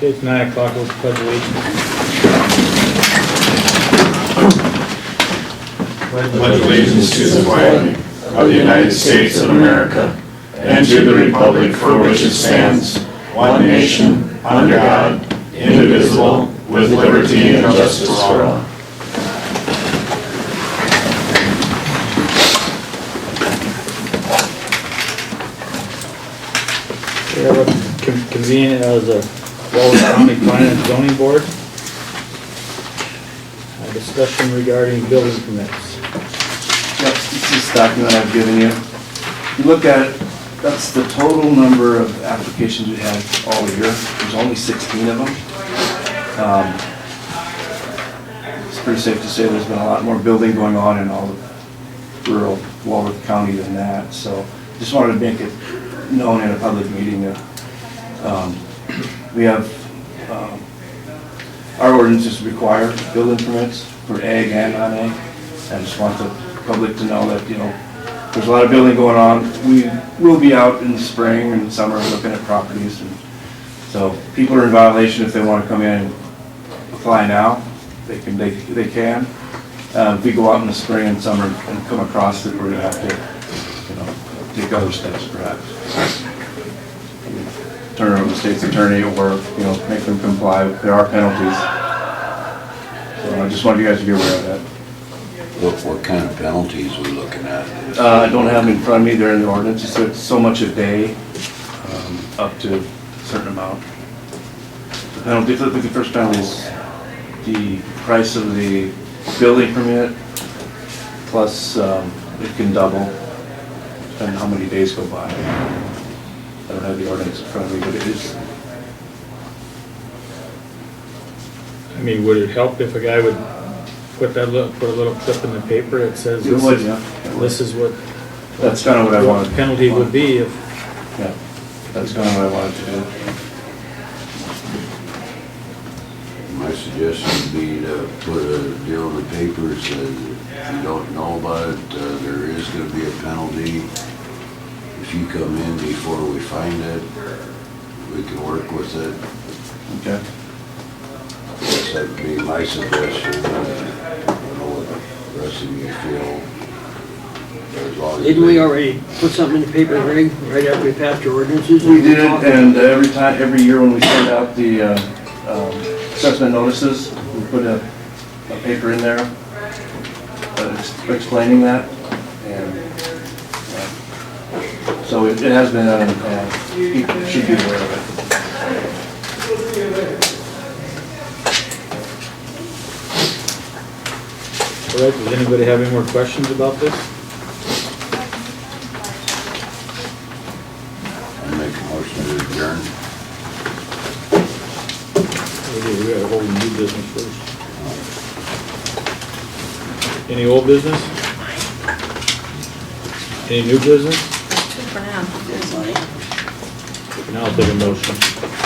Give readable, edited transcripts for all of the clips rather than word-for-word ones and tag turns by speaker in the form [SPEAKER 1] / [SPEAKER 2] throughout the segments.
[SPEAKER 1] Okay, it's 9 o'clock, we'll pledge allegiance.
[SPEAKER 2] Pledge allegiance to the flag of the United States of America and to the republic for which it stands, one nation, under God, indivisible, with liberty and justice for all.
[SPEAKER 1] We have a convene as a Walworth County Planning and Zoning Board. A discussion regarding building permits.
[SPEAKER 3] Yep, this is the document I've given you. If you look at it, that's the total number of applications we had all year. There's only 16 of them. It's pretty safe to say there's been a lot more building going on in all of rural Walworth County than that. So just wanted to make it known in a public meeting that we have, our ordinances require building permits for ag and non-ag. I just want the public to know that, you know, there's a lot of building going on. We will be out in the spring and summer looking at properties, and so people are in violation if they want to come in and apply now. They can. If we go out in the spring and summer and come across it, we're gonna have to, you know, take other steps perhaps. Turn over to the state's attorney, or, you know, make them comply. There are penalties. So I just wanted you guys to be aware of that.
[SPEAKER 4] What kind of penalties are we looking at?
[SPEAKER 3] I don't have them in front of me, they're in the ordinance. It's so much a day, up to a certain amount. The penalty, the first penalty is the price of the building permit, plus it can double, depending on how many days go by. I don't have the ordinance in front of me, but it is.
[SPEAKER 1] I mean, would it help if a guy would put a little clip in the paper that says
[SPEAKER 3] It would, yeah.
[SPEAKER 1] this is what
[SPEAKER 3] That's kind of what I wanted.
[SPEAKER 1] the penalty would be if,
[SPEAKER 3] Yeah, that's kind of what I wanted to do.
[SPEAKER 4] My suggestion would be to put a deal in the paper that says if you don't know about it, there is gonna be a penalty. If you come in before we find it, we can work with it.
[SPEAKER 3] Okay.
[SPEAKER 4] That'd be my suggestion. I don't know what the rest of you feel. As long as
[SPEAKER 5] Didn't we already put something in the paper, Greg, right after we passed our ordinances?
[SPEAKER 3] We did, and every year when we send out the assessment notices, we put a paper in there explaining that. And so it has been done, and people should be aware of it.
[SPEAKER 1] all right, does anybody have any more questions about this?
[SPEAKER 4] I make a motion to adjourn.
[SPEAKER 1] We gotta hold the new business first. Any old business? Any new business?
[SPEAKER 6] For now.
[SPEAKER 1] Now I'll take a motion.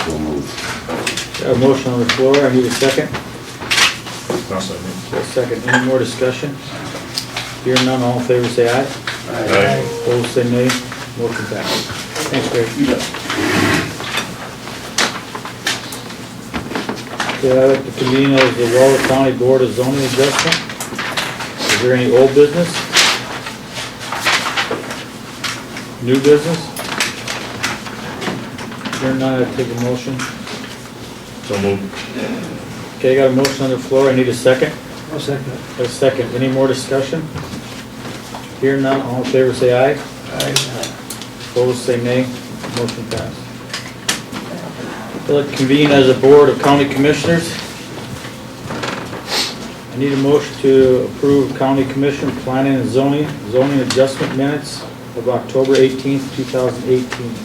[SPEAKER 4] So move.
[SPEAKER 1] Got a motion on the floor, I need a second. A second, any more discussion? Hearing none, all in favor say aye.
[SPEAKER 2] Aye.
[SPEAKER 1] Opposed say nay, motion passes. Thanks, Greg.
[SPEAKER 3] You bet.
[SPEAKER 1] Okay, I'd like to convene as the Walworth County Board of Zoning Adjustment. Is there any old business? New business? Hearing none, I'd take a motion.
[SPEAKER 2] So moved.
[SPEAKER 1] Okay, I got a motion on the floor, I need a second.
[SPEAKER 5] I'll second it.
[SPEAKER 1] A second, any more discussion? Hearing none, all in favor say aye. Opposed say nay, motion passed. I'd like to convene as a Board of County Commissioners. I need a motion to approve County Commission Planning and Zoning Adjustment Minutes of October 18th, 2018.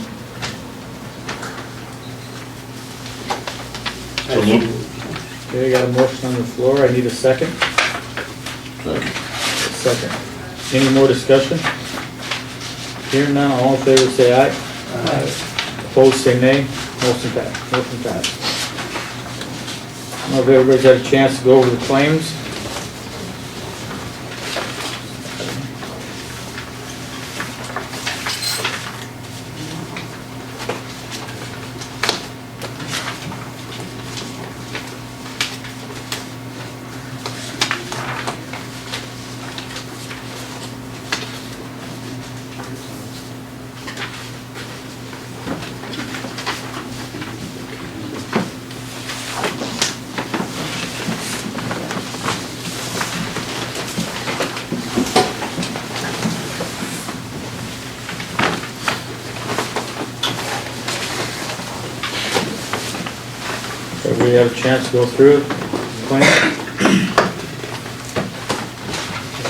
[SPEAKER 2] So moved.
[SPEAKER 1] Okay, I got a motion on the floor, I need a second.
[SPEAKER 4] Second.
[SPEAKER 1] A second. Any more discussion? Hearing none, all in favor say aye. Opposed say nay, motion passed. Motion passed. I don't know if everybody's had a chance to go over the claims. Everybody have a chance to go through it, plan?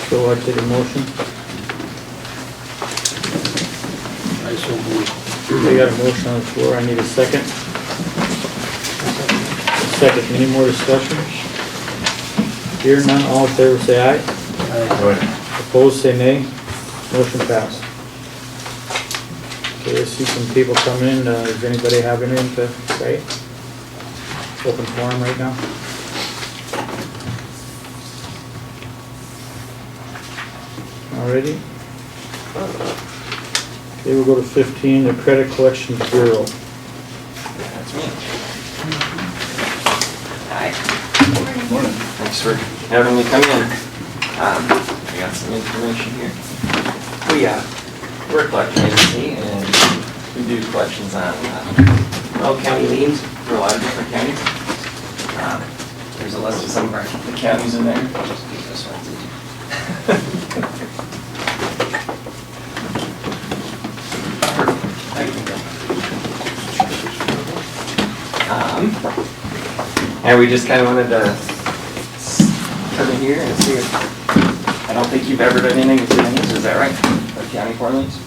[SPEAKER 1] So I take a motion.
[SPEAKER 5] I so moved.
[SPEAKER 1] We got a motion on the floor, I need a second. Second, any more discussion? Here none, all in favor say aye. Opposed say nay. Motion passed. Okay, I see some people coming in, does anybody have anything to say? Open forum right now. Alrighty. Okay, we'll go to 15, the Credit Collection Bureau.
[SPEAKER 6] That's me. Hi.
[SPEAKER 3] Morning.
[SPEAKER 6] Thanks for having me come in. I got some information here. We're a collection agency and we do collections on all county liens for a lot of different counties. There's a list of some of the counties in there. I'll just do this one. And we just kind of wanted to come in here and see if, I don't think you've ever done anything with liens, is that right? Or county court liens?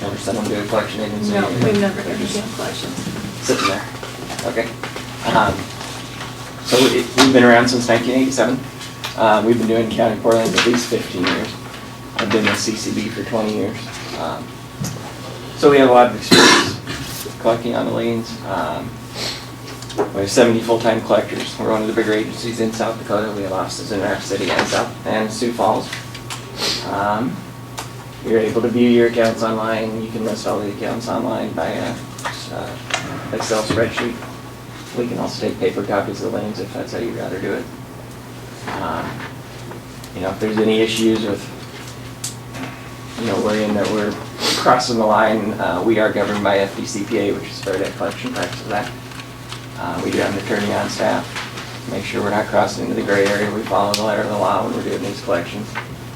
[SPEAKER 6] Never sent them to a collection agency?
[SPEAKER 7] No, we've never
[SPEAKER 6] They're
[SPEAKER 7] done
[SPEAKER 6] just
[SPEAKER 7] jail collections.
[SPEAKER 6] sitting there, okay. So we've been around since 1987. We've been doing county court liens at least 15 years. I've been with CCB for 20 years. So we have a lot of experience collecting on the liens. We have 70 full-time collectors. We're one of the bigger agencies in South Dakota. We have offices in Rapid City and Sioux Falls. You're able to view your accounts online. You can list all the accounts online by a Excel spreadsheet. We can also take paper copies of the liens if that's how you'd rather do it. If there's any issues with, worrying that we're crossing the line, we are governed by FDCPA, which is Fair Debt Collection Practices Act. We do have an attorney on staff. Make sure we're not crossing into the gray area. We follow the letter of the law when we're doing these collections.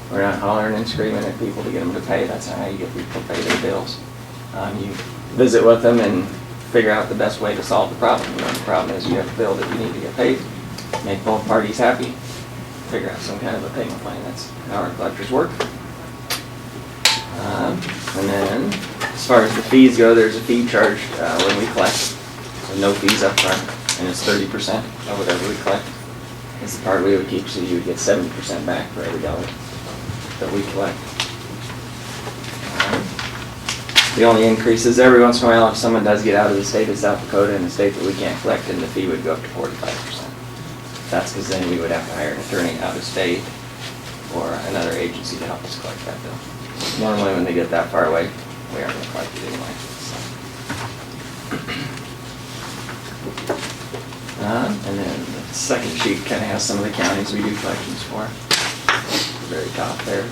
[SPEAKER 6] We're not hollering and screaming at people to get them to pay. That's not how you get people to pay their bills. You visit with them and figure out the best way to solve the problem. The problem is you have a bill that you need to get paid, make both parties happy, figure out some kind of a payment plan. That's how our collectors work. And then, as far as the fees go, there's a fee charged when we collect. So no fees up front, and it's 30% of whatever we collect. It's the part we would keep, so you would get 70% back for every dollar that we collect. The only increase is every once in a while if someone does get out of the state of South Dakota in a state that we can't collect, then the fee would go up to 45%. That's because then we would have to hire an attorney out of state or another agency to help us collect that bill. Normally when they get that far away, we aren't going to collect it anyway. And then the second sheet kind of has some of the counties we do collections for. The very top there.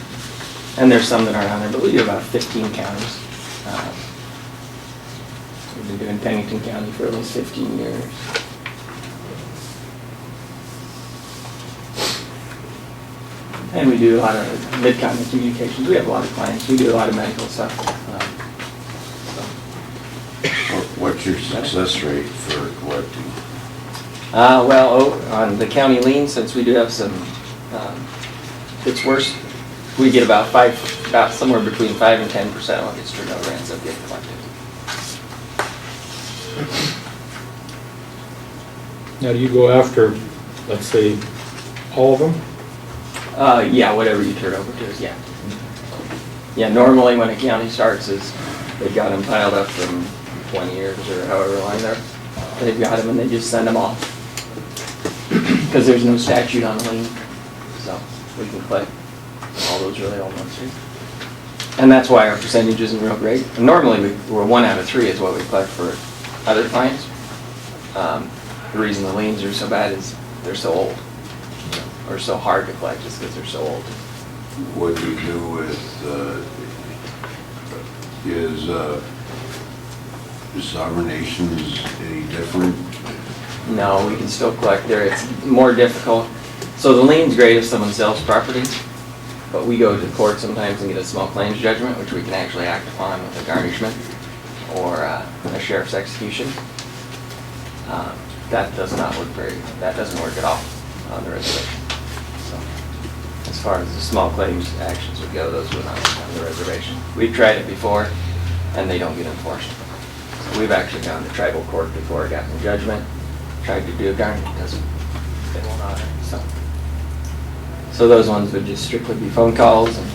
[SPEAKER 6] And there's some that aren't on there, but we do about 15 counties. We've been doing Pennington County for at least 15 years. And we do a lot of mid-continent communications. We have a lot of clients. We do a lot of medical stuff.
[SPEAKER 4] What's your success rate for collecting?
[SPEAKER 6] On the county lien, since we do have some, it's worse. We get about somewhere between 5 and 10% of what gets turned over ends up getting collected.
[SPEAKER 1] Now, do you go after, let's say, all of them?
[SPEAKER 6] Yeah, whatever you turn over to us, yeah. Yeah, normally when a county starts is they've got them piled up from 20 years or however long they've got them and they just send them off. Because there's no statute on the lien, so we can collect all those really old ones too. And that's why our percentage isn't real great. And normally we're 1 out of 3 is what we collect for other clients. The reason the liens are so bad is they're so old, or so hard to collect just because they're so old.
[SPEAKER 4] What do you do with, sovereign nations any different?
[SPEAKER 6] No, we can still collect there. It's more difficult. So the lien's great if someone sells property, but we go to court sometimes and get a small claims judgment, which we can actually act upon with a garnishment or a sheriff's execution. that doesn't work at all on the reservation. So, as far as the small claims actions would go, those would not be on the reservation. We've tried it before, and they don't get enforced. So we've actually gone to tribal court before, gotten a judgment, tried to do a garnishment, they won't honor it, so. So those ones would just strictly be phone calls and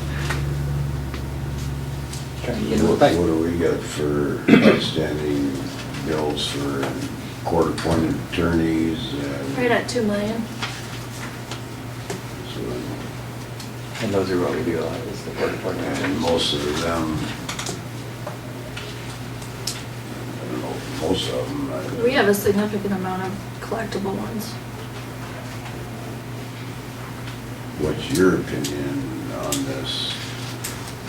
[SPEAKER 6] trying to get
[SPEAKER 4] What
[SPEAKER 6] it back.
[SPEAKER 4] do we got for outstanding bills for court-appointed attorneys?
[SPEAKER 7] Right at 2 million.
[SPEAKER 6] And those are what we do, is the court appointment.
[SPEAKER 4] And most of them, I don't know, most of them.
[SPEAKER 7] We have a significant amount of collectible ones.
[SPEAKER 4] What's your opinion on this?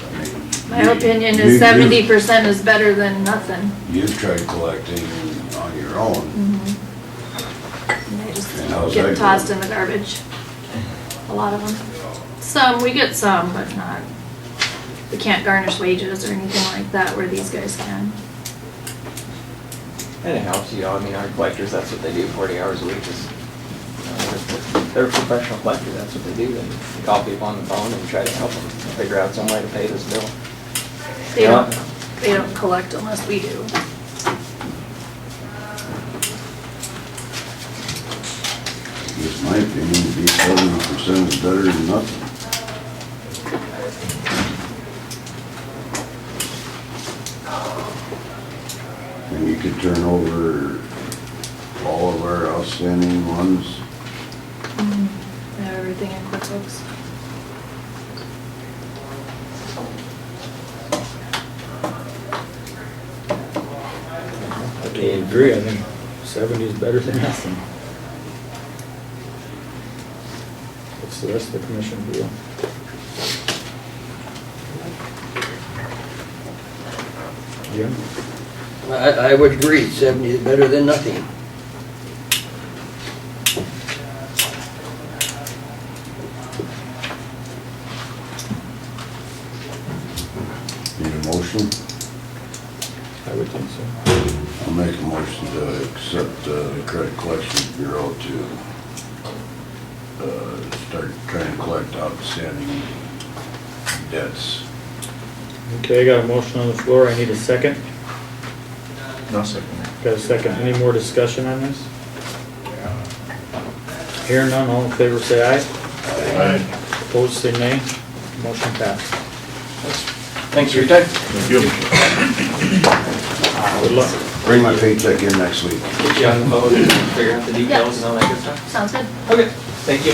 [SPEAKER 4] I mean,
[SPEAKER 7] My
[SPEAKER 4] you-
[SPEAKER 7] opinion
[SPEAKER 4] you-
[SPEAKER 7] is 70% is better than nothing.
[SPEAKER 4] You've tried collecting on your own.
[SPEAKER 7] And they just
[SPEAKER 4] And how's
[SPEAKER 7] get
[SPEAKER 4] that
[SPEAKER 7] tossed
[SPEAKER 4] going?
[SPEAKER 7] in the garbage. A lot of them. Some, we get some, but not, we can't garnish wages or anything like that where these guys can.
[SPEAKER 6] And it helps, you know, I mean, our collectors, that's what they do, 40 hours a week is, they're a professional collector, that's what they do. They call people on the phone and try to help them figure out some way to pay this bill. Yeah.
[SPEAKER 7] They don't collect unless we do.
[SPEAKER 4] I guess my opinion would be 70% is better than nothing. And you could turn over all of our outstanding ones.
[SPEAKER 7] They have everything in QuickBooks.
[SPEAKER 1] I totally agree, I think 70 is better than nothing. What's the rest of the commission feel? Jim?
[SPEAKER 5] I would agree, 70 is better than nothing.
[SPEAKER 4] Need a motion?
[SPEAKER 1] I would think so.
[SPEAKER 4] I'll make a motion to accept the credit collection bureau to start trying to collect outstanding debts.
[SPEAKER 1] Okay, I got a motion on the floor, I need a second.
[SPEAKER 2] No second.
[SPEAKER 1] Got a second, any more discussion on this? Hearing none, all in favor say aye.
[SPEAKER 2] Aye.
[SPEAKER 1] Opposed say nay. Motion passed.
[SPEAKER 6] Thanks for your time.
[SPEAKER 2] Thank you.
[SPEAKER 1] Good luck.
[SPEAKER 4] Bring my paycheck in next week.
[SPEAKER 6] Get you on the phone and figure out the details and all that good stuff.
[SPEAKER 7] Sounds good.
[SPEAKER 6] Okay, thank you.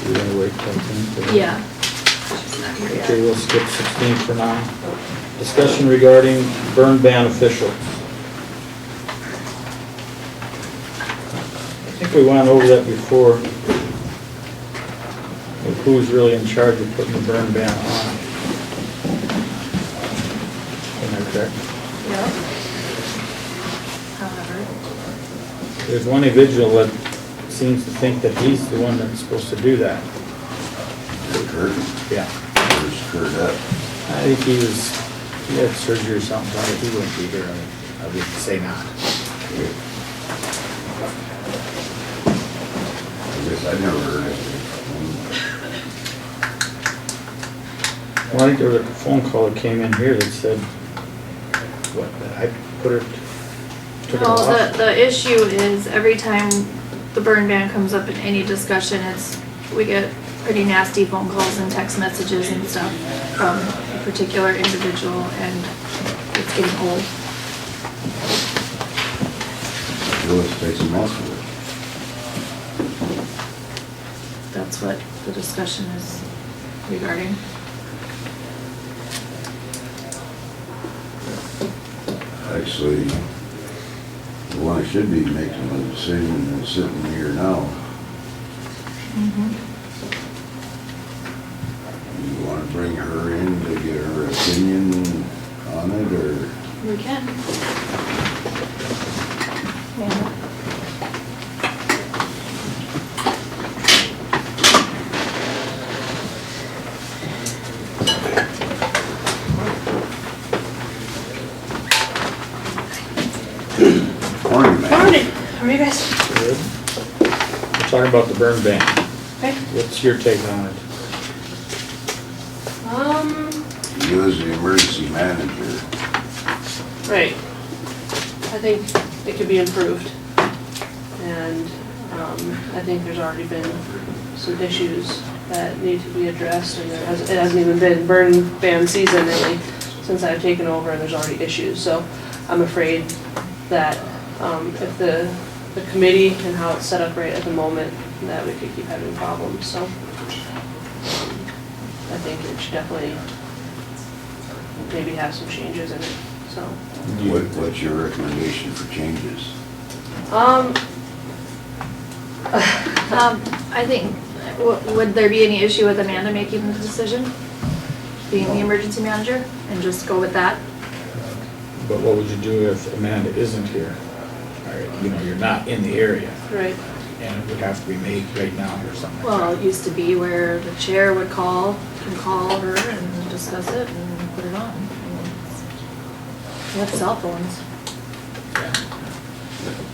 [SPEAKER 1] We're gonna wait till 10.
[SPEAKER 7] Yeah. She's not here
[SPEAKER 1] Okay,
[SPEAKER 7] yet.
[SPEAKER 1] we'll skip 16 for now. Discussion regarding burn ban officials. I think we went over that before, of who's really in charge of putting the burn ban on. Am I correct?
[SPEAKER 7] Yep. However,
[SPEAKER 1] There's one individual that seems to think that he's the one that's supposed to do that.
[SPEAKER 4] Kurt,
[SPEAKER 1] Yeah.
[SPEAKER 4] where's Kurt at?
[SPEAKER 1] I think he had surgery or something, but he wouldn't be here. I would say not.
[SPEAKER 4] I guess I never heard it.
[SPEAKER 1] Well, I think there was a phone call that came in here that said, what, that I put it, took it
[SPEAKER 7] well,
[SPEAKER 1] off?
[SPEAKER 7] the issue is every time the burn ban comes up in any discussion, we get pretty nasty phone calls and text messages and stuff from a particular individual, and it's getting old.
[SPEAKER 4] Let's take some off of
[SPEAKER 7] That's what the discussion is regarding.
[SPEAKER 4] it. Actually, the one I should be making a decision is sitting here now. You wanna bring her in to get her opinion on it, or?
[SPEAKER 7] We can. Yeah.
[SPEAKER 1] talking about the burn ban.
[SPEAKER 8] Okay.
[SPEAKER 1] What's your take on it?
[SPEAKER 4] You as the emergency manager,
[SPEAKER 8] Right. I think it could be improved. And, I think there's already been some issues that need to be addressed, and it hasn't even been burn ban season really since I've taken over, and there's already issues. So I'm afraid that, if the committee and how it's set up right at the moment, that we could keep having problems, so. I think it should definitely maybe have some changes in it, so.
[SPEAKER 4] what's your recommendation for changes?
[SPEAKER 7] I think, would there be any issue with Amanda making the decision? Being the emergency manager, and just go with that?
[SPEAKER 1] But what would you do if Amanda isn't here? Or, you know, you're not in the area,
[SPEAKER 8] Right.
[SPEAKER 1] and it would have to be made right now or something like
[SPEAKER 7] Well,
[SPEAKER 1] that.
[SPEAKER 7] it used to be where the chair would can call her and discuss it and put it on. We have cell phones.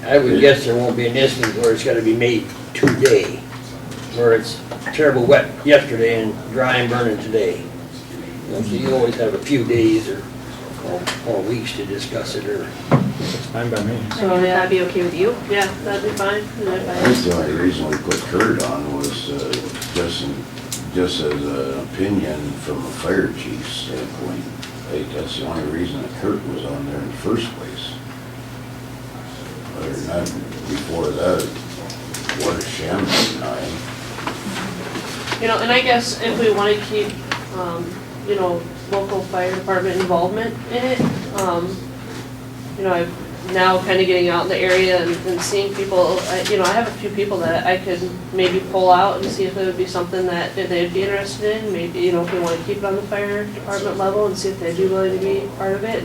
[SPEAKER 5] I would guess there won't be an instance where it's gotta be made today, where it's terrible wet yesterday and dry and burning today. You know, so you always have a few days or weeks to discuss it, or,
[SPEAKER 1] It's fine by me.
[SPEAKER 7] So would that be okay with you?
[SPEAKER 8] Yeah, that'd be fine.
[SPEAKER 4] I think the only reason we put Kurt on was just as an opinion from a fire chief's standpoint. I think that's the only reason that Kurt was on there in the first place. Other than that, before that, what a sham night.
[SPEAKER 8] You know, and I guess if we want to keep, you know, local fire department involvement in it, you know, I'm now kind of getting out in the area and seeing people, you know, I have a few people that I could maybe pull out and see if it would be something that they'd be interested in. Maybe, you know, if we want to keep it on the fire department level and see if they'd be willing to be part of it,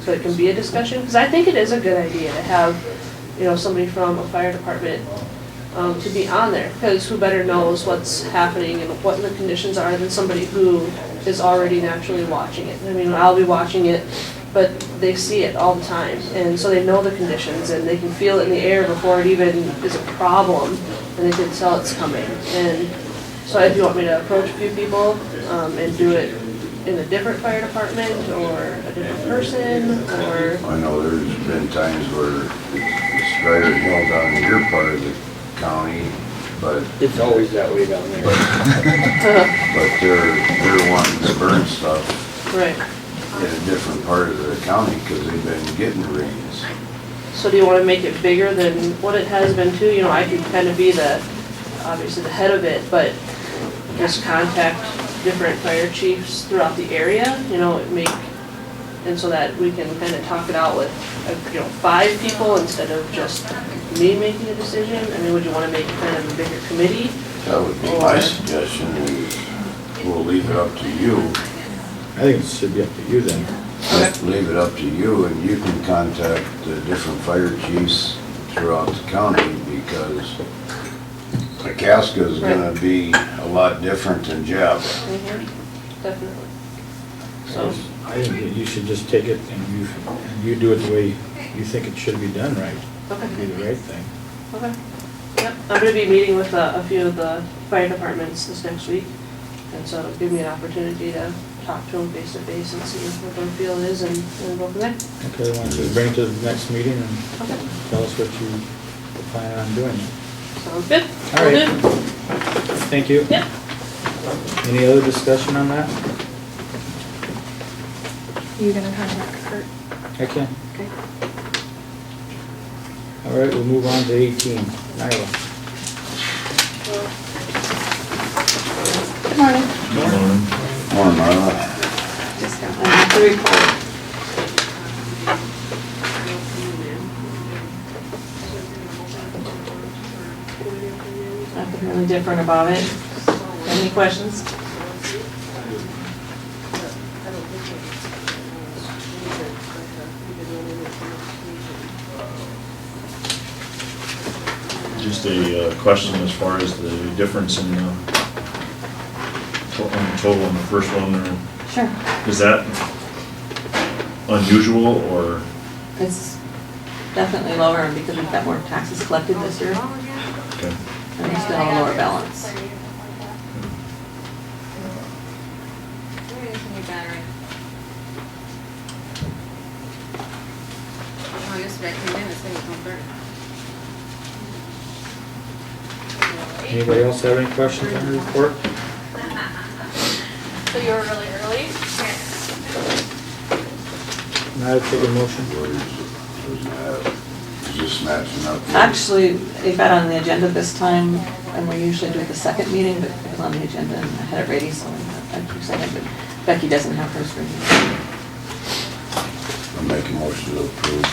[SPEAKER 8] so it can be a discussion. Because I think it is a good idea to have, you know, somebody from a fire department to be on there, because who better knows what's happening and what the conditions are than somebody who is already naturally watching it. I mean, I'll be watching it, but they see it all the time, and so they know the conditions, and they can feel it in the air before it even is a problem, and they can tell it's coming. And so if you want me to approach a few people and do it in a different fire department or a different person, or...
[SPEAKER 4] I know there's been times where it's drier hill down in your part of the county, but
[SPEAKER 5] it's always that way down there.
[SPEAKER 4] but they're wanting to burn stuff
[SPEAKER 8] Right.
[SPEAKER 4] in a different part of the county because they've been getting rains.
[SPEAKER 8] So do you want to make it bigger than what it has been too? You know, I could kind of be obviously the head of it, but just contact different fire chiefs throughout the area, you know, and so that we can kind of talk it out with, you know, 5 people instead of just me making a decision. I mean, would you want to make it kind of a bigger committee?
[SPEAKER 4] That would be my suggestion, is we'll leave it up to you.
[SPEAKER 1] I think it should be up to you then.
[SPEAKER 4] Leave it up to you, and you can contact the different fire chiefs throughout the county, because Icaska is gonna be a lot different than Jeb.
[SPEAKER 8] Definitely. So,
[SPEAKER 1] I think that you should just take it and you do it the way you think it should be done right.
[SPEAKER 8] okay.
[SPEAKER 1] Be the right thing.
[SPEAKER 8] Okay. Yep, I'm gonna be meeting with a few of the fire departments this next week, and so it'll give me an opportunity to talk to them face to face and see what their feel is, and go from there.
[SPEAKER 1] Okay, why don't you bring it to the next meeting and
[SPEAKER 8] Okay.
[SPEAKER 1] tell us what you plan on doing.
[SPEAKER 8] Sounds good.
[SPEAKER 1] All
[SPEAKER 8] Will
[SPEAKER 1] right.
[SPEAKER 8] do.
[SPEAKER 1] Thank you.
[SPEAKER 8] Yep.
[SPEAKER 1] Any other discussion on that?
[SPEAKER 7] You gonna contact Kurt?
[SPEAKER 1] Okay.
[SPEAKER 7] Okay.
[SPEAKER 1] All right, we'll move on to 18. Nyla.
[SPEAKER 9] Good morning.
[SPEAKER 4] Morning, Marla.
[SPEAKER 9] Just got the report. Nothing really different about it. Any questions?
[SPEAKER 2] Just a question as far as the difference in on the total on the first one there.
[SPEAKER 9] Sure.
[SPEAKER 2] Is that unusual, or?
[SPEAKER 9] It's definitely lower because we've got more taxes collected this year.
[SPEAKER 2] Okay.
[SPEAKER 9] And he's still a lower balance.
[SPEAKER 10] Where is your battery? Oh, yesterday I came in, this thing was on 30.
[SPEAKER 1] Anybody else have any questions on the report?
[SPEAKER 8] So you were really early?
[SPEAKER 1] Now I take a motion.
[SPEAKER 4] What is that? Is this matching up? with-
[SPEAKER 9] Actually, it got on the agenda this time, and we usually do it the second meeting, but it was on the agenda and I had it ready, so I presented it. Becky doesn't have hers ready.
[SPEAKER 4] I'll make a motion to approve.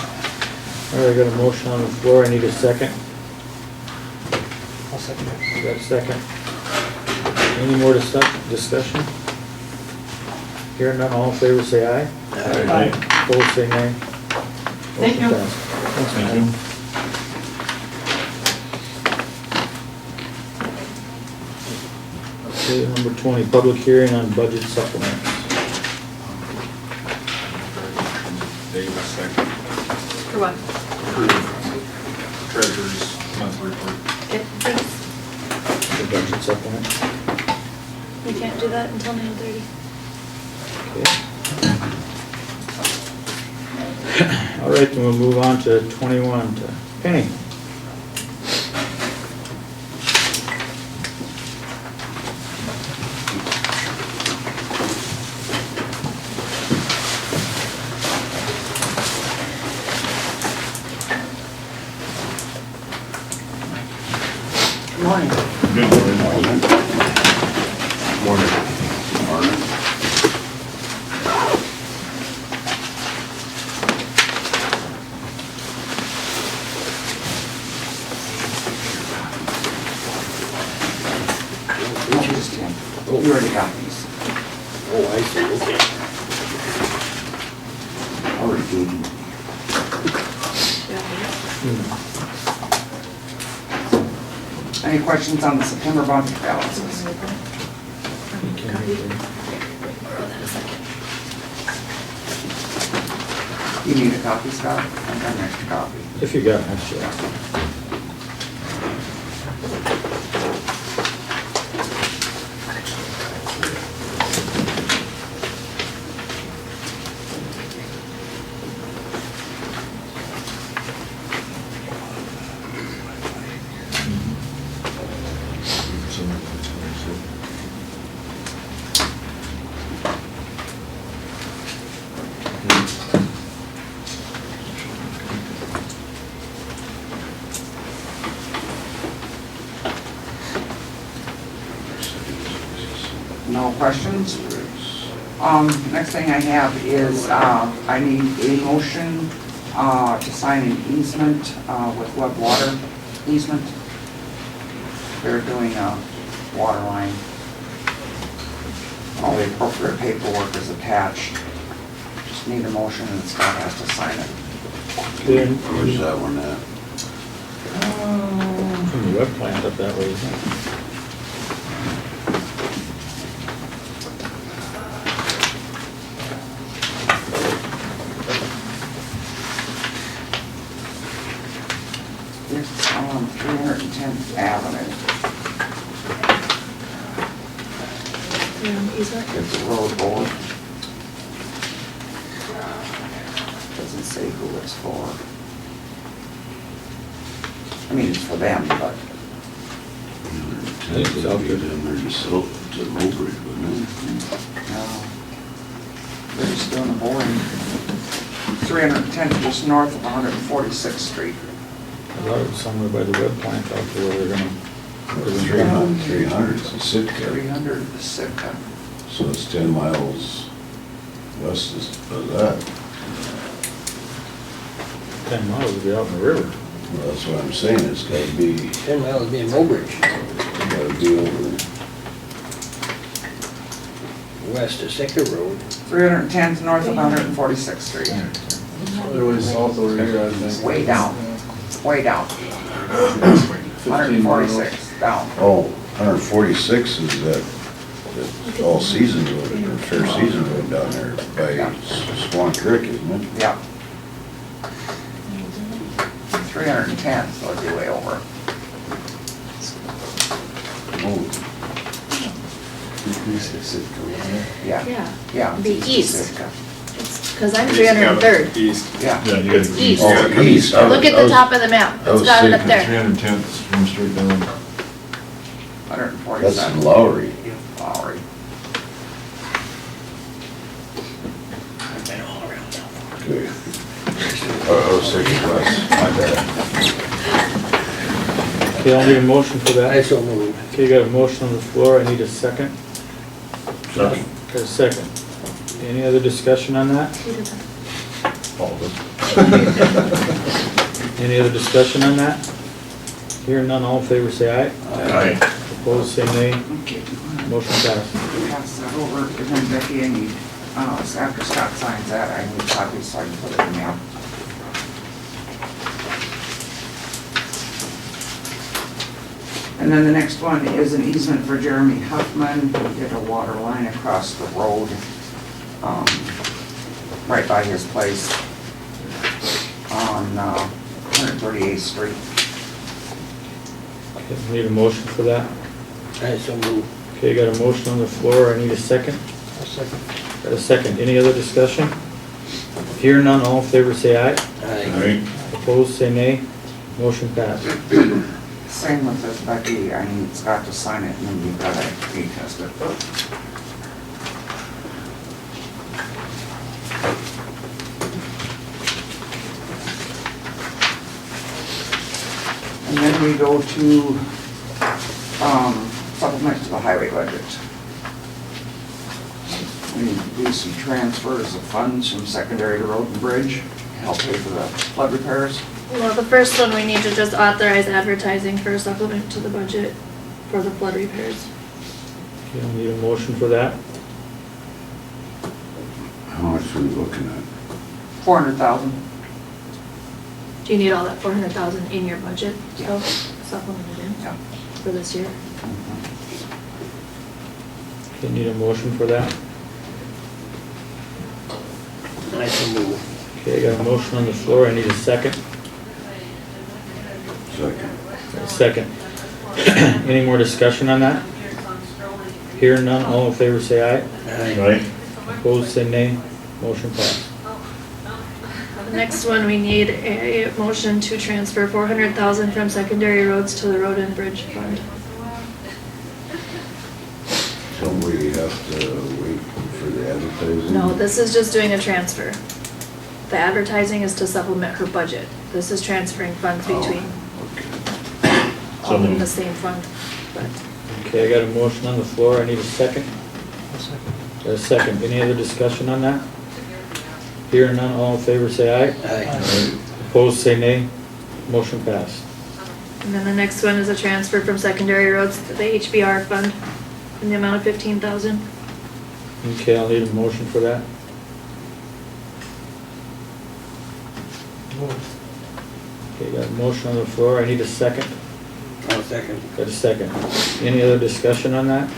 [SPEAKER 1] All right, I got a motion on the floor. I need a second.
[SPEAKER 3] I'll second it.
[SPEAKER 1] Got a second. Any more discussion? Hearing none, all in favor say aye.
[SPEAKER 3] Aye.
[SPEAKER 1] Opposed say nay.
[SPEAKER 9] Thank you.
[SPEAKER 1] Motion passed. Thanks, man. Okay, number 20, public hearing on budget supplements.
[SPEAKER 2] David, second.
[SPEAKER 7] For what?
[SPEAKER 2] Treasurer's monthly report.
[SPEAKER 7] It, thanks.
[SPEAKER 1] The budget supplement.
[SPEAKER 7] We can't do that until 9:30.
[SPEAKER 1] Okay. All right, then we'll move on to 21, to Penny.
[SPEAKER 9] Morning.
[SPEAKER 2] Good morning. Morning.
[SPEAKER 4] Morning.
[SPEAKER 5] You already got these. Oh, I see, okay.
[SPEAKER 4] Already gave you.
[SPEAKER 11] Any questions on the September budget balances? You need a copy, Scott? I've got an extra copy.
[SPEAKER 1] If you got an extra.
[SPEAKER 11] No questions? Next thing I have is, I need a motion, to sign an easement, with Web Water easement. They're doing a water line. All the appropriate paperwork is attached. Just need a motion and Scott has to sign it.
[SPEAKER 1] Then,
[SPEAKER 4] Where's that one at?
[SPEAKER 1] from the web plant up that way, isn't it?
[SPEAKER 11] It's on 310th Avenue.
[SPEAKER 7] Easement?
[SPEAKER 11] It's a road board. Doesn't say who it's for. I mean, it's for them, but
[SPEAKER 1] think it's out there.
[SPEAKER 4] Down there to Mowbray, wasn't it?
[SPEAKER 11] no. They're just doing the boring. 310th, just north of 146th Street.
[SPEAKER 1] I thought it was somewhere by the web plant out there where they're gonna.
[SPEAKER 4] 300 is Sitka,
[SPEAKER 11] 300 is Sitka.
[SPEAKER 4] so it's 10 miles west of that.
[SPEAKER 1] 10 miles would be out in the river.
[SPEAKER 4] Well, that's what I'm saying, it's gotta be,
[SPEAKER 5] 10 miles being Mobridge,
[SPEAKER 4] gotta be over.
[SPEAKER 5] west of Sicker Road.
[SPEAKER 11] 310th north of 146th Street.
[SPEAKER 3] It was south over here, I think.
[SPEAKER 11] Way down, way down. 146 down.
[SPEAKER 4] Oh, 146 is that all season road, or fair season road down there by Swan Creek, isn't it?
[SPEAKER 11] Yep. 310, so it'd be way over. Yeah,
[SPEAKER 7] Yeah,
[SPEAKER 11] yeah.
[SPEAKER 7] Be
[SPEAKER 11] it's
[SPEAKER 7] east.
[SPEAKER 11] Sitka.
[SPEAKER 7] it's, cause I'm 303rd.
[SPEAKER 2] East.
[SPEAKER 11] Yeah,
[SPEAKER 2] Yeah, you
[SPEAKER 7] It's east.
[SPEAKER 4] Oh, east. I
[SPEAKER 7] Look
[SPEAKER 4] was-
[SPEAKER 7] at the top of the map,
[SPEAKER 4] I was
[SPEAKER 7] it's got it up
[SPEAKER 4] thinking
[SPEAKER 7] there.
[SPEAKER 2] 310th from straight down.
[SPEAKER 11] 147.
[SPEAKER 4] That's in Lowry.
[SPEAKER 11] Lowry.
[SPEAKER 5] I've been all around now.
[SPEAKER 4] Okay. I was thinking west, my bad.
[SPEAKER 1] Okay, I'll need a motion for
[SPEAKER 5] I
[SPEAKER 1] that.
[SPEAKER 5] so moved.
[SPEAKER 1] Okay, you got a motion on the floor, I need a second.
[SPEAKER 2] Second.
[SPEAKER 1] Got a second. Any other discussion on that?
[SPEAKER 2] All of it.
[SPEAKER 1] Any other discussion on that? Hearing none, all in favor say aye.
[SPEAKER 2] Aye.
[SPEAKER 1] Opposed, say nay.
[SPEAKER 11] Okay,
[SPEAKER 1] Motion passed.
[SPEAKER 11] pass that over, and then Becky, I need, so after Scott signs that, I need copies so I can put it in the mail. And then the next one is an easement for Jeremy Huffman to get a water line across the road, right by his place on 138th Street.
[SPEAKER 1] Okay, need a motion for that?
[SPEAKER 5] I so moved.
[SPEAKER 1] Okay, got a motion on the floor, I need a second.
[SPEAKER 5] A second.
[SPEAKER 1] Got a second, any other discussion? Hearing none, all in favor say aye.
[SPEAKER 5] Aye.
[SPEAKER 1] Opposed, say nay. Motion passed.
[SPEAKER 11] Same with this, Becky, I need Scott to sign it, and then you've got to retest it. And then we go to, supplement to the highway budget. We do some transfers of funds from secondary to road and bridge, to help pay for the flood repairs.
[SPEAKER 7] Well, the first one, we need to just authorize advertising for a supplement to the budget for the flood repairs.
[SPEAKER 1] Okay, I'll need a motion for that.
[SPEAKER 4] How much are we looking at?
[SPEAKER 11] 400,000.
[SPEAKER 7] Do you need all that 400,000 in your budget?
[SPEAKER 11] Yeah.
[SPEAKER 7] Supplemented in
[SPEAKER 11] Yeah.
[SPEAKER 7] for this year?
[SPEAKER 1] Okay, need a motion for that.
[SPEAKER 5] I so moved.
[SPEAKER 1] Okay, I got a motion on the floor, I need a second.
[SPEAKER 4] Second.
[SPEAKER 1] A second. Any more discussion on that? Hearing none, all in favor say aye.
[SPEAKER 2] Right?
[SPEAKER 1] Opposed, say nay. Motion passed.
[SPEAKER 7] The next one, we need a motion to transfer 400,000 from secondary roads to the road and bridge fund.
[SPEAKER 4] So we have to wait for the advertising?
[SPEAKER 7] No, this is just doing a transfer. The advertising is to supplement her budget. This is transferring funds between all in the same fund, but.
[SPEAKER 1] Okay, I got a motion on the floor, I need a second. Got a second, any other discussion on that? Hearing none, all in favor say aye.
[SPEAKER 5] Aye.
[SPEAKER 1] Opposed, say nay. Motion passed.
[SPEAKER 7] And then the next one is a transfer from secondary roads to the HBR fund in the amount of 15,000.
[SPEAKER 1] Okay, I'll need a motion for that. Okay, got a motion on the floor, I need a second.
[SPEAKER 5] I'll second.
[SPEAKER 1] Got a second. Any other discussion on that?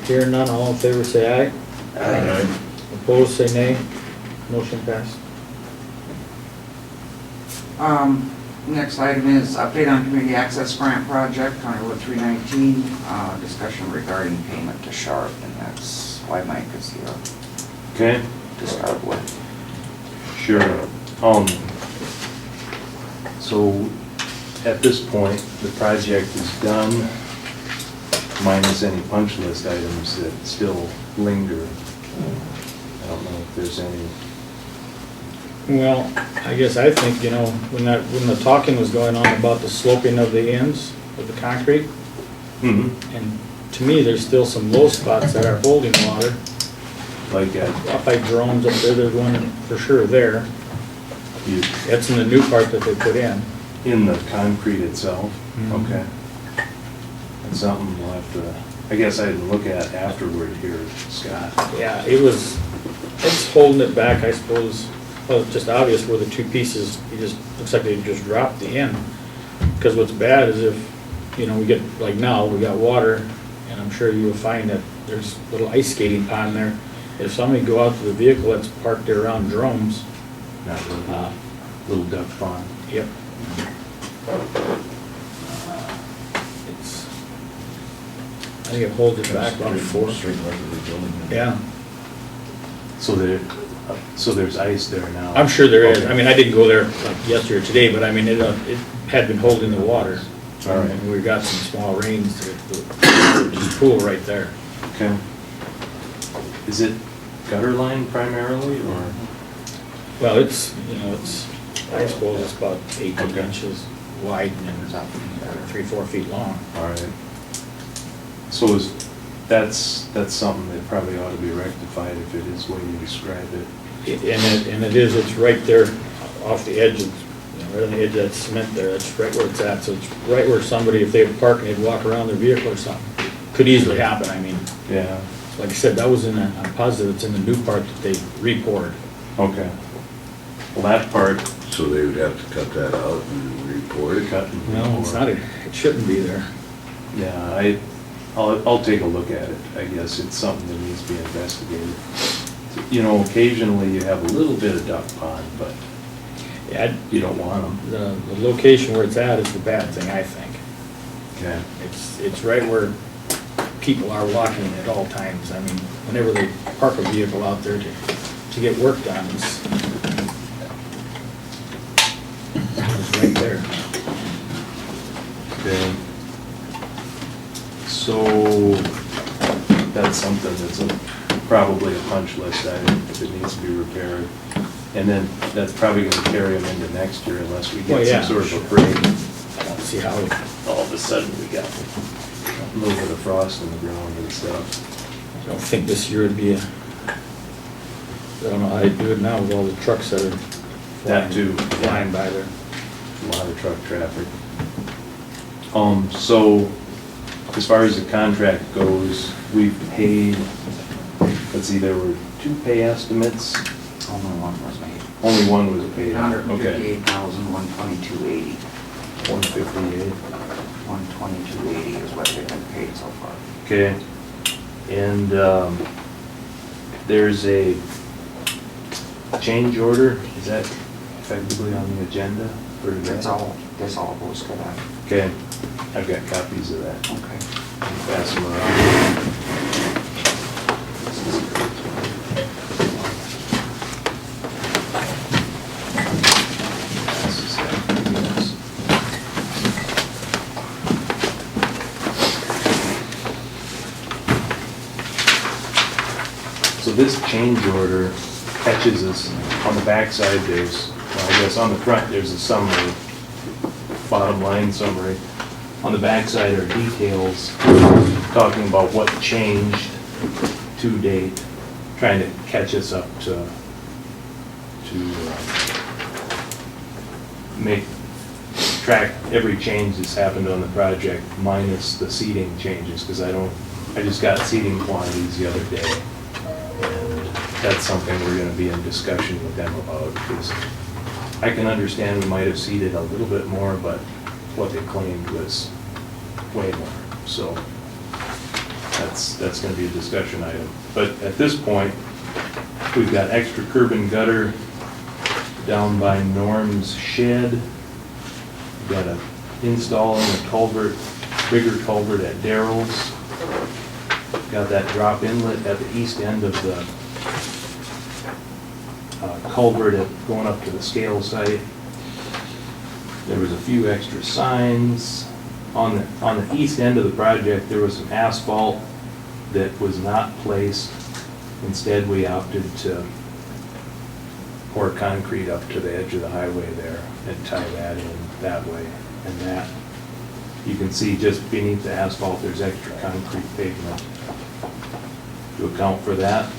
[SPEAKER 1] Hearing none, all in favor say aye.
[SPEAKER 5] Aye.
[SPEAKER 1] Opposed, say nay. Motion passed.
[SPEAKER 11] Next item is update on community access grant project, County Road 319, discussion regarding payment to Sharp, and that's why Mike is here
[SPEAKER 2] Okay,
[SPEAKER 11] to start with.
[SPEAKER 2] sure. So at this point, the project is done, minus any punch list items that still linger. I don't know if there's any.
[SPEAKER 1] Well, I guess I think, when the talking was going on about the sloping of the ends of the concrete, and to me, there's still some low spots that are holding water.
[SPEAKER 2] Like
[SPEAKER 1] Up by Jerome's up there, there's one for sure there. That's in the new part that they put in.
[SPEAKER 2] in the concrete itself?
[SPEAKER 1] Mhm.
[SPEAKER 2] Okay. That's something we'll have to, I guess I didn't look at afterward here, Scott.
[SPEAKER 1] Yeah, it's holding it back, I suppose. Well, it's just obvious where the two pieces, looks like they just dropped the end. Because what's bad is if, we get, like now, we got water, and I'm sure you will find that there's a little ice skating pond there. If somebody go out to the vehicle that's parked there around Jerome's,
[SPEAKER 2] Not really. Little duck pond.
[SPEAKER 1] yep. It's, think it holds it back about 4.
[SPEAKER 2] Straight north of the building.
[SPEAKER 1] Yeah,
[SPEAKER 12] So there's ice there now?
[SPEAKER 1] I'm sure there is.
[SPEAKER 12] Okay.
[SPEAKER 1] I mean, I didn't go there like yesterday or today, but I mean, it had been holding the water.
[SPEAKER 12] All right.
[SPEAKER 1] And we got some small rains to just pool right there.
[SPEAKER 12] Okay. Is it gutter line primarily, or?
[SPEAKER 1] Well, it's, I suppose it's about 18
[SPEAKER 12] Okay.
[SPEAKER 1] inches wide and about 3-4 feet long.
[SPEAKER 12] All right. So that's something that probably ought to be rectified if it is the way you describe it.
[SPEAKER 1] It's right there off the edge of, right on the edge of that cement there, that's right where it's at. So it's right where somebody, if they were parking, they'd walk around their vehicle or something. Could easily happen, I mean.
[SPEAKER 12] Yeah,
[SPEAKER 1] Like I said, that was I'm positive it's in the new part that they re-poured.
[SPEAKER 12] okay. Well, that part,
[SPEAKER 4] So they would have to cut that out and report it?
[SPEAKER 12] cut and
[SPEAKER 1] No, it's not, it shouldn't be there.
[SPEAKER 12] yeah, I'll take a look at it, I guess. It's something that needs to be investigated. Occasionally you have a little bit of duck pond, but
[SPEAKER 1] Yeah,
[SPEAKER 12] you don't want them.
[SPEAKER 1] the location where it's at is the bad thing, I think.
[SPEAKER 12] Okay.
[SPEAKER 1] It's right where people are walking at all times. I mean, whenever they park a vehicle out there to get work done, it's right there.
[SPEAKER 12] Okay. So that's something that's probably a punch list item if it needs to be repaired. And then that's probably gonna carry them into next year unless we
[SPEAKER 1] Well,
[SPEAKER 12] get
[SPEAKER 1] yeah,
[SPEAKER 12] some sort of
[SPEAKER 1] sure.
[SPEAKER 12] a break.
[SPEAKER 1] I don't see how,
[SPEAKER 12] All of a sudden we got a little bit of frost in the ground and stuff.
[SPEAKER 1] I don't think this year would be I don't know how you do it now with all the trucks that are
[SPEAKER 12] That too.
[SPEAKER 1] flying by there.
[SPEAKER 12] A lot of truck traffic. So as far as the contract goes, we've paid, let's see, there were 2 pay estimates.
[SPEAKER 11] Only one was made.
[SPEAKER 12] Only one was paid. Okay.
[SPEAKER 11] 158,122.80.
[SPEAKER 12] 158.
[SPEAKER 11] 122.80 is what they've been paid so far.
[SPEAKER 12] Okay. And there's a change order. Is that effectively on the agenda for today?
[SPEAKER 11] This all goes to that.
[SPEAKER 12] Okay. I've got copies of that.
[SPEAKER 11] Okay.
[SPEAKER 12] Pass them around. So this change order catches us on the backside. There's, well, I guess on the front, there's a summary, bottom line summary. On the backside are details talking about what changed to date, trying to catch us up to track every change that's happened on the project minus the seating changes, because I just got seating quantities the other day. And that's something we're gonna be in discussion with them about, because I can understand we might have seated a little bit more, but what they claimed was way more. So that's gonna be a discussion item. But at this point, we've got extra curb and gutter down by Norm's shed. We've got installing a culvert, bigger culvert at Darrell's. Got that drop inlet at the east end of the culvert going up to the scale site. There was a few extra signs. On the east end of the project, there was some asphalt that was not placed. Instead, we opted to pour concrete up to the edge of the highway there and tie that in that way. And that, you can see just beneath the asphalt, there's extra concrete pavement to account for that.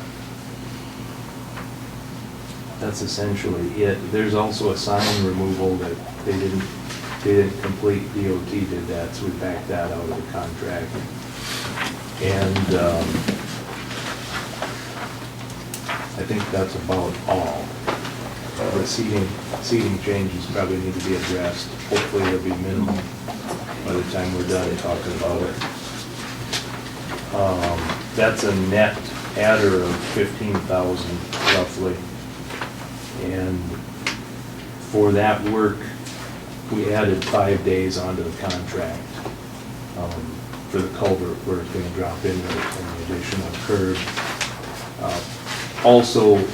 [SPEAKER 12] That's essentially it. There's also a sign removal that they didn't complete. DOT did that, so we backed that out of the contract. And I think that's about all. The seating changes probably need to be addressed. Hopefully they'll be minimal by the time we're done talking about it. That's a net adder of 15,000 roughly. And for that work, we added 5 days onto the contract for the culvert, where it's gonna drop in with an additional curb. Also,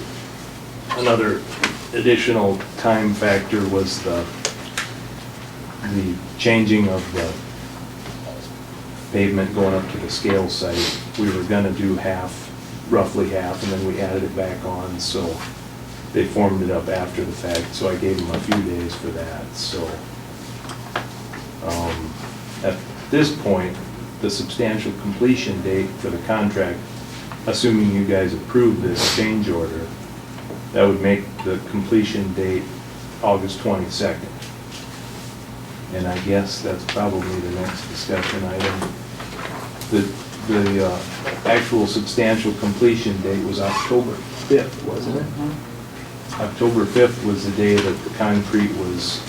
[SPEAKER 12] another additional time factor was the changing of the pavement going up to the scale site. We were gonna do half, roughly half, and then we added it back on, so they formed it up after the fact, so I gave them a few days for that, so. At this point, the substantial completion date for the contract, assuming you guys approve this change order, that would make the completion date August 22nd. And I guess that's probably the next discussion item. The actual substantial completion date was October 5th, wasn't it? October 5th was the day that the concrete was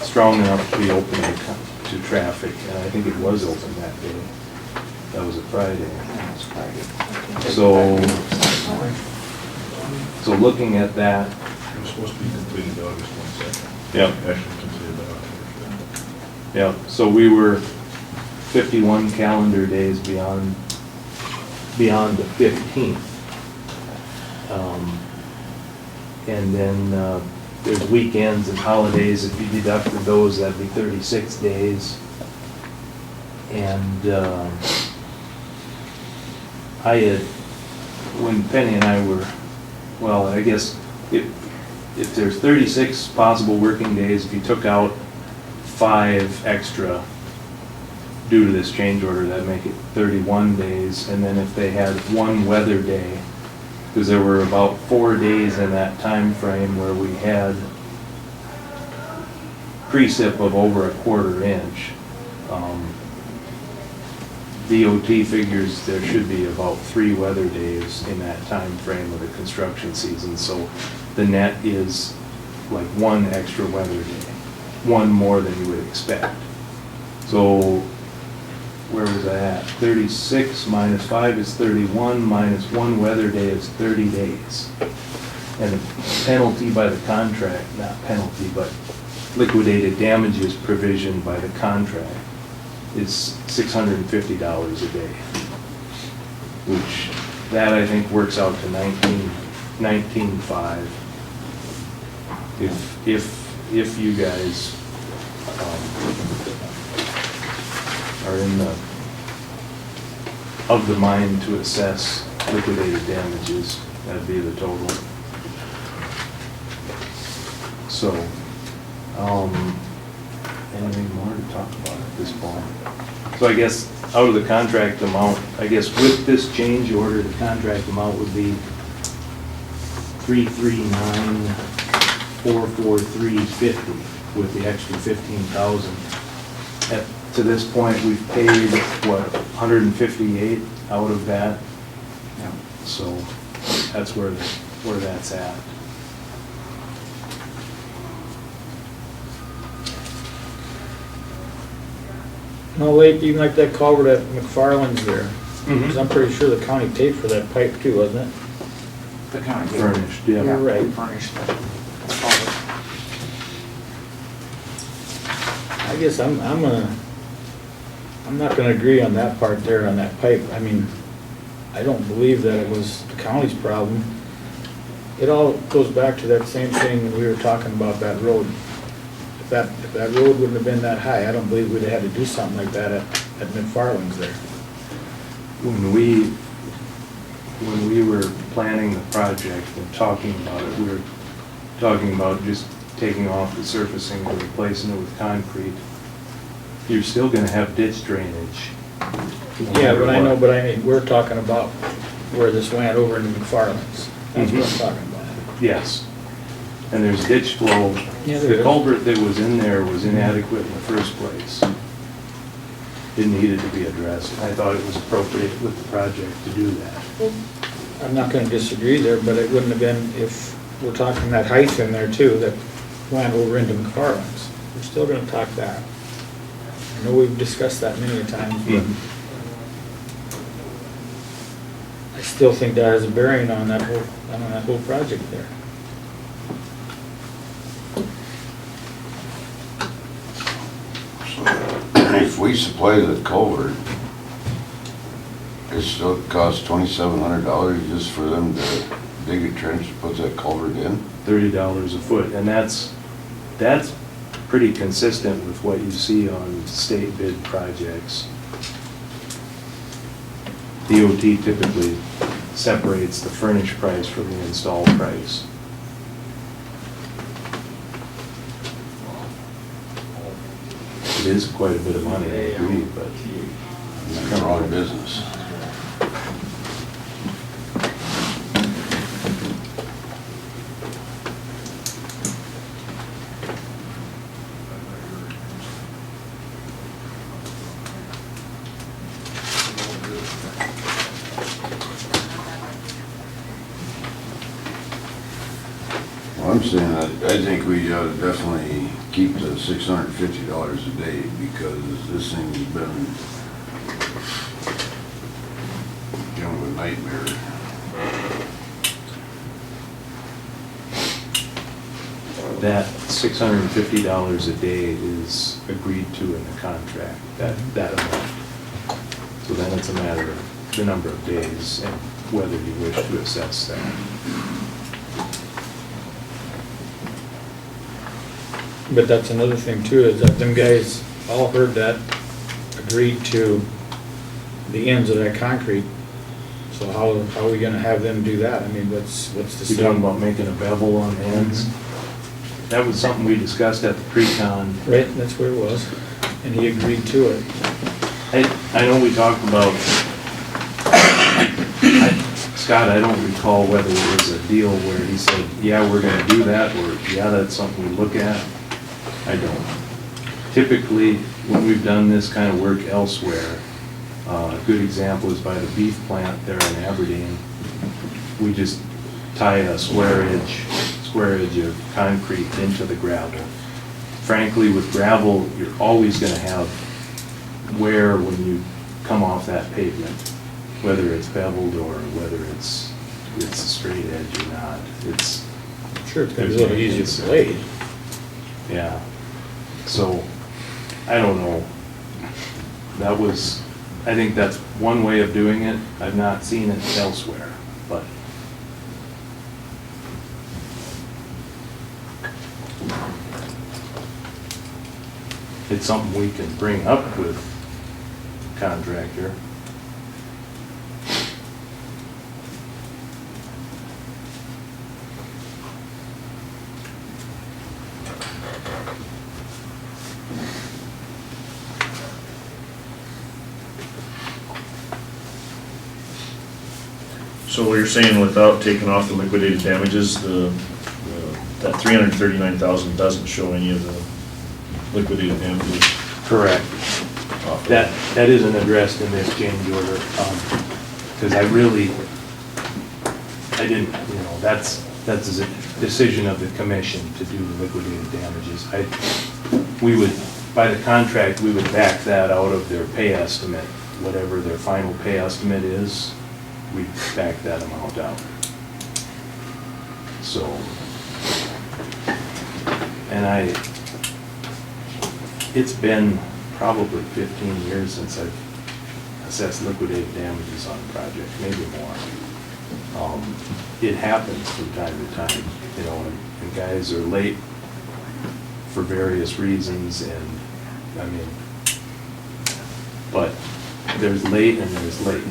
[SPEAKER 12] strong enough to be open to traffic, and I think it was open that day. That was a Friday. So looking at that.
[SPEAKER 2] It was supposed to be completed August 22nd.
[SPEAKER 12] Yep.
[SPEAKER 2] Actually completed by October 5th.
[SPEAKER 12] Yeah, so we were 51 calendar days beyond the 15th. And then there's weekends and holidays. If you deducted those, that'd be 36 days. And I had, when Penny and I were, well, I guess if there's 36 possible working days, if you took out 5 extra due to this change order, that'd make it 31 days. And then if they had one weather day, because there were about 4 days in that time frame where we had precip of over 1/4 inch. DOT figures there should be about 3 weather days in that time frame of the construction season, so the net is like 1 extra weather day, 1 more than you would expect. So where was I at? 36 minus 5 is 31, minus 1 weather day is 30 days. And the penalty by the contract, not penalty, but liquidated damages provision by the contract is $650 a day. Which, that I think works out to $19,500. If you guys are of the mind to assess liquidated damages, that'd be the total. So, anything more to talk about at this point? So I guess out of the contract amount, I guess with this change order, the contract amount would be $339,443.50 with the extra $15,000. To this point, we've paid, what, 158 out of that?
[SPEAKER 11] Yeah.
[SPEAKER 12] So that's where that's at.
[SPEAKER 1] No, wait, even like that culvert at McFarland's there,
[SPEAKER 12] Mm-hmm.
[SPEAKER 1] because I'm pretty sure the county paid for that pipe too, wasn't it?
[SPEAKER 11] The county. did.
[SPEAKER 12] Furnished, yeah.
[SPEAKER 11] Yeah,
[SPEAKER 1] Right.
[SPEAKER 11] furnished the culvert.
[SPEAKER 1] I guess I'm not gonna agree on that part there, on that pipe. I mean, I don't believe that it was the county's problem. It all goes back to that same thing we were talking about, that road. If that road wouldn't have been that high, I don't believe we'd have had to do something like that at McFarland's there.
[SPEAKER 12] When we were planning the project and talking about it, we were talking about just taking off the surfacing and replacing it with concrete. You're still gonna have ditch drainage.
[SPEAKER 1] Yeah, but I know, but I mean, we're talking about where this went over into McFarland's. That's what I'm talking about.
[SPEAKER 12] Yes. And there's ditch flow.
[SPEAKER 1] Yeah, there
[SPEAKER 12] The
[SPEAKER 1] is.
[SPEAKER 12] culvert that was in there was inadequate in the first place. It needed to be addressed. I thought it was appropriate with the project to do that.
[SPEAKER 1] I'm not gonna disagree there, but it wouldn't have been if we're talking that height in there too, that went over into McFarland's. We're still gonna talk that. I know we've discussed that many a times, but I still think that has a bearing on that whole project there.
[SPEAKER 4] If we we supply the culvert, it still costs $2,700 just for them to dig a trench, put that culvert in?
[SPEAKER 12] $30 a foot, and that's pretty consistent with what you see on state bid projects. DOT typically separates the furnished price from the installed price. It is quite a bit of money, I agree, but
[SPEAKER 4] It's kind of wrong business. Well, I'm saying that I think we ought to definitely keep the $650 a day because this thing's been kind of a nightmare.
[SPEAKER 12] that $650 a day is agreed to in the contract, that amount. So then it's a matter of the number of days and whether you wish to assess that.
[SPEAKER 1] But that's another thing too, is that them guys all heard that, agreed to the ends of that concrete. So how are we gonna have them do that? I mean, what's the
[SPEAKER 12] You're talking
[SPEAKER 1] same?
[SPEAKER 12] about making a bevel on the ends? That was something we discussed at the pre-con.
[SPEAKER 1] Right, that's where it was, and he agreed to it.
[SPEAKER 12] I know we talked about, Scott, I don't recall whether it was a deal where he said, yeah, we're gonna do that, or yeah, that's something we look at. I don't. Typically, when we've done this kind of work elsewhere, a good example is by the beef plant there in Aberdeen. We just tie a square edge of concrete into the gravel. Frankly, with gravel, you're always gonna have wear when you come off that pavement, whether it's beveled or whether it's a straight edge or not. It's
[SPEAKER 1] Sure, it's gonna be a little easier to blade.
[SPEAKER 12] Yeah, so, I don't know. That was, I think that's one way of doing it. I've not seen it elsewhere, but. It's something we can bring up with contractor.
[SPEAKER 2] So you're saying without taking off the liquidated damages, that 339,000 doesn't show any of the liquidated damages?
[SPEAKER 12] Correct.
[SPEAKER 2] off of
[SPEAKER 12] That isn't addressed in this change order, because I didn't, that's a decision of the commission to do the liquidated damages. By the contract, we would back that out of their pay estimate, whatever their final pay estimate is, we back that amount out. So, and it's been probably 15 years since I've assessed liquidated damages on a project, maybe more. It happens from time to time, and guys are late for various reasons, and, but there's late and there's late,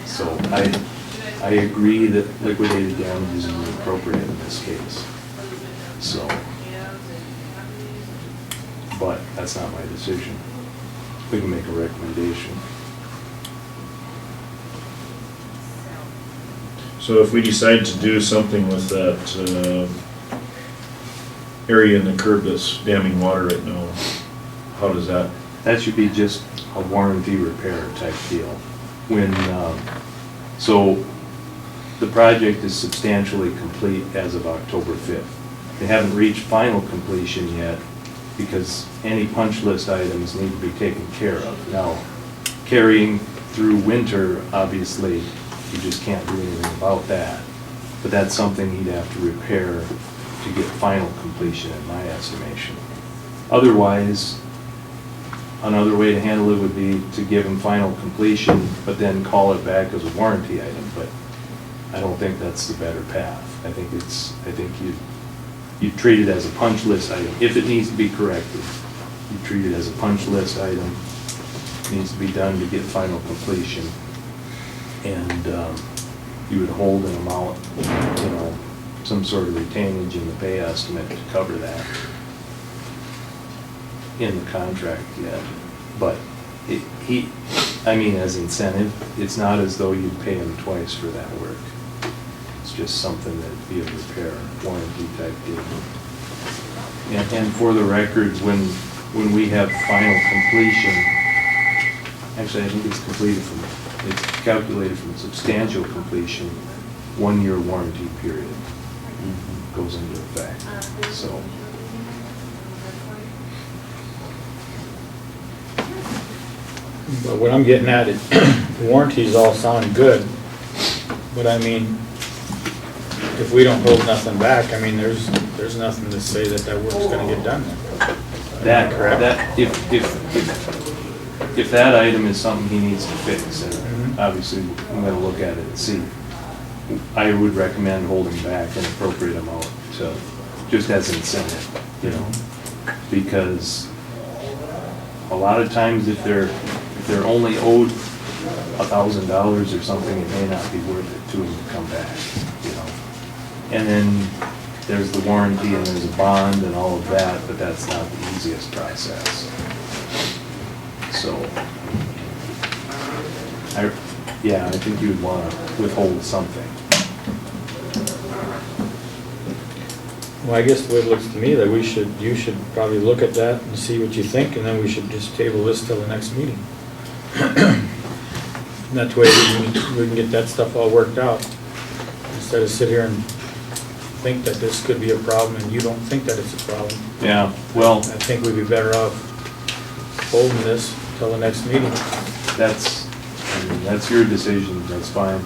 [SPEAKER 12] So I agree that liquidated damages is appropriate in this case, so. But that's not my decision. We can make a recommendation.
[SPEAKER 2] So if we decide to do something with that area in the curb that's damming water right now, how does that?
[SPEAKER 12] That should be just a warranty repair type deal. So the project is substantially complete as of October 5th. They haven't reached final completion yet because any punch list items need to be taken care of. Now, carrying through winter, obviously, you just can't do anything about that. But that's something he'd have to repair to get final completion in my estimation. Otherwise, another way to handle it would be to give them final completion, but then call it back as a warranty item, but I don't think that's the better path. I think you treat it as a punch list item. If it needs to be corrected, you treat it as a punch list item. It needs to be done to get final completion. And you would hold an amount, some sort of retainage in the pay estimate to cover that in the contract yet. But as incentive, it's not as though you'd pay him twice for that work. It's just something that'd be a repair, warranty type deal. And for the records, when we have final completion, actually I think it's calculated from substantial completion, 1 year warranty period goes into effect, so.
[SPEAKER 1] But what I'm getting at is, warranties all sound good, but I mean, if we don't hold nothing back, there's nothing to say that work's gonna get done.
[SPEAKER 12] If that item is something he needs to fix, and obviously I'm gonna look at it and see, I would recommend holding back an appropriate amount to, just as an incentive, because a lot of times if they're only owed $1,000 or something, it may not be worth it to them to come back, And then there's the warranty and there's a bond and all of that, but that's not the easiest process. So, I think you would want to withhold something.
[SPEAKER 1] Well, I guess the way it looks to me, that you should probably look at that and see what you think, and then we should just table this till the next meeting. That way we can get that stuff all worked out, instead of sit here and think that this could be a problem and you don't think that it's a problem.
[SPEAKER 12] Yeah, well,
[SPEAKER 1] I think we'd be better off holding this till the next meeting.
[SPEAKER 12] that's your decision, that's fine.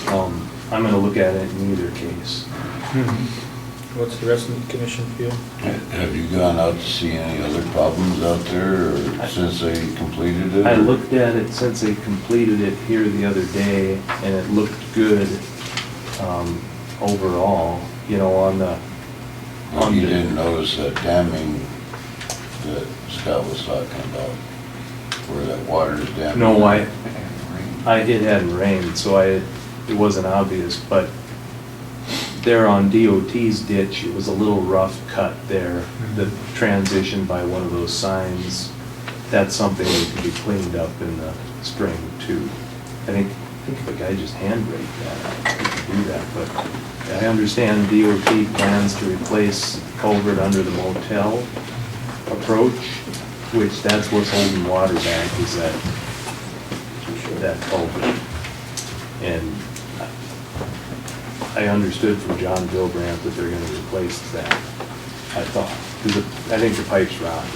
[SPEAKER 12] I'm gonna look at it in either case.
[SPEAKER 1] What's the rest of the commission feel?
[SPEAKER 4] Have you gone out to see any other problems out there, or since they completed it?
[SPEAKER 12] I looked at it since they completed it here the other day, and it looked good, overall, on the.
[SPEAKER 4] You didn't notice that damming that Scott was talking about, where that water is damming?
[SPEAKER 12] No, it hadn't rained, so it wasn't obvious, but there on DOT's ditch, it was a little rough cut there, the transition by one of those signs. That's something that can be cleaned up in the spring too. I think if a guy just hand raked that, he could do that, but I understand DOT plans to replace the culvert under the motel approach, which that's what's holding water back, is that culvert. And I understood from John Gilbrandt that they're gonna replace that, I thought, because I think the pipe's rotten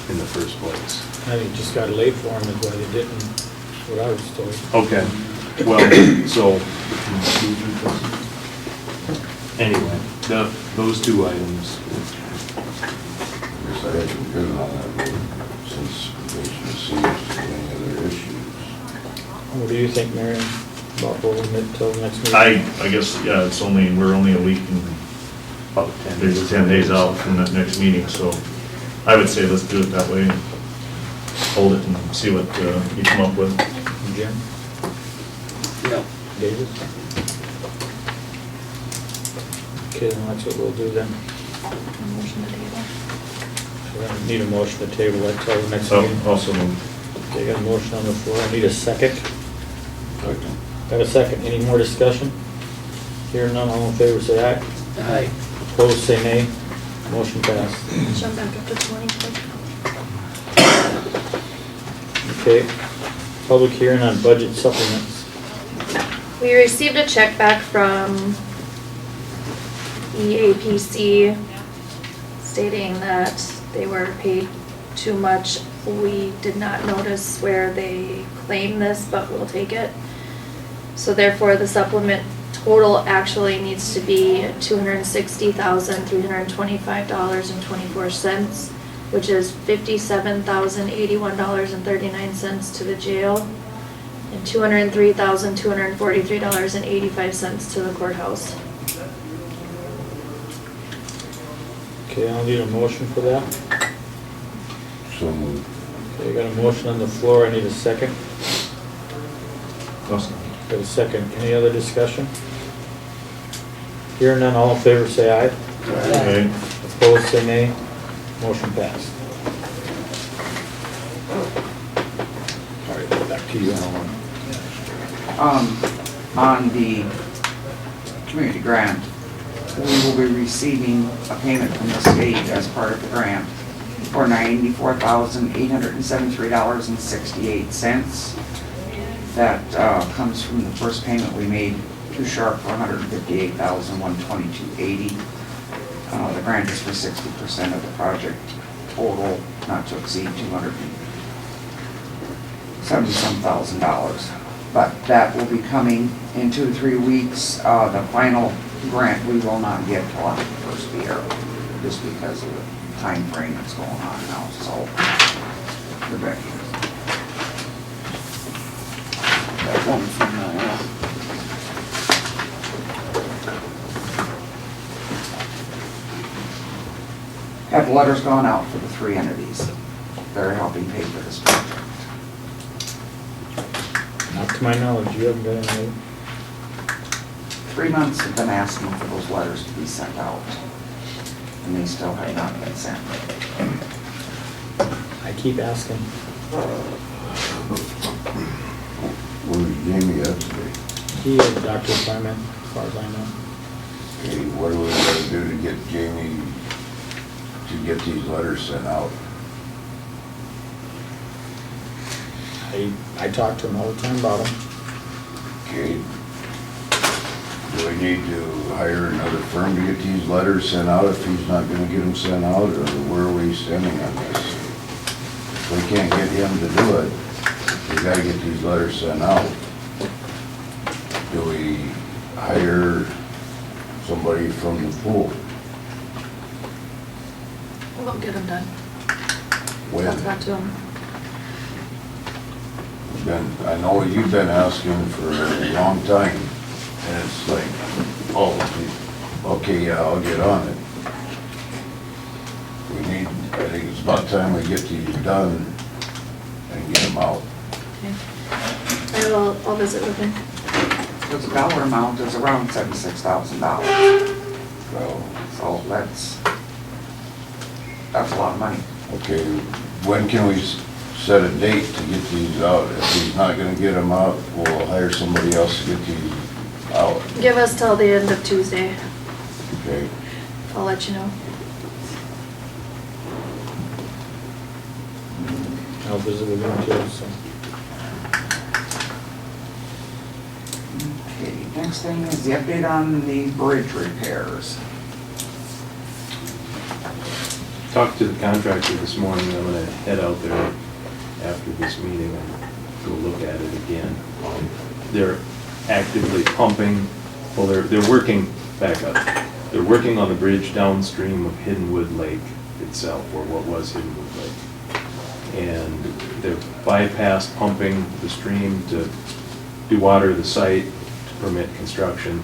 [SPEAKER 12] in the first place.
[SPEAKER 1] I think it just got laid for them, is why they didn't, what I was told.
[SPEAKER 12] Okay, well, so, anyway, those two items.
[SPEAKER 4] I guess I haven't been on that road since completion of Sears to any other issues.
[SPEAKER 1] What do you think, Marion, about holding it till the next meeting?
[SPEAKER 2] I guess, yeah, we're only a week and
[SPEAKER 12] About 10
[SPEAKER 2] there's 10 days out from that next meeting, so I would say let's do it that way. Hold it and see what you come up with.
[SPEAKER 1] Jim?
[SPEAKER 5] No.
[SPEAKER 1] David? Okay, then that's what we'll do then.
[SPEAKER 9] Motion to table.
[SPEAKER 1] So I need a motion to table that till the next
[SPEAKER 2] So,
[SPEAKER 1] meeting.
[SPEAKER 2] also,
[SPEAKER 1] Okay, got a motion on the floor. I need a second.
[SPEAKER 4] Second.
[SPEAKER 1] Got a second. Any more discussion? Hearing none, all in favor say aye.
[SPEAKER 5] Aye.
[SPEAKER 1] Opposed say nay. Motion passed.
[SPEAKER 7] Jump back up to 20 quick.
[SPEAKER 1] Okay, public hearing on budget supplements.
[SPEAKER 7] We received a check back from EAPC stating that they were paid too much. We did not notice where they claimed this, but we'll take it. So therefore, the supplement total actually needs to be $260,325.24. which is $57,081.39 to the jail and $203,243.85 to the courthouse.
[SPEAKER 1] Okay, I'll need a motion for that.
[SPEAKER 4] So,
[SPEAKER 1] Okay, I got a motion on the floor, I need a second. Got a second, any other discussion? Hearing none, all in favor say aye.
[SPEAKER 2] Aye.
[SPEAKER 1] Opposed say nay. Motion passed. All right, back to you, Alan.
[SPEAKER 11] On the community grant, we will be receiving a payment from the state as part of the grant for $94,873.68. That comes from the first payment we made to Sharp for $158,122.80. The grant is for 60% of the project total, not to exceed $270,000. But that will be coming in 2 to 3 weeks. The final grant we will not get till after the first of the year, just because of the time frame that's going on now, so. Rebecca. That one from, have letters gone out for the 3 entities that are helping pay for this project?
[SPEAKER 1] Not to my knowledge, you haven't done anything.
[SPEAKER 11] 3 months have been asking for those letters to be sent out, and they still have not been sent.
[SPEAKER 1] I keep asking.
[SPEAKER 4] where's Jamie at today?
[SPEAKER 1] He is Dr. Simon, as far as I know.
[SPEAKER 4] Okay, what do we gotta do to get Jamie to get these letters sent out?
[SPEAKER 1] I talk to him all the time about them.
[SPEAKER 4] Okay. Do we need to hire another firm to get these letters sent out if he's not gonna get them sent out, or where are we standing on this? If we can't get him to do it, we gotta get these letters sent out. Do we hire somebody from the pool?
[SPEAKER 7] We'll get them done.
[SPEAKER 4] When?
[SPEAKER 7] I'll talk to him.
[SPEAKER 4] I know you've been asking for a long time, and it's like, oh, okay, yeah, I'll get on it. I think it's about time we get these done and get them out.
[SPEAKER 7] Okay. I'll visit with him.
[SPEAKER 11] Because the dollar amount is around $76,000. So that's a lot of money.
[SPEAKER 4] Okay, when can we set a date to get these out? If he's not gonna get them out, we'll hire somebody else to get these out,
[SPEAKER 7] Give us till the end of Tuesday.
[SPEAKER 4] okay?
[SPEAKER 7] I'll let you know.
[SPEAKER 1] I'll visit with him too, so.
[SPEAKER 11] Okay, next thing is the update on the bridge repairs.
[SPEAKER 12] Talked to the contractor this morning, I'm gonna head out there after this meeting and go look at it again. They're actively pumping, well, they're working, back up. They're working on the bridge downstream of Hiddenwood Lake itself, or what was Hiddenwood Lake. And they've bypassed pumping the stream to dewater the site to permit construction.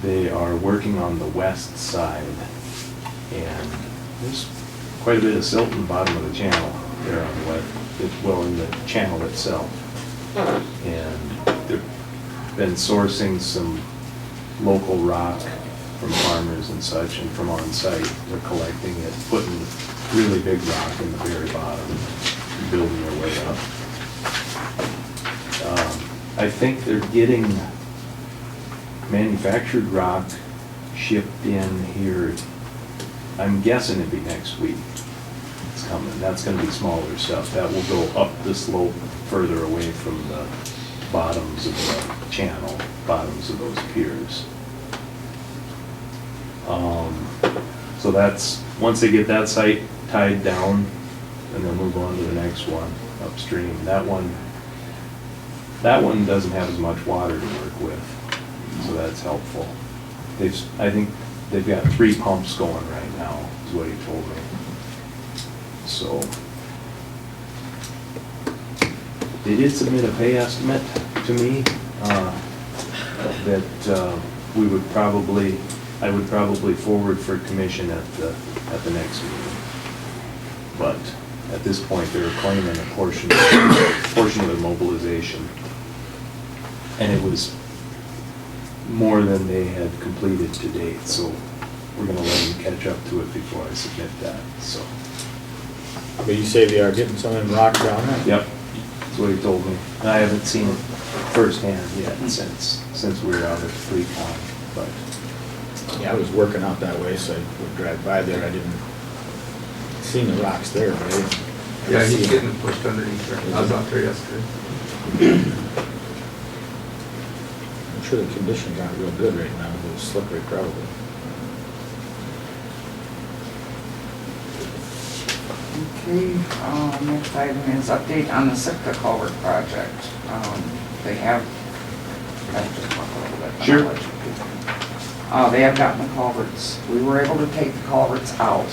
[SPEAKER 12] They are working on the west side, and there's quite a bit of silt in the bottom of the channel there on the west, well, in the channel itself. And they've been sourcing some local rock from farmers and such, and from on site. They're collecting it, putting really big rock in the very bottom, and building their way up. I think they're getting manufactured rock shipped in here. I'm guessing it'd be next week. It's coming. That's gonna be smaller stuff. That will go up the slope further away from the bottoms of the channel, bottoms of those piers. So that's, once they get that site tied down, and they'll move on to the next one upstream. That one doesn't have as much water to work with, so that's helpful. I think they've got 3 pumps going right now, is what he told me. So they did submit a pay estimate to me that I would probably forward for commission at the next meeting. But at this point, they're claiming a portion of the mobilization. And it was more than they had completed to date, so we're gonna let them catch up to it before I submit that, so.
[SPEAKER 1] But you say they are getting some of them rocks down there?
[SPEAKER 12] Yep, that's what he told me. And I haven't seen it firsthand yet since we were out at the pre-con, but.
[SPEAKER 1] Yeah, I was working out that way, so I would drive by there, I didn't see the rocks there, but I.
[SPEAKER 2] Yeah, he's getting pushed underneath there. I was out there yesterday.
[SPEAKER 1] I'm sure the conditions aren't real good right now, but it's slippery probably.
[SPEAKER 11] Okay, next item is update on the Sitka culvert project. They have, can I just talk a little bit?
[SPEAKER 12] Sure.
[SPEAKER 11] They have gotten the culverts. We were able to take the culverts out.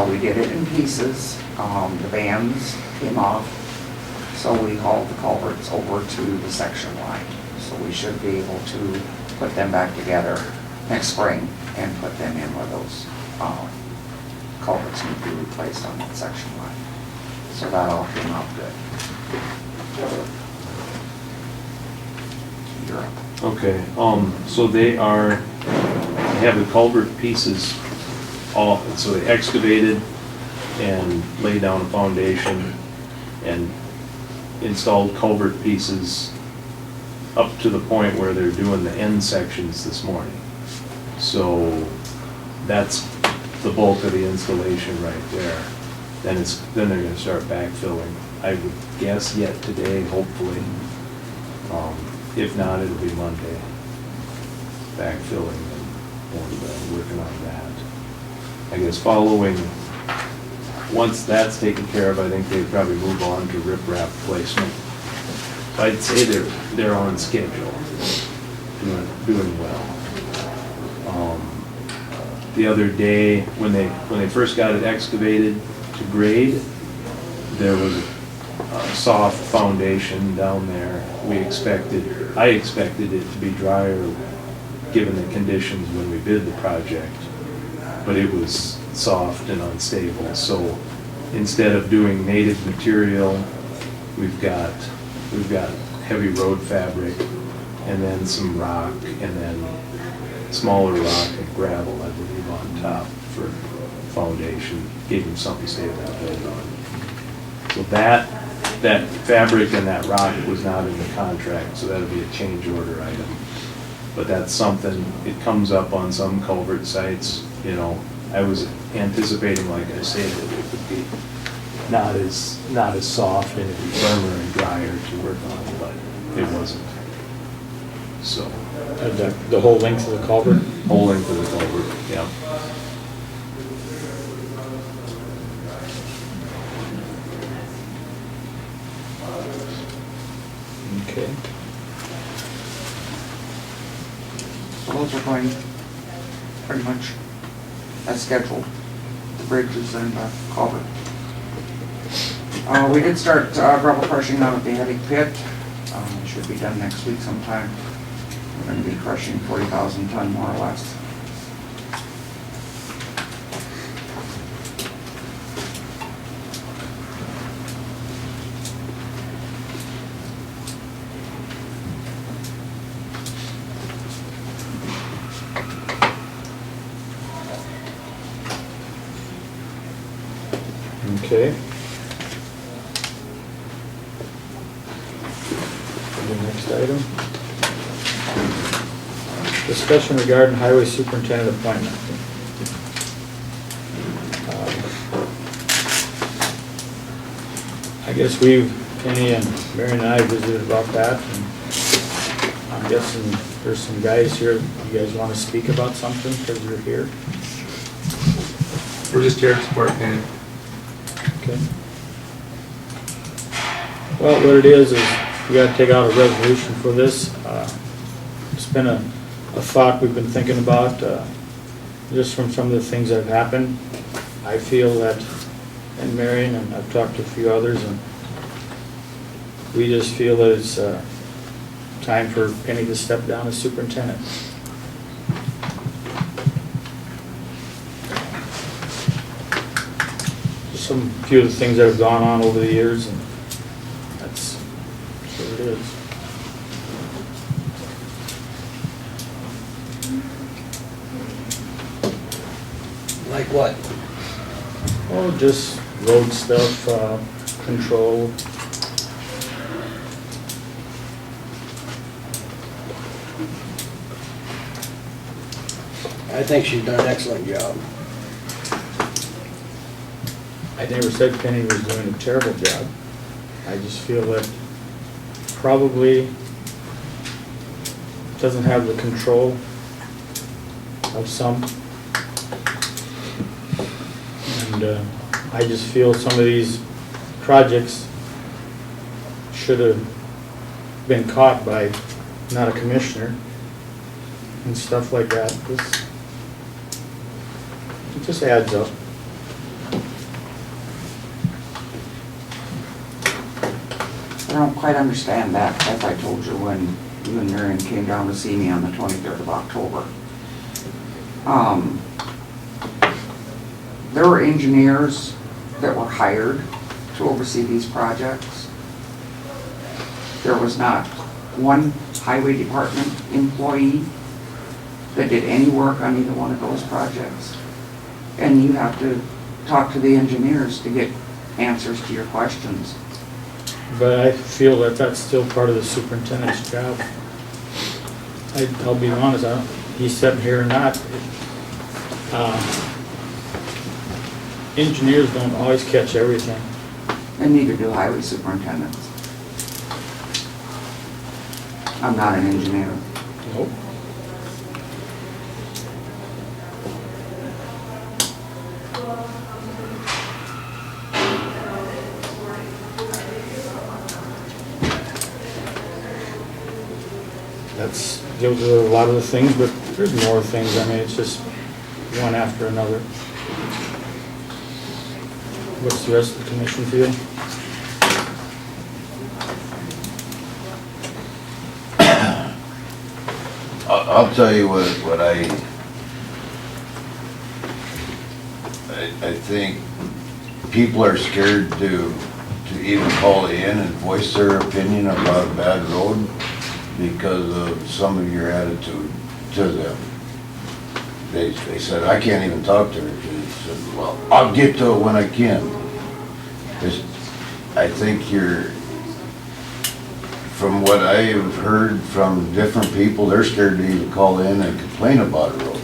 [SPEAKER 11] We did it in pieces. The bands came off. So we hauled the culverts over to the section line. So we should be able to put them back together next spring and put them in where those culverts need to be replaced on that section line. So that all came out good. You're up.
[SPEAKER 12] Okay, so they have the culvert pieces all, so they excavated and laid down a foundation and installed culvert pieces up to the point where they're doing the end sections this morning. So that's the bulk of the installation right there. Then they're gonna start backfilling. I would guess yet today, hopefully. If not, it'll be Monday. Backfilling and working on that. I guess once that's taken care of, I think they'd probably move on to riprap placement. So I'd say they're on schedule, doing well. The other day, when they first got it excavated to grade, there was a soft foundation down there. I expected it to be drier given the conditions when we bid the project, but it was soft and unstable. So instead of doing native material, we've got heavy road fabric and then some rock and then smaller rock and gravel, I believe, on top for foundation. Gave them something stable to build on. So that fabric and that rock was not in the contract, so that'll be a change order item. But that's something, it comes up on some culvert sites, you know. I was anticipating, like I said, that it would be not as soft and it'd be firmer and drier to work on, but it wasn't. So.
[SPEAKER 1] The whole length of the culvert?
[SPEAKER 12] Whole length of the culvert, yeah.
[SPEAKER 1] Okay.
[SPEAKER 11] So those are going pretty much as scheduled, the bridges and the culvert. We did start gravel crushing out at the Headache Pit. It should be done next week sometime. We're going to be crushing 40,000 ton more or less.
[SPEAKER 1] Okay. The next item. Discussion regarding highway superintendent appointment. I guess Kenny and Mary and I visited about that, and I'm guessing there's some guys here, you guys want to speak about something because you're here?
[SPEAKER 2] We're just here to support Kenny.
[SPEAKER 1] Okay. Well, what it is we gotta take out a resolution for this. It's been a thought we've been thinking about, just from some of the things that have happened. I feel that and Marion, and I've talked to a few others, and we just feel that it's time for Penny to step down as superintendent. Some few of the things that have gone on over the years, and that's what it is.
[SPEAKER 5] Like what?
[SPEAKER 1] Oh, just road stuff, control.
[SPEAKER 5] I think she's done an excellent job.
[SPEAKER 1] I never said Penny was doing a terrible job. I just feel that probably doesn't have the control of some. And I just feel some of these projects should have been caught by not a commissioner and stuff like that. It just adds up.
[SPEAKER 11] I don't quite understand that, as I told you when you and Marion came down to see me on the 23rd of October. There were engineers that were hired to oversee these projects. There was not one highway department employee that did any work on either one of those projects. And you have to talk to the engineers to get answers to your questions.
[SPEAKER 1] But I feel that that's still part of the superintendent's job. I'll be honest, he's sitting here or not. Engineers don't always catch everything.
[SPEAKER 11] And neither do highway superintendents. I'm not an engineer.
[SPEAKER 1] Nope. Those are a lot of the things, but there's more things. I mean, it's just one after another. What's the rest of the commission feel?
[SPEAKER 4] I'll tell you what I think people are scared to even call in and voice their opinion about a bad road because of some of your attitude to them. They said, I can't even talk to her. She said, well, I'll get to it when I can. I think from what I've heard from different people, they're scared to even call in and complain about a road.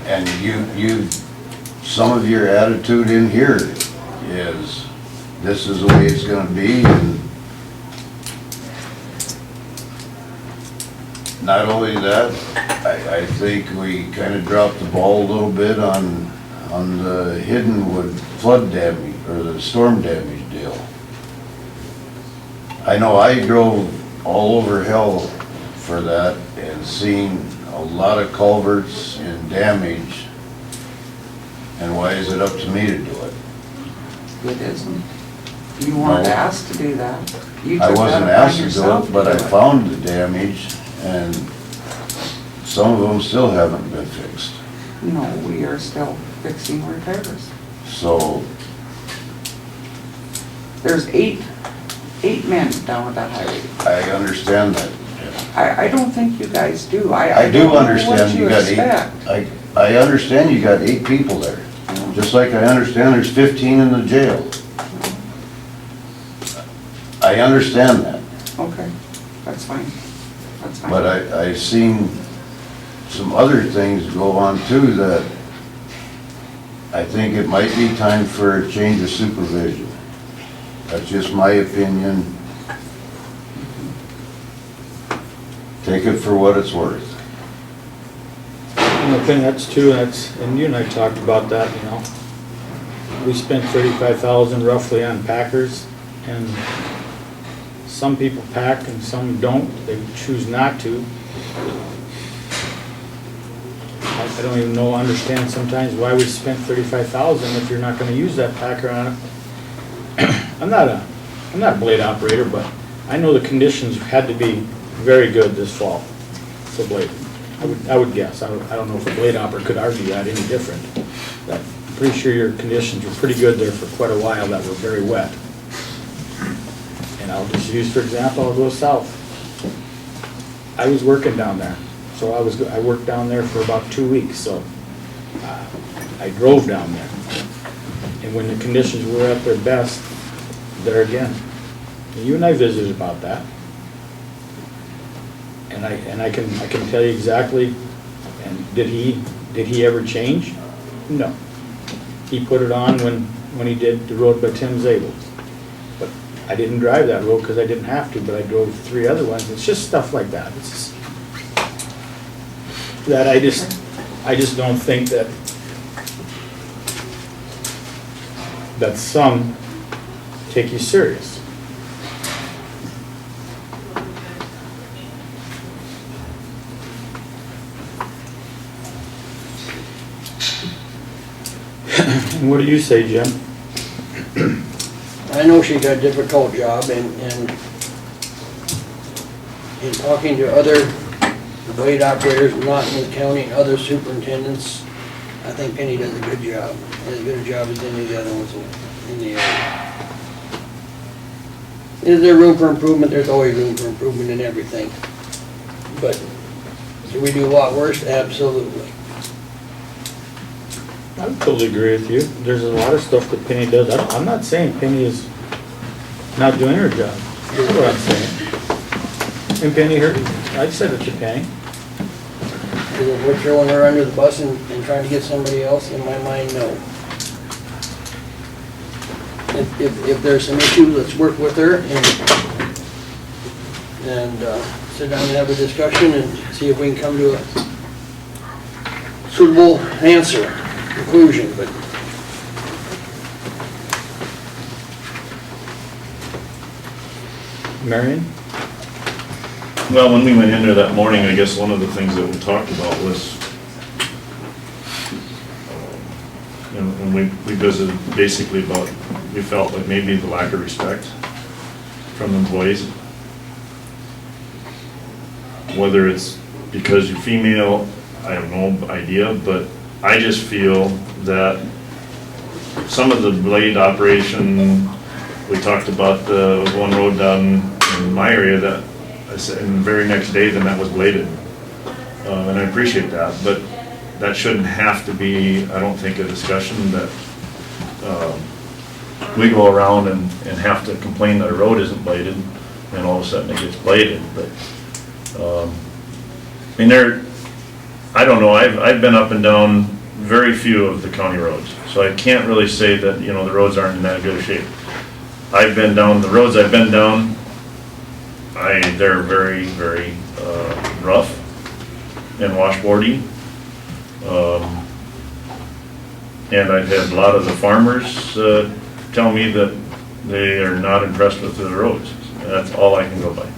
[SPEAKER 4] And some of your attitude in here is, this is the way it's gonna be, and not only that, I think we kind of dropped the ball a little bit on the Hiddenwood flood damage, or the storm damage deal. I know I drove all over hell for that and seen a lot of culverts and damage, and why is it up to me to do it?
[SPEAKER 11] It isn't. You weren't asked to do that. You
[SPEAKER 4] I
[SPEAKER 11] took that
[SPEAKER 4] wasn't
[SPEAKER 11] upon
[SPEAKER 4] asked to do
[SPEAKER 11] yourself
[SPEAKER 4] it, but I
[SPEAKER 11] do it.
[SPEAKER 4] found the damage, and some of them still haven't been fixed.
[SPEAKER 11] No, we are still fixing repairs.
[SPEAKER 4] So,
[SPEAKER 11] There's eight men down at that highway.
[SPEAKER 4] I understand that.
[SPEAKER 11] I don't think you guys do.
[SPEAKER 4] I
[SPEAKER 11] don't
[SPEAKER 4] do
[SPEAKER 11] know
[SPEAKER 4] understand
[SPEAKER 11] what
[SPEAKER 4] you got
[SPEAKER 11] expect.
[SPEAKER 4] I understand you got 8 people there. Just like I understand there's 15 in the jail. I understand that.
[SPEAKER 11] Okay, that's fine. That's fine.
[SPEAKER 4] But I've seen some other things go on too that I think it might be time for a change of supervision. That's just my opinion. Take it for what it's worth.
[SPEAKER 1] And I think that's true, and you and I talked about that, you know. We spent $35,000 roughly on packers, and some people pack and some don't. They choose not to. I I don't even understand sometimes why we spent 35,000 if you're not gonna use that packer on it. I'm not a blade operator, but I know the conditions had to be very good this fall for blade. I would guess. I don't know if a blade operator could argue that any different. But I'm pretty sure your conditions were pretty good there for quite a while that were very wet. And I'll just use, for example, I'll go south. I was working down there, so I worked down there for about 2 weeks, so I drove down there. And when the conditions were at their best, there again. And you and I visited about that. And I can tell you exactly, and did he ever change? No. He put it on when he did the road by Tim Zabel's. But I didn't drive that road because I didn't have to, but I drove 3 other ones. It's just stuff like that. It's just, that I just don't think that some take you serious. And what do you say, Jim?
[SPEAKER 5] I know she got a difficult job, and in talking to other blade operators, not in the county, and other superintendents, I think Penny does a good job, as good a job as any of the other ones in the area. Is there room for improvement? There's always room for improvement in everything. But do we do a lot worse? Absolutely.
[SPEAKER 1] I totally agree with you. There's a lot of stuff that Penny does. I'm not saying Penny is not doing her job. That's what I'm saying. And Penny, I said it to Penny.
[SPEAKER 5] If we're throwing her under the bus and trying to get somebody else, in my mind, no. If there's some issues, let's work with her and sit down and have a discussion and see if we can come to a suitable answer, conclusion, but
[SPEAKER 1] Marion?
[SPEAKER 2] Well, when we went in there that morning, I guess one of the things that we talked about was, when we visited basically about, we felt like maybe the lack of respect from employees. Whether it's because you're female, I have no idea, but I just feel that some of the blade operation, we talked about the one road down in my area that I said, and the very next day then that was bladed. And I appreciate that, but that shouldn't have to be, I don't think, a discussion that we go around and have to complain that a road isn't bladed and all of a sudden it gets bladed. But I mean, I don't know, I've been up and down very few of the county roads, so I can't really say that, the roads aren't in that good a shape. I've been down, the roads I've been down, they're very, very rough and washboardy. And I've had a lot of the farmers tell me that they are not impressed with the roads. That's all I can go by.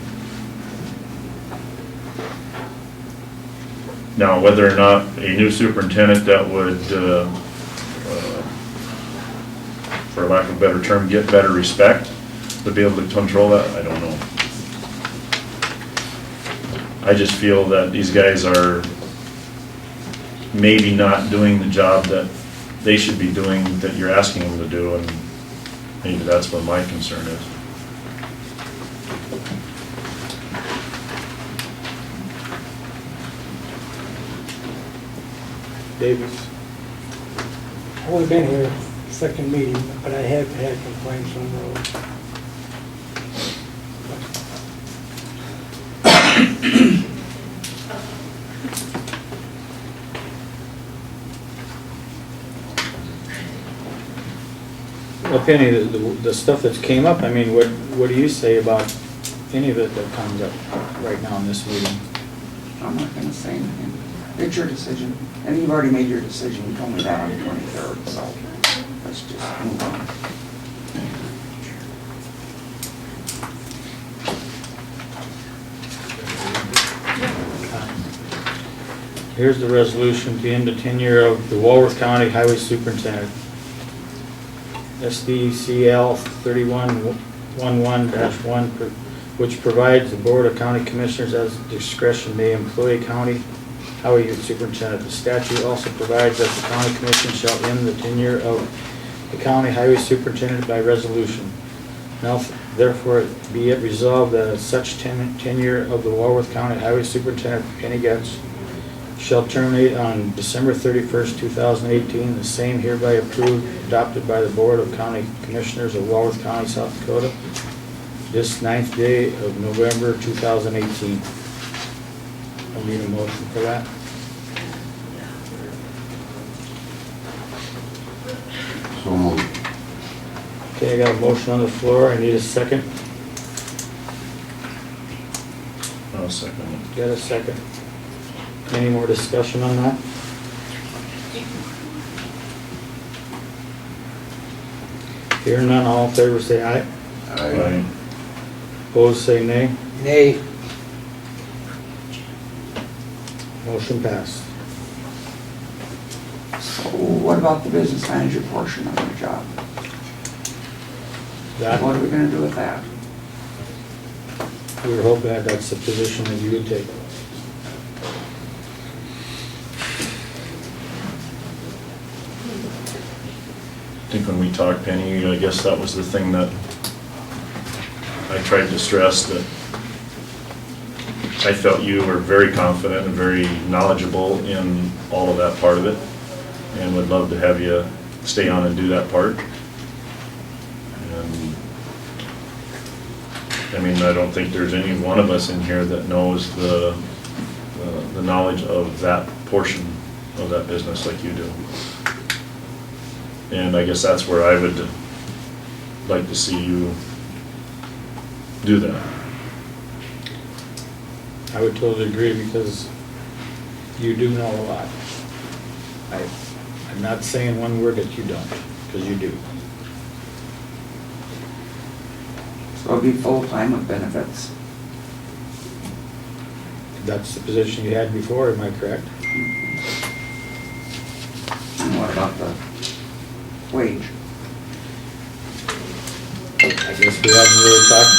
[SPEAKER 2] Now, whether or not a new superintendent that would, for lack of a better term, get better respect, would be able to control that, I don't know. I just feel that these guys are maybe not doing the job that they should be doing, that you're asking them to do, and maybe that's what my concern is.
[SPEAKER 1] Davis?
[SPEAKER 13] I've only been here second meeting, but I have had complaints on the road.
[SPEAKER 1] Well, Penny, the stuff that's came up, I mean, what do you say about any of it that comes up right now in this meeting?
[SPEAKER 11] I'm not gonna say anything. It's your decision, and you've already made your decision. You told me that on the 23rd, so let's just move on.
[SPEAKER 1] here's the resolution to end the tenure of the Walworth County Highway Superintendent. SDCL 3111-1, which provides the Board of County Commissioners as discretion may employ a county highway superintendent. The statute also provides that the county commission shall end the tenure of the county highway superintendent by resolution. Now therefore be it resolved that such tenure of the Walworth County Highway Superintendent Penny Getz shall terminate on December 31st, 2018. The same hereby approved, adopted by the Board of County Commissioners of Walworth County, South Dakota, this 9th day of November 2018. I need a motion for that.
[SPEAKER 4] So moved.
[SPEAKER 1] Okay, I got a motion on the floor. I need a second.
[SPEAKER 2] I'll second it.
[SPEAKER 1] Got a second. Any more discussion on that? Hearing none, all in favor say aye.
[SPEAKER 4] Aye.
[SPEAKER 1] Opposed say nay.
[SPEAKER 5] Nay.
[SPEAKER 1] Motion passed.
[SPEAKER 11] So what about the business manager portion of your job?
[SPEAKER 1] That,
[SPEAKER 11] What are we gonna do with that?
[SPEAKER 1] we were hoping that that's the position that you would take.
[SPEAKER 2] I think when we talked, Penny, I guess that was the thing that I tried to stress, that I felt you were very confident and very knowledgeable in all of that part of it, and would love to have you stay on and do that part. And I mean, I don't think there's any one of us in here that knows the knowledge of that portion of that business like you do. And I guess that's where I would like to see you do that.
[SPEAKER 1] I would totally agree because you do know a lot. I'm not saying one word that you don't, because you do.
[SPEAKER 11] So it'll be full-time with benefits.
[SPEAKER 1] That's the position you had before, am I correct?
[SPEAKER 11] And what about the wage?
[SPEAKER 1] I guess we haven't really talked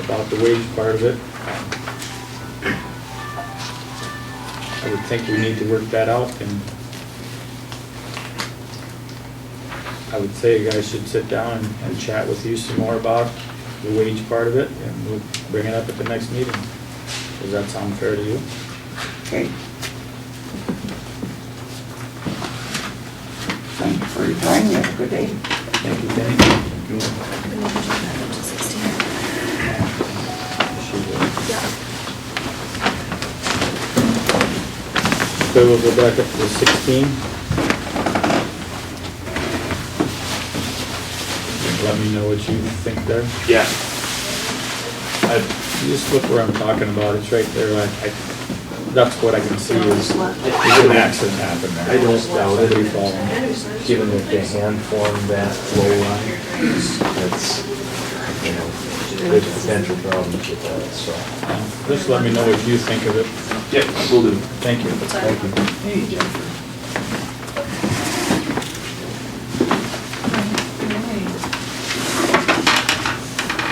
[SPEAKER 1] about the wage part of it. I would think we need to work that out, and I would say you guys should sit down and chat with you some more about the wage part of it, and we'll bring it up at the next meeting. Does that sound fair to you?
[SPEAKER 11] Okay. Thank you for your time. You have a good day.
[SPEAKER 1] Thank you, Penny. So we'll go back up to 16. Let me know what you think there.
[SPEAKER 12] Yeah.
[SPEAKER 1] You just look where I'm talking about, it's right there, that's what I can see is an accident happened there.
[SPEAKER 12] I don't doubt it.
[SPEAKER 1] Somebody falling.
[SPEAKER 12] Given that they hand formed that flow line, that's, you know, there's potential problems with that, so.
[SPEAKER 1] Just let me know what you think of it.
[SPEAKER 12] Yep, will do.
[SPEAKER 1] Thank you.
[SPEAKER 12] Thank you.
[SPEAKER 11] Hey, Jennifer.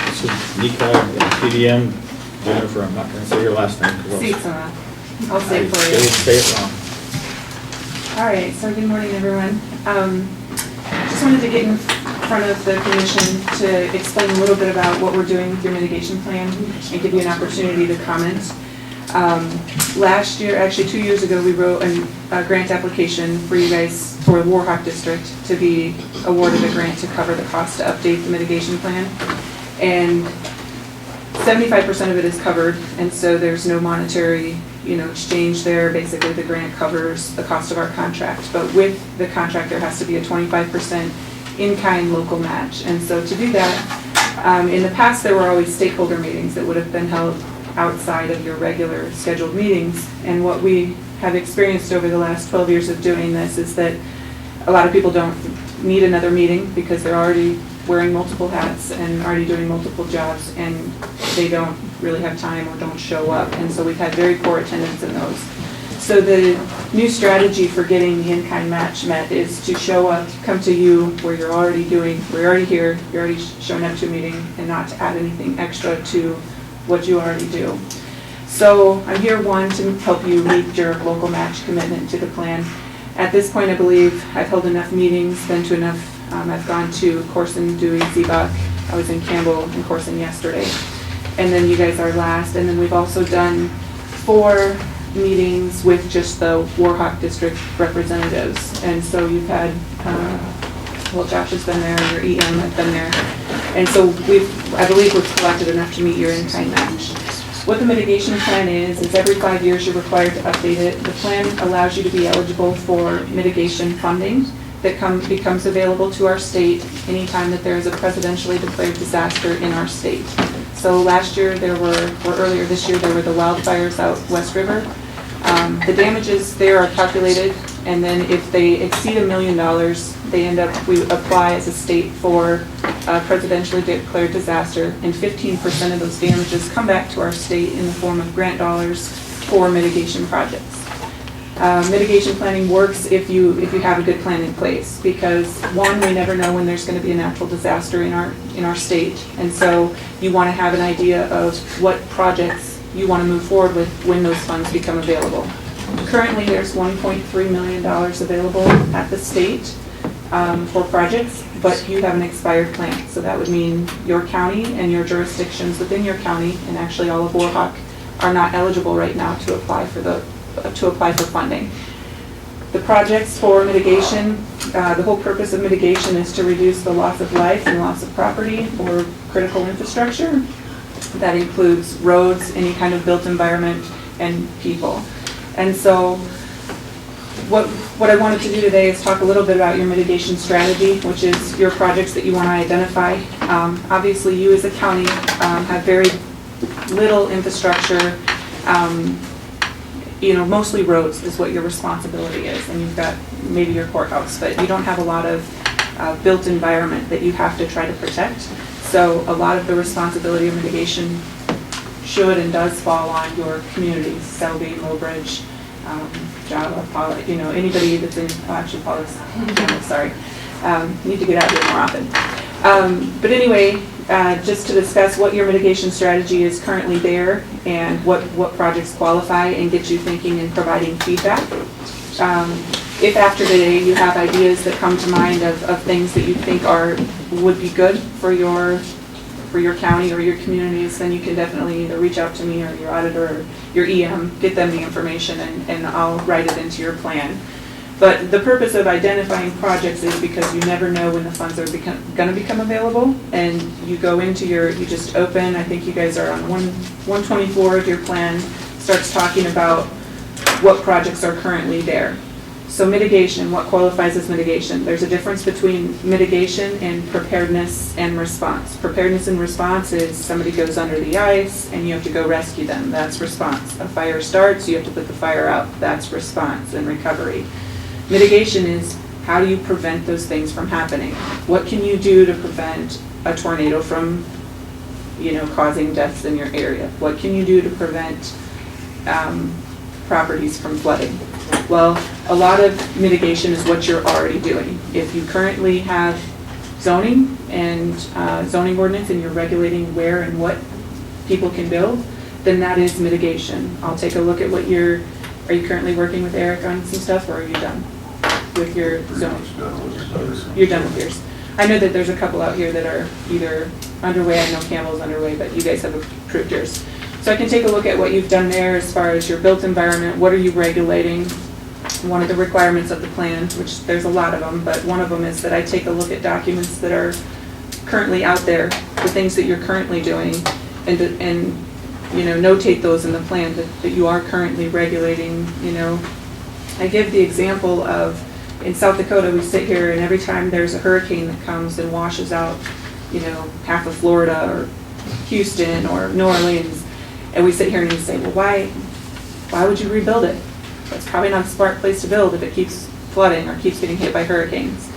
[SPEAKER 1] This is Nika, PDM, Jennifer, I'm not gonna say your last name. 'Cause
[SPEAKER 14] I'll say it for
[SPEAKER 1] Say
[SPEAKER 14] you.
[SPEAKER 1] it wrong.
[SPEAKER 14] All right, so good morning, everyone. Just wanted to get in front of the commission to explain a little bit about what we're doing with your mitigation plan and give you an opportunity to comment. Last year, actually 2 years ago, we wrote a grant application for you guys, for the Warhawk District, to be awarded a grant to cover the cost to update the mitigation plan. And 75% of it is covered, and so there's no monetary, exchange there. Basically, the grant covers the cost of our contract. But with the contract, there has to be a 25% in-kind local match. And so to do that, in the past, there were always stakeholder meetings that would have been held outside of your regular scheduled meetings. And what we have experienced over the last 12 years of doing this is that a lot of people don't need another meeting because they're already wearing multiple hats and already doing multiple jobs, and they don't really have time or don't show up. And so we've had very poor attendance in those. So the new strategy for getting the in-kind match met is to show up, come to you where you're already here, you're already showing up to a meeting, and not to add anything extra to what you already do. So I'm here, one, to help you meet your local match commitment to the plan. At this point, I believe I've held enough meetings, been to enough, I've gone to Corson, Dewey, Seabuck, I was in Campbell and Corson yesterday. And then you guys are last, and then we've also done 4 meetings with just the Warhawk District representatives. And so you've had, well, Josh has been there, your EM has been there. And so I believe we've collected enough to meet your in-kind match. What the mitigation plan is every 5 years you're required to update it. The plan allows you to be eligible for mitigation funding that becomes available to our state anytime that there is a presidentially declared disaster in our state. So last year earlier this year, there were the wildfires out West River. The damages there are calculated, and then if they exceed $1 million, we apply as a state for a presidentially declared disaster, and 15% of those damages come back to our state in the form of grant dollars for mitigation projects. Mitigation planning works if you have a good plan in place, because one, we never know when there's going to be a natural disaster in our state, and so you want to have an idea of what projects you want to move forward with when those funds become available. Currently, there's $1.3 million available at the state for projects, but you have an expired plan, so that would mean your county and your jurisdictions within your county, and actually all of Warhawk, are not eligible right now to apply for funding. The projects for mitigation, the whole purpose of mitigation is to reduce the loss of life and loss of property or critical infrastructure. That includes roads, any kind of built environment, and people. And so what I wanted to do today is talk a little bit about your mitigation strategy, which is your projects that you want to identify. Obviously, you as a county have very little infrastructure. Mostly roads is what your responsibility is, and you've got maybe your courthouse, but you don't have a lot of built environment that you have to try to protect. So a lot of the responsibility of mitigation should and does fall on your communities, Selby, Mobridge, Java, Pollock, anybody that's in, actually Pollock's, sorry, need to get out here more often. But anyway, just to discuss what your mitigation strategy is currently there and what projects qualify, and get you thinking and providing feedback. If after today you have ideas that come to mind of things that you think would be good for your county or your communities, then you can definitely either reach out to me or your auditor or your EM, get them the information, and I'll write it into your plan. But the purpose of identifying projects is because you never know when the funds are going to become available, and you go into you just open, I think you guys are on 124 of your plan, starts talking about what projects are currently there. So mitigation, what qualifies as mitigation? There's a difference between mitigation and preparedness and response. Preparedness and response is somebody goes under the ice and you have to go rescue them. That's response. A fire starts, you have to put the fire out. That's response and recovery. Mitigation is how do you prevent those things from happening? What can you do to prevent a tornado from, causing deaths in your area? What can you do to prevent properties from flooding? Well, a lot of mitigation is what you're already doing. If you currently have zoning and zoning ordinance and you're regulating where and what people can build, then that is mitigation. I'll take a look at are you currently working with Eric on some stuff, or are you done with your zoning? You're done with yours. I know that there's a couple out here that are either underway. I know Campbell's underway, but you guys have approved yours. So I can take a look at what you've done there as far as your built environment. What are you regulating? One of the requirements of the plan, which there's a lot of them, but one of them is that I take a look at documents that are currently out there, the things that you're currently doing, and notate those in the plan that you are currently regulating. I give the example of in South Dakota, we sit here and every time there's a hurricane that comes and washes out, half of Florida or Houston or New Orleans, and we sit here and we say, well, why would you rebuild it? It's probably not a smart place to build if it keeps flooding or keeps getting hit by hurricanes.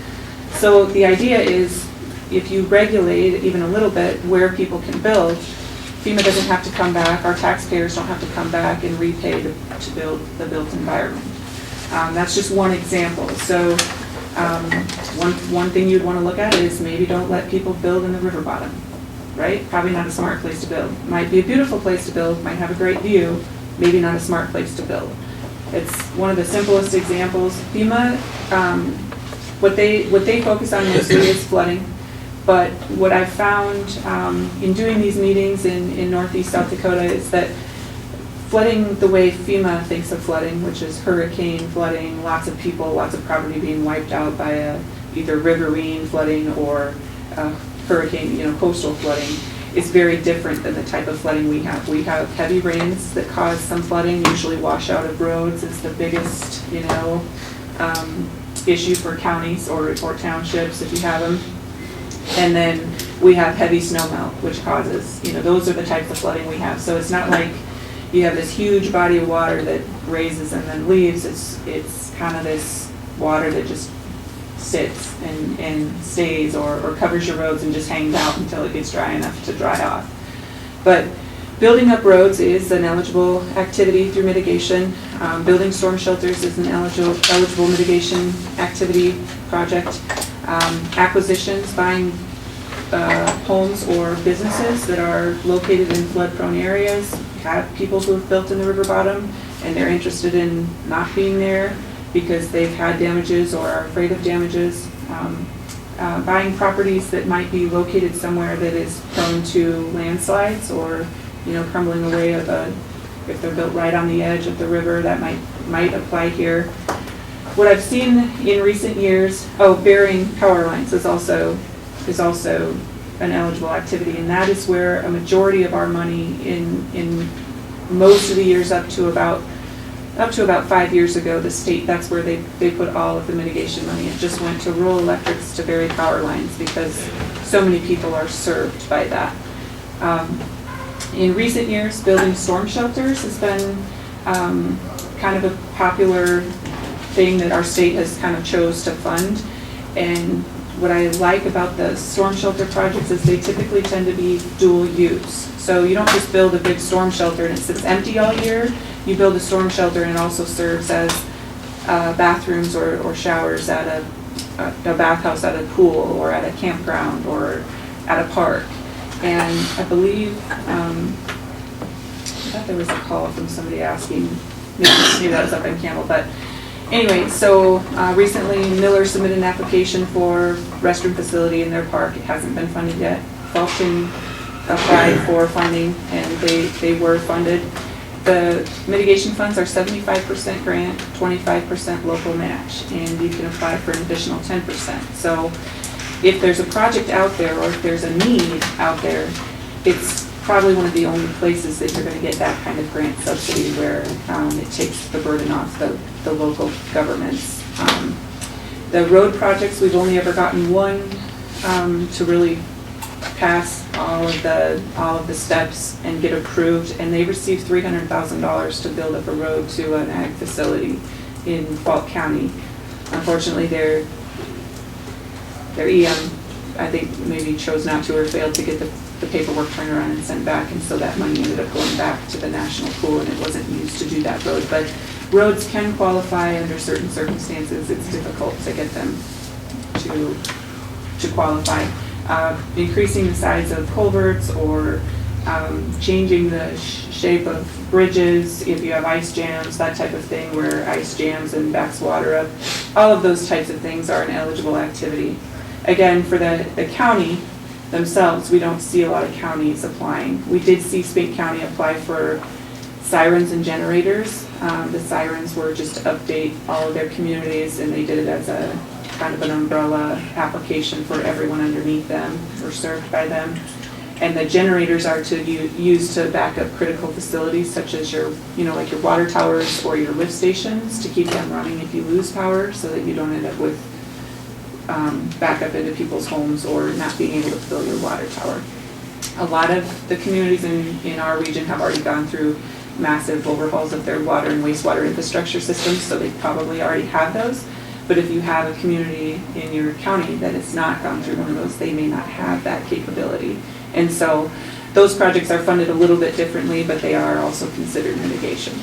[SPEAKER 14] So the idea is if you regulate even a little bit where people can build, FEMA doesn't have to come back, our taxpayers don't have to come back and repay to build the built environment. That's just one example. So one thing you'd want to look at is maybe don't let people build in the river bottom, right? Probably not a smart place to build. Might be a beautiful place to build, might have a great view, maybe not a smart place to build. It's one of the simplest examples. FEMA, what they focus on mostly is flooding. But what I've found in doing these meetings in Northeast South Dakota is that flooding the way FEMA thinks of flooding, which is hurricane flooding, lots of people, lots of property being wiped out by either riverine flooding or hurricane, coastal flooding, is very different than the type of flooding we have. We have heavy rains that cause some flooding, usually washout of roads is the biggest, issue for counties or townships if you have them. And then we have heavy snow melt, which causes, those are the types of flooding we have. So it's not like you have this huge body of water that raises and then leaves. It's kind of this water that just sits and stays or covers your roads and just hangs out until it gets dry enough to dry off. But building up roads is an eligible activity through mitigation. Building storm shelters is an eligible mitigation activity project. Acquisitions, buying homes or businesses that are located in flood-prone areas, have people who have built in the river bottom and they're interested in not being there because they've had damages or are afraid of damages. Buying properties that might be located somewhere that is prone to landslides or crumbling away if they're built right on the edge of the river, that might apply here. What I've seen in recent years, burying power lines is also an eligible activity, and that is where a majority of our money in most of the years up to about 5 years ago, the state, that's where they put all of the mitigation money. It just went to rural electrics to bury power lines because so many people are served by that. In recent years, building storm shelters has been kind of a popular thing that our state has kind of chose to fund. And what I like about the storm shelter projects is they typically tend to be dual use. So you don't just build a big storm shelter and it sits empty all year. You build a storm shelter and it also serves as bathrooms or showers at a bathhouse at a pool or at a campground or at a park. And I believe, I thought there was a call from somebody asking, maybe that was up in Campbell, but anyway, so recently Miller submitted an application for restroom facility in their park. It hasn't been funded yet. Fulton applied for funding and they were funded. The mitigation funds are 75% grant, 25% local match, and you can apply for an additional 10%. So if there's a project out there or if there's a need out there, it's probably one of the only places that you're going to get that kind of grant subsidy where it takes the burden off the local governments. The road projects, we've only ever gotten one to really pass all of the steps and get approved, and they received $300,000 to build up a road to an ag facility in Falk County. Unfortunately, their EM, I think, maybe chose not to or failed to get the paperwork turned around and sent back, and so that money ended up going back to the national pool and it wasn't used to do that road. But roads can qualify under certain circumstances. It's difficult to get them to qualify. Increasing the size of culverts or changing the shape of bridges, if you have ice jams, that type of thing where ice jams and backs water up, all of those types of things are an eligible activity. Again, for the county themselves, we don't see a lot of counties applying. We did see Spink County apply for sirens and generators. The sirens were just to update all of their communities, and they did it as a kind of an umbrella application for everyone underneath them or served by them. And the generators are to use to back up critical facilities such as your water towers or your lift stations to keep them running if you lose power, so that you don't end up with backup into people's homes or not being able to fill your water tower. A lot of the communities in our region have already gone through massive overhauls of their water and wastewater infrastructure systems, so they probably already have those. But if you have a community in your county that has not gone through one of those, they may not have that capability. And so those projects are funded a little bit differently, but they are also considered mitigation.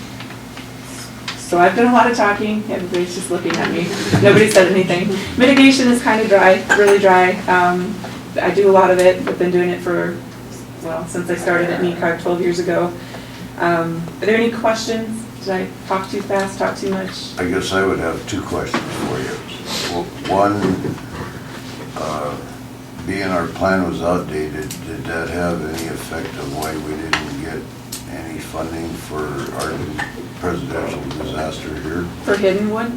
[SPEAKER 14] So I've done a lot of talking, everybody's just looking at me, nobody said anything. Mitigation is kind of dry, really dry. I do a lot of it, I've been doing it for, well, since I started at NECOG 12 years ago. Are there any questions? Did I talk too fast, talk too much?
[SPEAKER 4] I guess I would have two questions for you. Well, one, being our plan was outdated, did that have any effect on why we didn't get any funding for our presidential disaster here?
[SPEAKER 14] For Hiddenwood?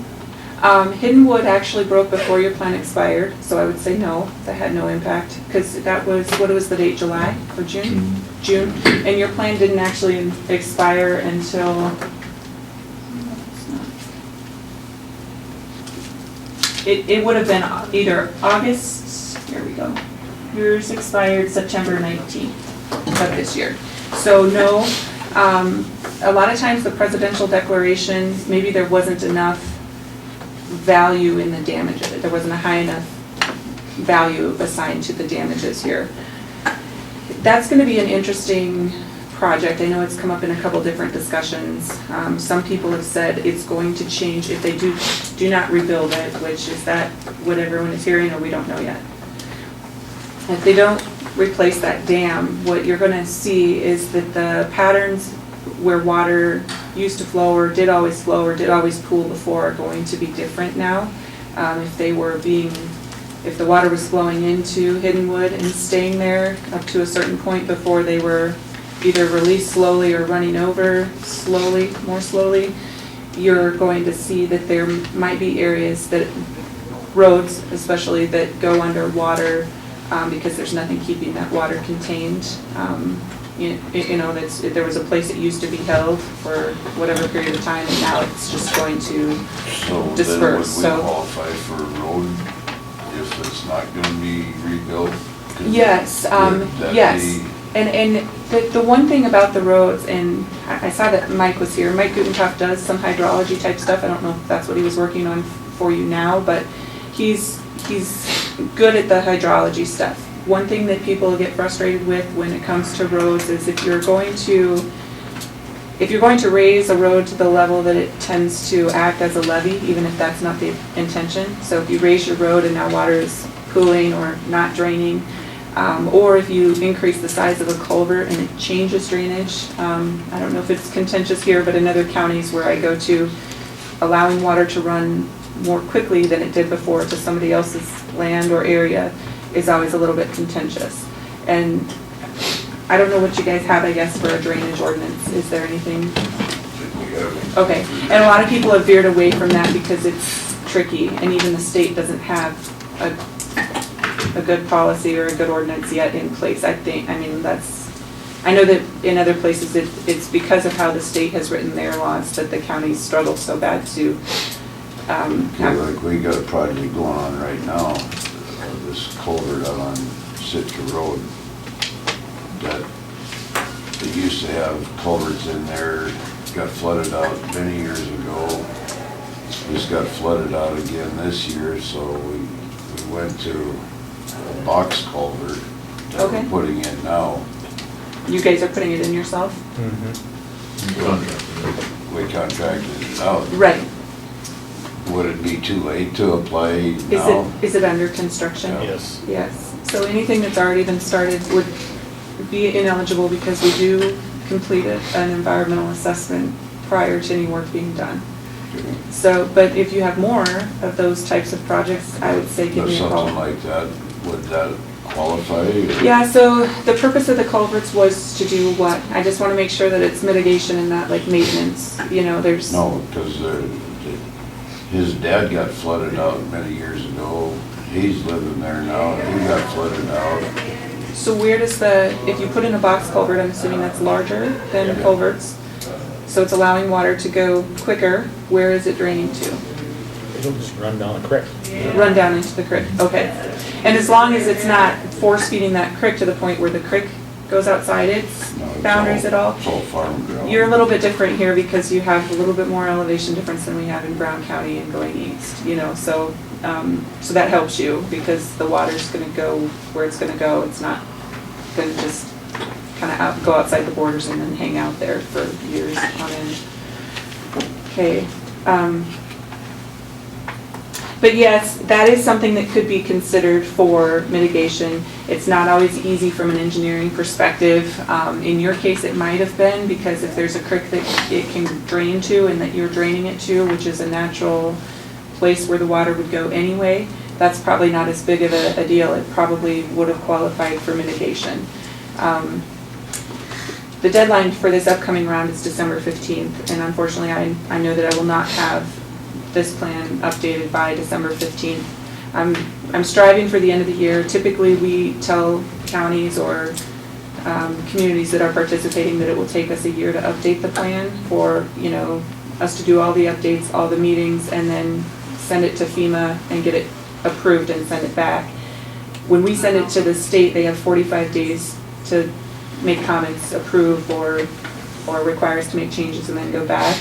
[SPEAKER 14] Hiddenwood actually broke before your plan expired, so I would say no, that had no impact, because that was, what was the date, July or June? June, and your plan didn't actually expire until, it would have been either August, here we go, yours expired September 19th of this year. So no, a lot of times the presidential declaration, maybe there wasn't enough value in the damage of it. There wasn't a high enough value assigned to the damages here. That's going to be an interesting project. I know it's come up in a couple different discussions. Some people have said it's going to change if they do not rebuild it, which is that what everyone is hearing, or we don't know yet. If they don't replace that dam, what you're going to see is that the patterns where water used to flow or did always pool before are going to be different now. If the water was flowing into Hiddenwood and staying there up to a certain point before they were either released slowly or running over more slowly, you're going to see that there might be areas that, roads especially, that go underwater because there's nothing keeping that water contained. There was a place that used to be held for whatever period of time, and now it's just going to disperse.
[SPEAKER 4] So then would we qualify for a road if it's not gonna be rebuilt?
[SPEAKER 14] Yes, yes. And the one thing about the roads, and I saw that Mike was here, Mike Gutenkauf does some hydrology type stuff. I don't know if that's what he was working on for you now, but he's good at the hydrology stuff. One thing that people get frustrated with when it comes to roads is if you're going to raise a road to the level that it tends to act as a levee, even if that's not the intention. So if you raise your road and now water is pooling or not draining, or if you increase the size of a culvert and it changes drainage. I don't know if it's contentious here, but in other counties where I go to, allowing water to run more quickly than it did before to somebody else's land or area is always a little bit contentious. And I don't know what you guys have, I guess, for a drainage ordinance. Is there anything? Okay, and a lot of people have veered away from that because it's tricky, and even the state doesn't have a good policy or a good ordinance yet in place. I know that in other places it's because of how the state has written their laws that the counties struggle so bad to
[SPEAKER 4] Like we got a project going on right now, this culvert out on Sitka Road, that they used to have culverts in there, got flooded out many years ago. This got flooded out again this year, so we went to a box culvert that we're putting in now.
[SPEAKER 14] You guys are putting it in yourself?
[SPEAKER 4] We contracted it out.
[SPEAKER 14] Right.
[SPEAKER 4] Would it be too late to apply now?
[SPEAKER 14] Is it under construction?
[SPEAKER 1] Yes.
[SPEAKER 14] Yes. So anything that's already been started would be ineligible because we do complete an environmental assessment prior to any work being done. So, but if you have more of those types of projects, I would say give me a call.
[SPEAKER 4] Something like that, would that qualify?
[SPEAKER 14] Yeah, so the purpose of the culverts was to do what? I just want to make sure that it's mitigation and not like maintenance, there's.
[SPEAKER 4] No, because his dad got flooded out many years ago. He's living there now, he got flooded out.
[SPEAKER 14] So where does if you put in a box culvert, I'm assuming that's larger than culverts, so it's allowing water to go quicker, where is it draining to?
[SPEAKER 1] It'll just run down the creek.
[SPEAKER 14] Run down into the creek, okay. And as long as it's not force feeding that creek to the point where the creek goes outside its boundaries at all.
[SPEAKER 4] It's all farm ground.
[SPEAKER 14] You're a little bit different here because you have a little bit more elevation difference than we have in Brown County and going east, so that helps you because the water's gonna go where it's gonna go. It's not gonna just kind of go outside the borders and then hang out there for years on end. Okay. But yes, that is something that could be considered for mitigation. It's not always easy from an engineering perspective. In your case, it might have been, because if there's a creek that it can drain to and that you're draining it to, which is a natural place where the water would go anyway, that's probably not as big of a deal. It probably would have qualified for mitigation. The deadline for this upcoming round is December 15th, and unfortunately I know that I will not have this plan updated by December 15th. I'm striving for the end of the year. Typically, we tell counties or communities that are participating that it will take us a year to update the plan for, us to do all the updates, all the meetings, and then send it to FEMA and get it approved and send it back. When we send it to the state, they have 45 days to make comments, approve, or require us to make changes and then go back.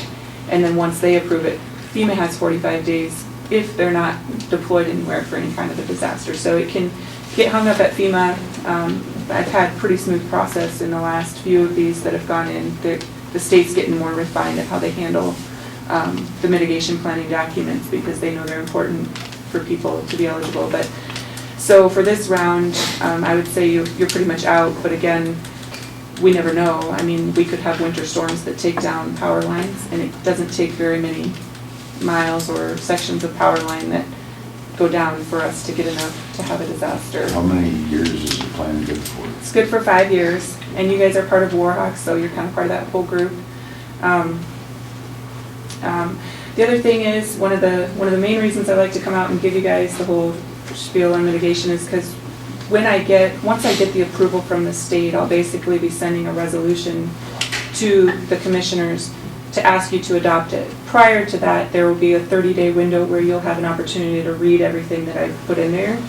[SPEAKER 14] And then once they approve it, FEMA has 45 days if they're not deployed anywhere for any kind of a disaster. So it can get hung up at FEMA. I've had pretty smooth process in the last few of these that have gone in. The state's getting more refined at how they handle the mitigation planning documents, because they know they're important for people to be eligible. But so for this round, I would say you're pretty much out, but again, we never know. I mean, we could have winter storms that take down power lines, and it doesn't take very many miles or sections of power line that go down for us to get enough to have a disaster.
[SPEAKER 4] How many years is the plan good for?
[SPEAKER 14] It's good for 5 years, and you guys are part of Warhawk, so you're kind of part of that whole group. The other thing is, one of the main reasons I like to come out and give you guys the whole spiel on mitigation is because once I get the approval from the state, I'll basically be sending a resolution to the commissioners to ask you to adopt it. Prior to that, there will be a 30-day window where you'll have an opportunity to read everything that I've put in there.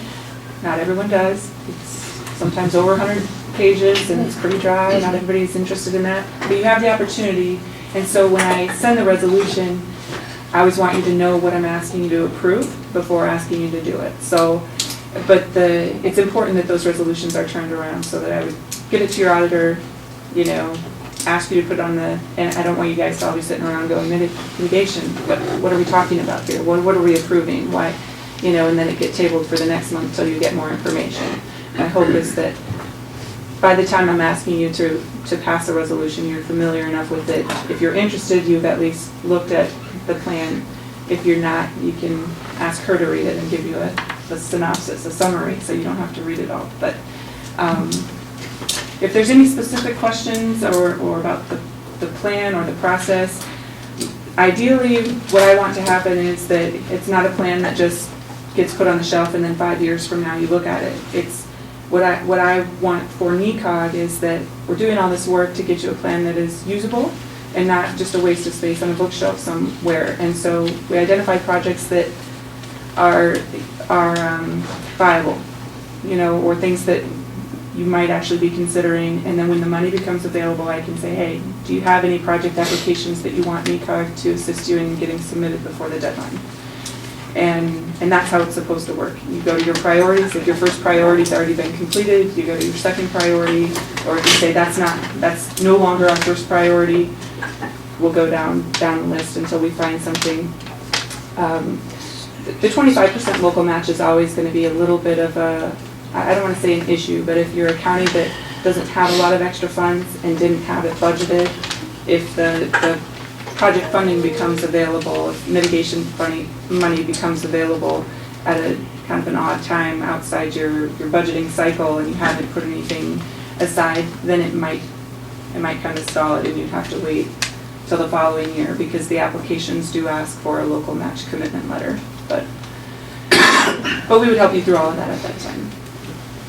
[SPEAKER 14] Not everyone does. It's sometimes over 100 pages and it's pretty dry. Not everybody's interested in that. But you have the opportunity. And so when I send the resolution, I always want you to know what I'm asking you to approve before asking you to do it. So, but it's important that those resolutions are turned around so that I would get it to your auditor, ask you to put on and I don't want you guys to all be sitting around going, mitigation, what are we talking about here? What are we approving? Why, and then it get tabled for the next month until you get more information. My hope is that by the time I'm asking you to pass a resolution, you're familiar enough with it. If you're interested, you've at least looked at the plan. If you're not, you can ask her to read it and give you a synopsis, a summary, so you don't have to read it all. But if there's any specific questions or about the plan or the process, ideally what I want to happen is that it's not a plan that just gets put on the shelf and then 5 years from now you look at it. It's what I want for NECOG is that we're doing all this work to get you a plan that is usable and not just a waste of space on a bookshelf somewhere. And so we identify projects that are viable, or things that you might actually be considering, and then when the money becomes available, I can say, hey, do you have any project applications that you want NECOG to assist you in getting submitted before the deadline? And that's how it's supposed to work. You go to your priorities. If your first priority's already been completed, you go to your second priority, or if you say that's no longer our first priority, we'll go down the list until we find something. The 25% local match is always going to be a little bit of I don't want to say an issue, but if you're a county that doesn't have a lot of extra funds and didn't have it budgeted, if the project funding becomes available, if mitigation money becomes available at a kind of an odd time outside your budgeting cycle and you haven't put anything aside, then it might kind of stall it and you'd have to wait till the following year because the applications do ask for a local match commitment letter. But we would help you through all of that at that time.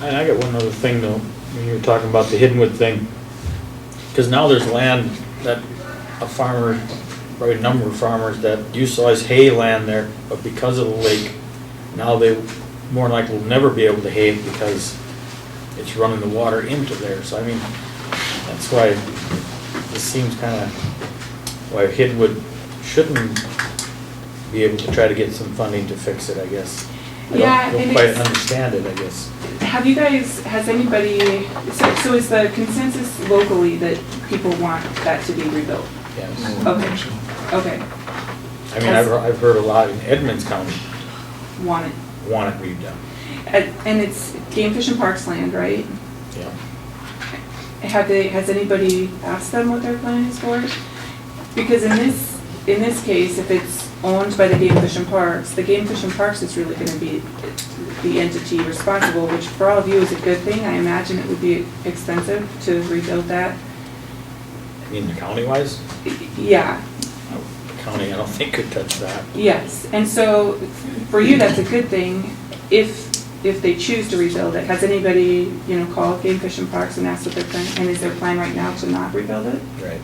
[SPEAKER 1] And I got one other thing though, when you were talking about the Hiddenwood thing, because now there's land that a farmer, probably a number of farmers that used to always hay land there, but because of the lake, now they more than likely will never be able to hay it because it's running the water into there. So I mean, that's why this seems kind of why Hiddenwood shouldn't be able to try to get some funding to fix it, I guess. I don't quite understand it, I guess.
[SPEAKER 14] Have you guys, has anybody, so is the consensus locally that people want that to be rebuilt?
[SPEAKER 1] Yes.
[SPEAKER 14] Okay,
[SPEAKER 1] I mean, I've heard a lot in Edmonds County
[SPEAKER 14] want it.
[SPEAKER 1] want it redone.
[SPEAKER 14] And it's Game Fish and Parks land, right?
[SPEAKER 1] Yeah.
[SPEAKER 14] Has anybody asked them what their plan is for it? Because in this case, if it's owned by the Game Fish and Parks, the Game Fish and Parks is really gonna be the entity responsible, which for all of you is a good thing. I imagine it would be expensive to rebuild that.
[SPEAKER 1] I mean, the county-wise,
[SPEAKER 14] Yeah,
[SPEAKER 1] the county, I don't think could touch that.
[SPEAKER 14] yes. And so for you, that's a good thing if they choose to rebuild it. Has anybody, called Game Fish and Parks and asked what their plan, and is their plan right now to not rebuild it?
[SPEAKER 1] Right.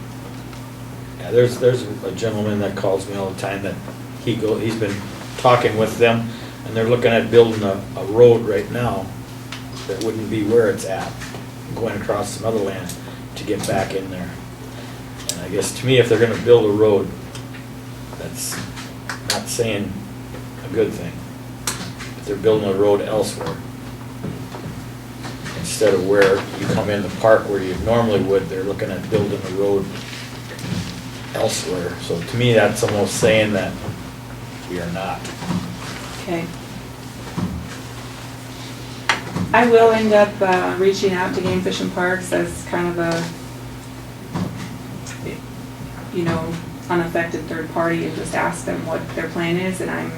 [SPEAKER 1] Yeah, there's a gentleman that calls me all the time that he's been talking with them, and they're looking at building a road right now that wouldn't be where it's at, going across some other land to get back in there. And I guess to me, if they're gonna build a road, that's not saying a good thing. If they're building a road elsewhere, instead of where you come in the park where you normally would, they're looking at building a road elsewhere. So to me, that's almost saying that we are not.
[SPEAKER 14] Okay. I will end up reaching out to Game Fish and Parks as kind of a, unaffected third party and just ask them what their plan is. And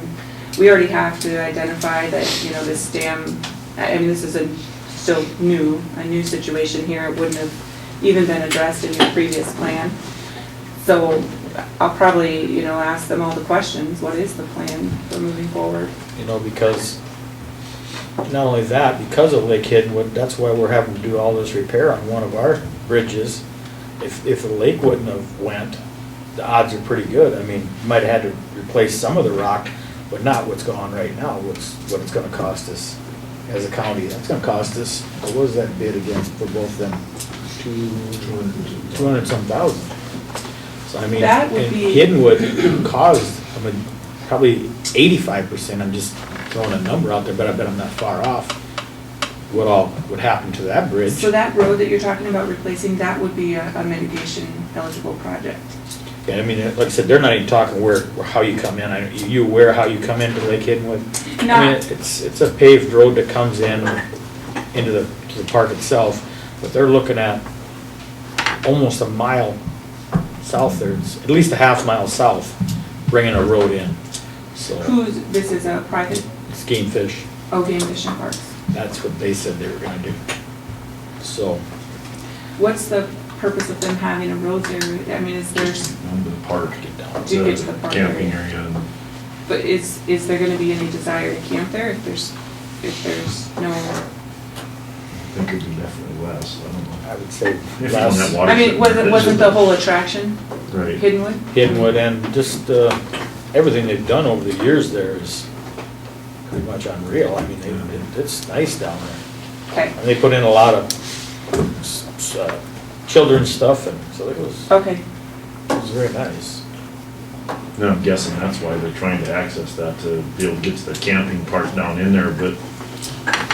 [SPEAKER 14] we already have to identify that, this dam, I mean, this is still a new situation here. It wouldn't have even been addressed in your previous plan. So I'll probably, ask them all the questions. What is the plan for moving forward?
[SPEAKER 1] Because not only that, because of Lake Hiddenwood, that's why we're having to do all this repair on one of our bridges. If the lake wouldn't have went, the odds are pretty good. I mean, you might have had to replace some of the rock, but not what's going on right now, what it's gonna cost us as a county. That's gonna cost us, what was that bid again for both them? 200 some thousand. So I mean,
[SPEAKER 14] That would
[SPEAKER 1] and
[SPEAKER 14] be-
[SPEAKER 1] Hiddenwood caused, probably 85%, I'm just throwing a number out there, but I bet I'm not far off, what all would happen to that bridge.
[SPEAKER 14] So that road that you're talking about replacing, that would be a mitigation eligible project.
[SPEAKER 1] Yeah, I mean, like I said, they're not even talking how you come in. You aware how you come into Lake Hiddenwood? I mean,
[SPEAKER 14] Not,
[SPEAKER 1] it's a paved road that comes in to the park itself, but they're looking at almost a mile south there, at least a half mile south, bringing a road in. So
[SPEAKER 14] this is a private,
[SPEAKER 1] it's Game Fish.
[SPEAKER 14] Game Fish and Parks.
[SPEAKER 1] That's what they said they were gonna do. So,
[SPEAKER 14] What's the purpose of them having a road there? I mean, is there,
[SPEAKER 2] Down to the park,
[SPEAKER 1] get down.
[SPEAKER 14] do you get to the park
[SPEAKER 2] camping
[SPEAKER 14] area?
[SPEAKER 2] area.
[SPEAKER 14] But is there gonna be any desire to camp there if there's no,
[SPEAKER 2] I think it'd be definitely less, I don't know.
[SPEAKER 1] I would say
[SPEAKER 2] If you don't have
[SPEAKER 1] less
[SPEAKER 2] water.
[SPEAKER 14] I mean, wasn't the whole attraction
[SPEAKER 2] Right.
[SPEAKER 14] Hiddenwood?
[SPEAKER 1] Hiddenwood, and just everything they've done over the years there is pretty much unreal. I mean, it's nice down there.
[SPEAKER 14] Okay,
[SPEAKER 1] And they put in a lot of children's stuff, and so it was very nice.
[SPEAKER 2] No, I'm guessing that's why they're trying to access that, to be able to get to the camping part down in there, but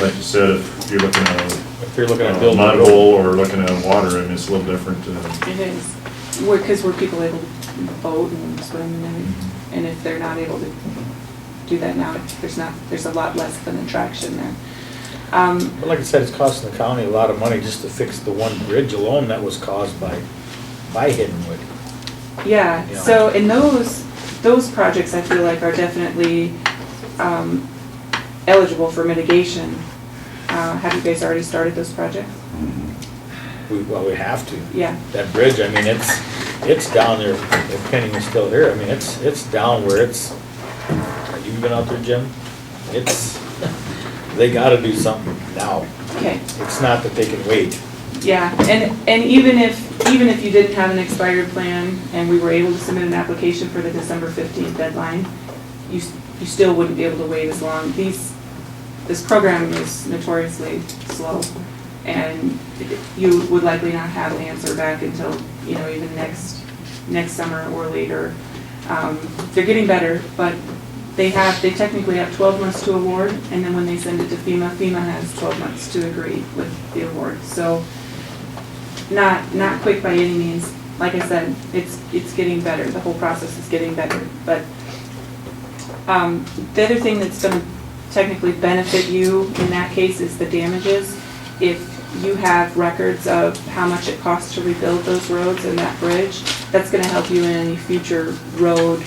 [SPEAKER 2] like you said, if you're looking at
[SPEAKER 1] If you're looking at
[SPEAKER 2] a
[SPEAKER 1] building a
[SPEAKER 2] mud
[SPEAKER 1] road,
[SPEAKER 2] hole or looking at water, I mean, it's a little different.
[SPEAKER 14] it is. Because were people able to boat and swim and everything? And if they're not able to do that now, there's a lot less of an attraction there.
[SPEAKER 1] but like I said, it's costing the county a lot of money just to fix the one bridge alone that was caused by Hiddenwood.
[SPEAKER 14] Yeah,
[SPEAKER 1] Yeah.
[SPEAKER 14] so in those projects, I feel like are definitely eligible for mitigation. Have you guys already started those projects?
[SPEAKER 1] We have to.
[SPEAKER 14] Yeah,
[SPEAKER 1] That bridge, I mean, it's down there, if Penny was still here, I mean, it's down where it's, have you been out there, Jim? They gotta do something now.
[SPEAKER 14] okay,
[SPEAKER 1] It's not that they can wait.
[SPEAKER 14] yeah, and even if you didn't have an expired plan and we were able to submit an application for the December 15th deadline, you still wouldn't be able to wait as long. This program is notoriously slow, and you would likely not have an answer back until, even next summer or later. They're getting better, but they technically have 12 months to award, and then when they send it to FEMA, FEMA has 12 months to agree with the award. So not quick by any means. Like I said, it's getting better. The whole process is getting better. But the other thing that's going to technically benefit you in that case is the damages. If you have records of how much it costs to rebuild those roads and that bridge, that's going to help you in any future road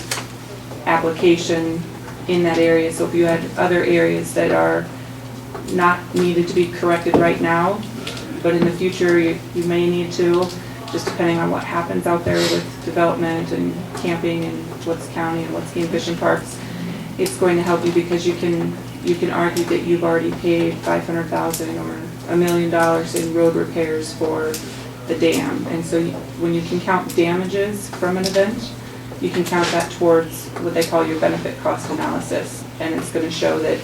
[SPEAKER 14] application in that area. So if you had other areas that are not needed to be corrected right now, but in the future you may need to, just depending on what happens out there with development and camping and what's county and what's game fishing parks, it's going to help you because you can argue that you've already paid $500,000 or $1 million in road repairs for the dam. And so when you can count damages from an event, you can count that towards what they call your benefit cost analysis. And it's going to show that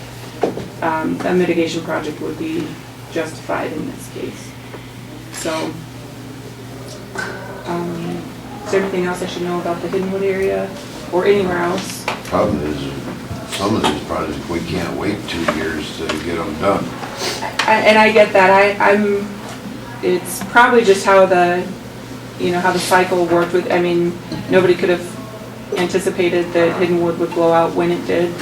[SPEAKER 14] a mitigation project would be justified in this case. So, is there anything else I should know about the Hiddenwood area or anywhere else?
[SPEAKER 4] Problem is, some of these projects, we can't wait 2 years to get them done.
[SPEAKER 14] And I get that. It's probably just how the cycle worked with, I mean, nobody could have anticipated that Hiddenwood would blow out when it did.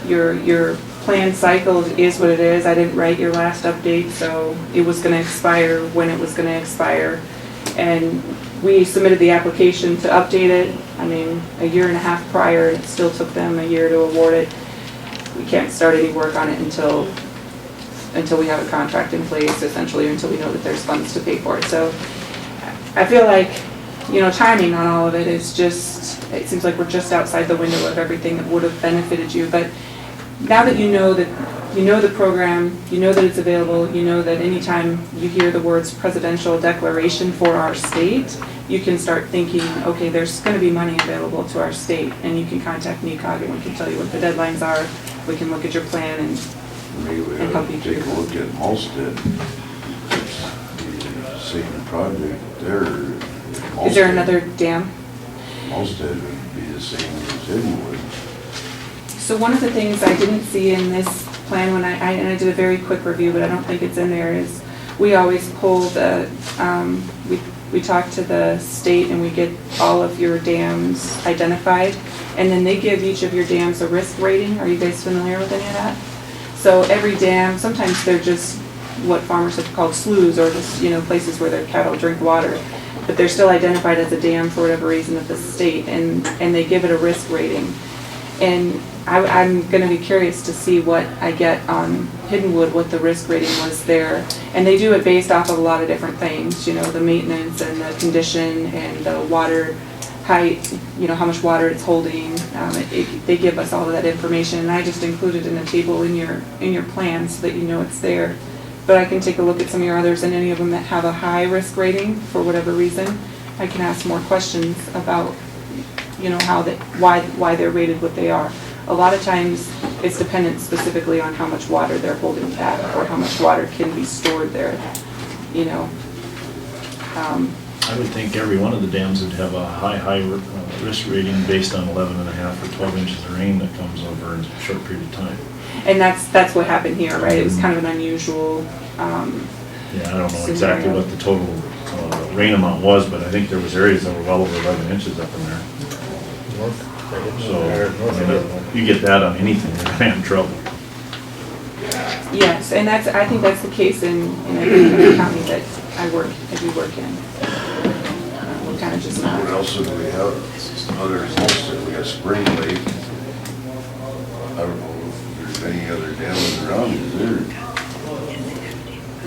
[SPEAKER 14] Your planned cycle is what it is. I didn't write your last update, so it was going to expire when it was going to expire. And we submitted the application to update it, I mean, a year and a half prior. It still took them a year to award it. We can't start any work on it until we have a contract in place, essentially, until we know that there's funds to pay for it. So I feel like, timing on all of it is just, it seems like we're just outside the window of everything that would have benefited you. But now that you know the program, you know that it's available, you know that anytime you hear the words presidential declaration for our state, you can start thinking, okay, there's going to be money available to our state, and you can contact NECOG and we can tell you what the deadlines are. We can look at your plan and help you
[SPEAKER 4] Take a look at Molstead. It's the same project there.
[SPEAKER 14] Is there another dam?
[SPEAKER 4] Molstead would be the same as Hiddenwood.
[SPEAKER 14] So one of the things I didn't see in this plan when I did a very quick review, but I don't think it's in there, is we always pull the, we talk to the state and we get all of your dams identified, and then they give each of your dams a risk rating. Are you guys familiar with any of that? So every dam, sometimes they're just what farmers have called sloughs, or just, places where their cattle drink water, but they're still identified as a dam for whatever reason of the state, and they give it a risk rating. And I'm going to be curious to see what I get on Hiddenwood, what the risk rating was there. And they do it based off of a lot of different things, the maintenance and the condition and the water height, how much water it's holding. They give us all of that information, and I just included in a table in your plan so that you know it's there. But I can take a look at some of your others, and any of them that have a high risk rating for whatever reason, I can ask more questions about why they're rated what they are. A lot of times it's dependent specifically on how much water they're holding back or how much water can be stored there,
[SPEAKER 15] I would think every one of the dams would have a high risk rating based on 11.5 or 12 inches of rain that comes over in a short period of time.
[SPEAKER 14] And that's what happened here, right? It was kind of an unusual
[SPEAKER 15] Yeah, I don't know exactly what the total rain amount was, but I think there was areas that were well over 11 inches up in there. So, you get that on anything, you're gonna have trouble.
[SPEAKER 14] Yes, and I think that's the case in every county that I do work in. We're kind of just not.
[SPEAKER 4] What else do we have? Others Molstead, we got Spring Lake. I don't know if there's any other dams around, is there?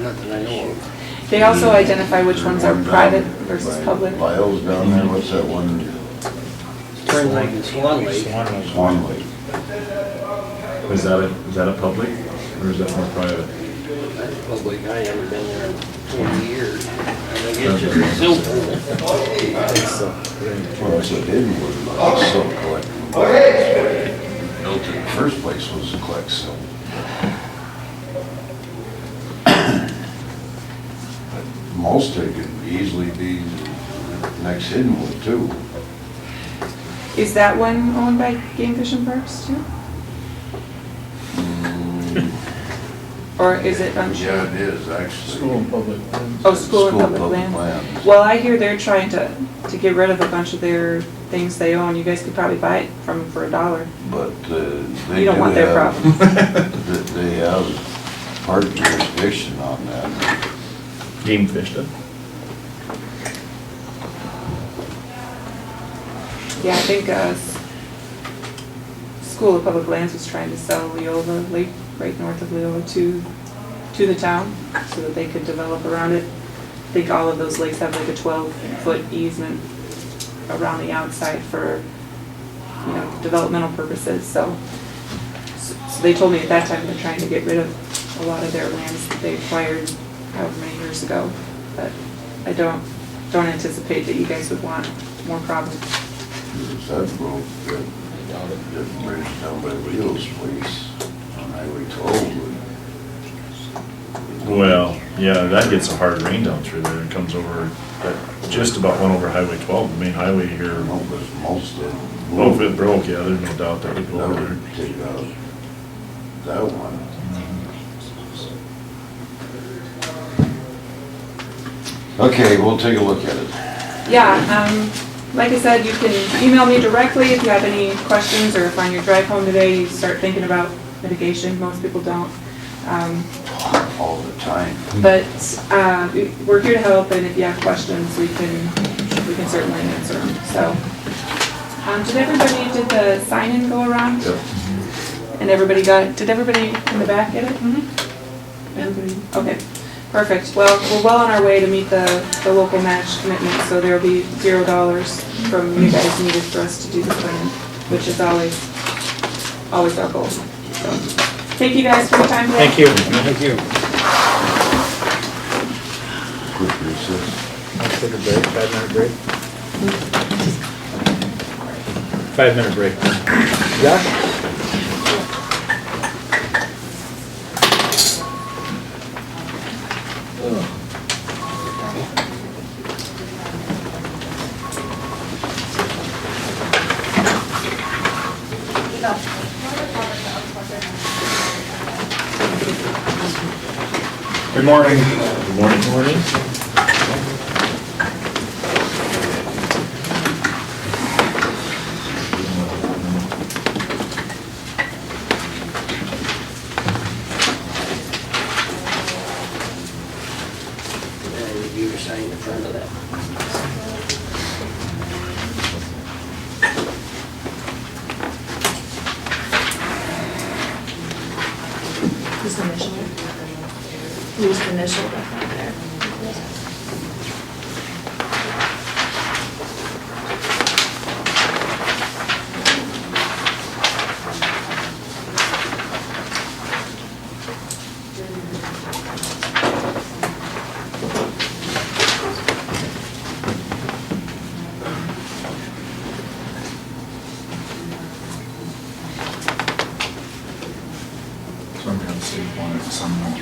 [SPEAKER 5] Not that I know of.
[SPEAKER 14] They also identify which ones are private versus public.
[SPEAKER 4] Lyle's down there, what's that one?
[SPEAKER 5] Turn Lake and Swan Lake.
[SPEAKER 4] Swan Lake.
[SPEAKER 15] Is that a public, or is that more private?
[SPEAKER 5] That's public. I haven't been there in 20 years. I guess it's simple.
[SPEAKER 4] Well, that's what Hiddenwood was, silt collecting. Built in the first place was to collect silt. Molstead could easily be next Hiddenwood too.
[SPEAKER 14] Is that one owned by Game Fish and Parks too? Or is it unsure?
[SPEAKER 4] Yeah, it is actually.
[SPEAKER 3] School and public lands.
[SPEAKER 14] Oh, school and public land. Well, I hear they're trying to get rid of a bunch of their things they own. You guys could probably buy it from them for $1.
[SPEAKER 4] But they
[SPEAKER 14] You don't want their
[SPEAKER 4] have-
[SPEAKER 14] problems.
[SPEAKER 4] They have part jurisdiction on that.
[SPEAKER 15] Game fished it.
[SPEAKER 14] Yeah, I think, School of Public Lands was trying to sell Leola Lake, right north of Leola, to the town, so that they could develop around it. I think all of those lakes have like a 12-foot easement around the outside for, you know, developmental purposes, so they told me at that time they're trying to get rid of a lot of their lands that they acquired however many years ago, but I don't anticipate that you guys would want more problems.
[SPEAKER 4] That broke, that bridge down by Leo's place on Highway 12.
[SPEAKER 15] Well, yeah, that gets a hard rain down through there. It comes over, that just about went over Highway 12, the main highway here.
[SPEAKER 4] Most of it.
[SPEAKER 15] Oh, if it broke, yeah, there's no doubt that would go over there.
[SPEAKER 4] Take out that one. Okay, we'll take a look at it.
[SPEAKER 14] Yeah, like I said, you can email me directly if you have any questions, or if on your drive home today you start thinking about mitigation. Most people don't.
[SPEAKER 4] All the time.
[SPEAKER 14] But we're here to help, and if you have questions, we can certainly answer them. So, did the sign-in go around?
[SPEAKER 4] Yep.
[SPEAKER 14] And did everybody in the back get it? Mm-hmm. Everybody, okay. Perfect. Well, we're well on our way to meet the local match commitment, so there'll be $0 from you guys needed for us to do the plan, which is always our goal. So, thank you guys for your time today.
[SPEAKER 1] Thank you. Thank you.
[SPEAKER 4] Quick recess.
[SPEAKER 1] Let's take a break, 5-minute break. 5-minute break. Josh?
[SPEAKER 2] Good morning.
[SPEAKER 15] Good morning.
[SPEAKER 1] Morning.
[SPEAKER 5] And you sign in front of that.
[SPEAKER 7] Just initial. Just initial that right there.
[SPEAKER 2] So I'm gonna save one at some point.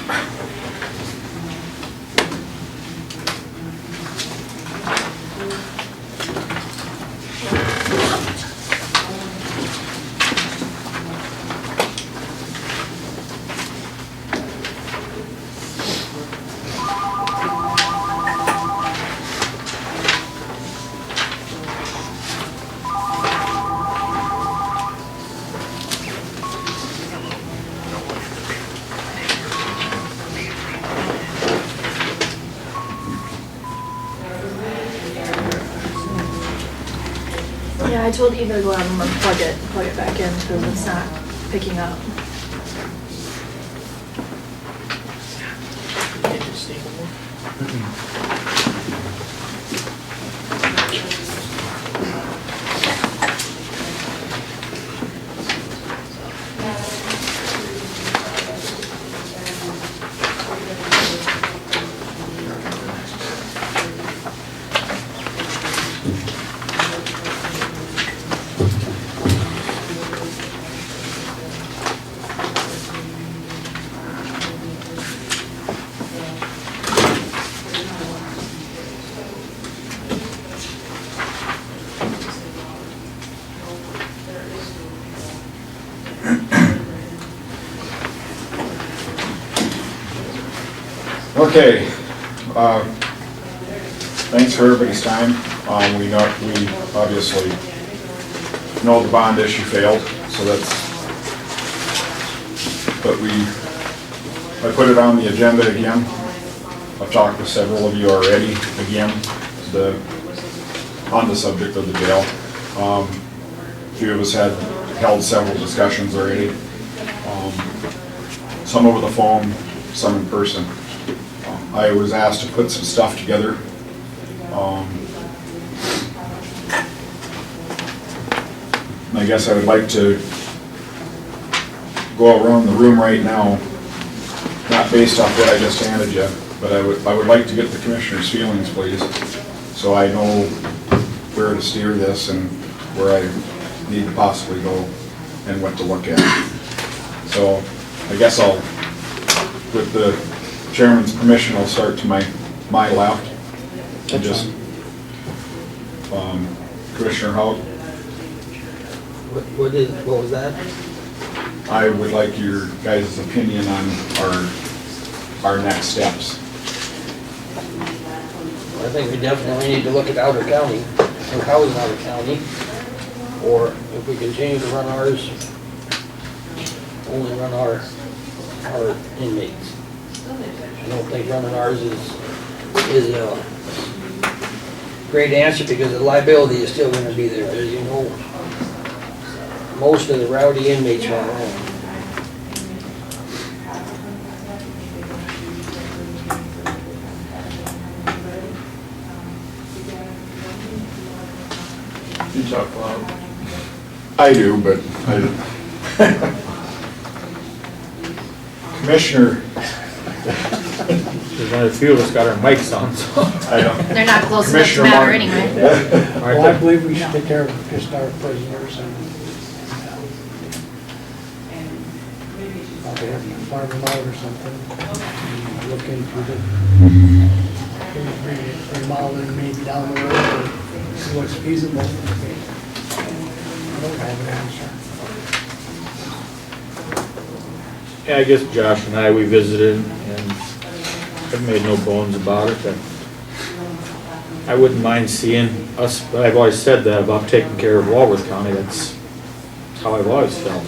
[SPEAKER 7] Yeah, I told Eva to go out and unplug it back in because it's not picking up.
[SPEAKER 2] Okay, thanks for everybody's time. We obviously know the bond issue failed, so but I put it on the agenda again. I've talked with several of you already, again, on the subject of the jail. A few of us had held several discussions already. Some over the phone, some in person. I was asked to put some stuff together. I guess I would like to go around the room right now, not based off what I just handed you, but I would like to get the commissioner's feelings, please, so I know where to steer this and where I need to possibly go and what to look at. So I guess with the chairman's permission, I'll start to my left. And just, Commissioner Hout.
[SPEAKER 5] What was that?
[SPEAKER 2] I would like your guys' opinion on our next steps.
[SPEAKER 5] I think we definitely need to look at Outer County, or housing Outer County, or if we continue to run ours, only run our inmates. I don't think running ours is a great answer because the liability is still going to be there. As you know, most of the rowdy inmates run home.
[SPEAKER 2] You talk loud. I do, but Commissioner.
[SPEAKER 1] There's only a few of us got our mics on, so.
[SPEAKER 2] I don't.
[SPEAKER 7] They're not close enough to matter anyway.
[SPEAKER 13] Well, I believe we should take care of just our prisoners and probably have to farm them out or something. And look into the remodeling maybe down the road or see what's feasible. I don't have an answer.
[SPEAKER 1] Yeah, I guess Josh and I, we visited and I've made no bones about it. That I wouldn't mind seeing us, but I've always said that about taking care of Walworth County. That's how I've always felt.